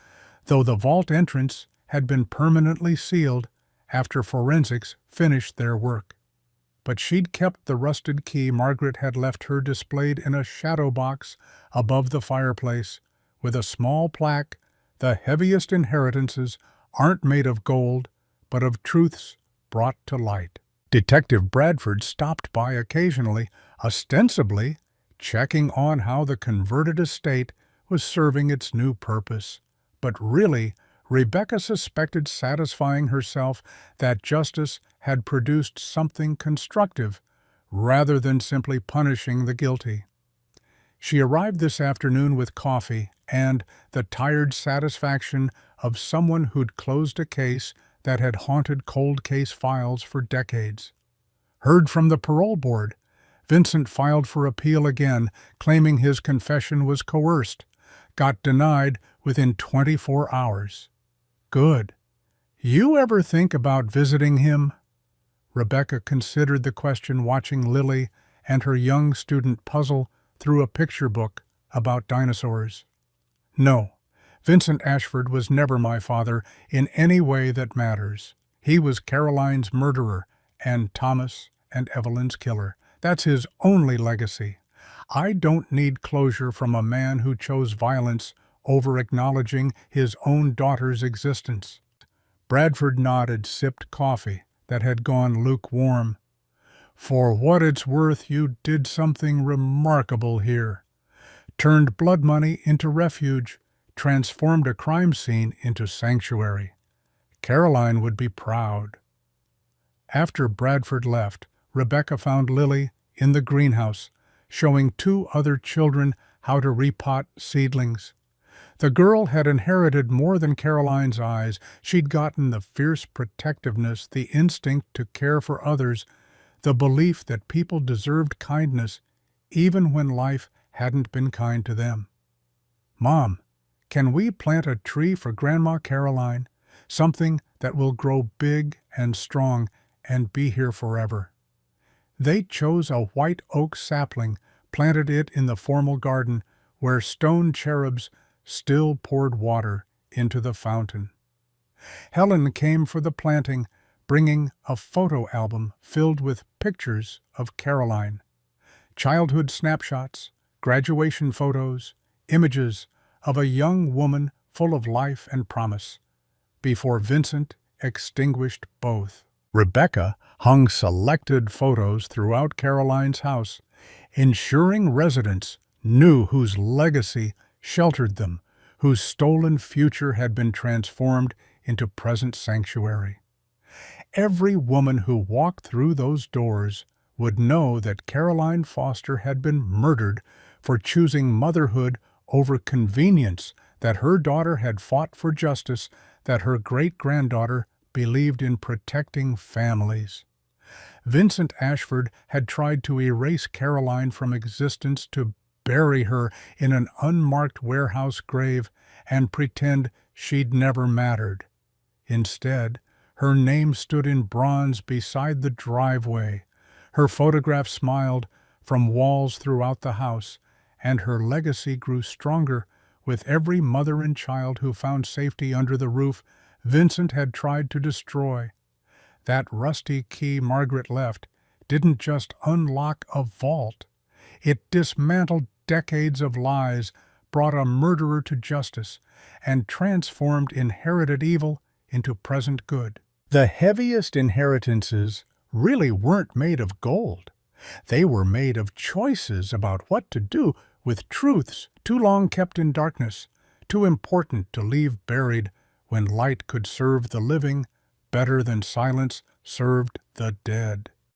though the vault entrance had been permanently sealed after forensics finished their work. But she'd kept the rusted key Margaret had left her displayed in a shadow box above the fireplace, with a small plaque, "The heaviest inheritances aren't made of gold, but of truths brought to light." Detective Bradford stopped by occasionally, ostensibly checking on how the converted estate was serving its new purpose. But really, Rebecca suspected, satisfying herself that justice had produced something constructive, rather than simply punishing the guilty. She arrived this afternoon with coffee and the tired satisfaction of someone who'd closed a case that had haunted cold case files for decades. Heard from the parole board. Vincent filed for appeal again, claiming his confession was coerced. Got denied within 24 hours. Good. You ever think about visiting him? Rebecca considered the question, watching Lily and her young student puzzle through a picture book about dinosaurs. No, Vincent Ashford was never my father in any way that matters. He was Caroline's murderer and Thomas and Evelyn's killer. That's his only legacy. I don't need closure from a man who chose violence over acknowledging his own daughter's existence. Bradford nodded, sipped coffee that had gone lukewarm. For what it's worth, you did something remarkable here. Turned blood money into refuge, transformed a crime scene into sanctuary. Caroline would be proud. After Bradford left, Rebecca found Lily in the greenhouse, showing 2 other children how to repot seedlings. The girl had inherited more than Caroline's eyes. She'd gotten the fierce protectiveness, the instinct to care for others, the belief that people deserved kindness even when life hadn't been kind to them. "Mom, can we plant a tree for Grandma Caroline? Something that will grow big and strong and be here forever." They chose a white oak sapling, planted it in the formal garden where stone cherubs still poured water into the fountain. Helen came for the planting, bringing a photo album filled with pictures of Caroline. Childhood snapshots, graduation photos, images of a young woman full of life and promise, before Vincent extinguished both. Rebecca hung selected photos throughout Caroline's house, ensuring residents knew whose legacy sheltered them, whose stolen future had been transformed into present sanctuary. Every woman who walked through those doors would know that Caroline Foster had been murdered for choosing motherhood over convenience, that her daughter had fought for justice, that her great-granddaughter believed in protecting families. Vincent Ashford had tried to erase Caroline from existence, to bury her in an unmarked warehouse grave and pretend she'd never mattered. Instead, her name stood in bronze beside the driveway. Her photograph smiled from walls throughout the house, and her legacy grew stronger with every mother and child who found safety under the roof Vincent had tried to destroy. That rusty key Margaret left didn't just unlock a vault. It dismantled decades of lies, brought a murderer to justice, and transformed inherited evil into present good. The heaviest inheritances really weren't made of gold. They were made of choices about what to do with truths too long kept in darkness, too important to leave buried when light could serve the living better than silence served the dead.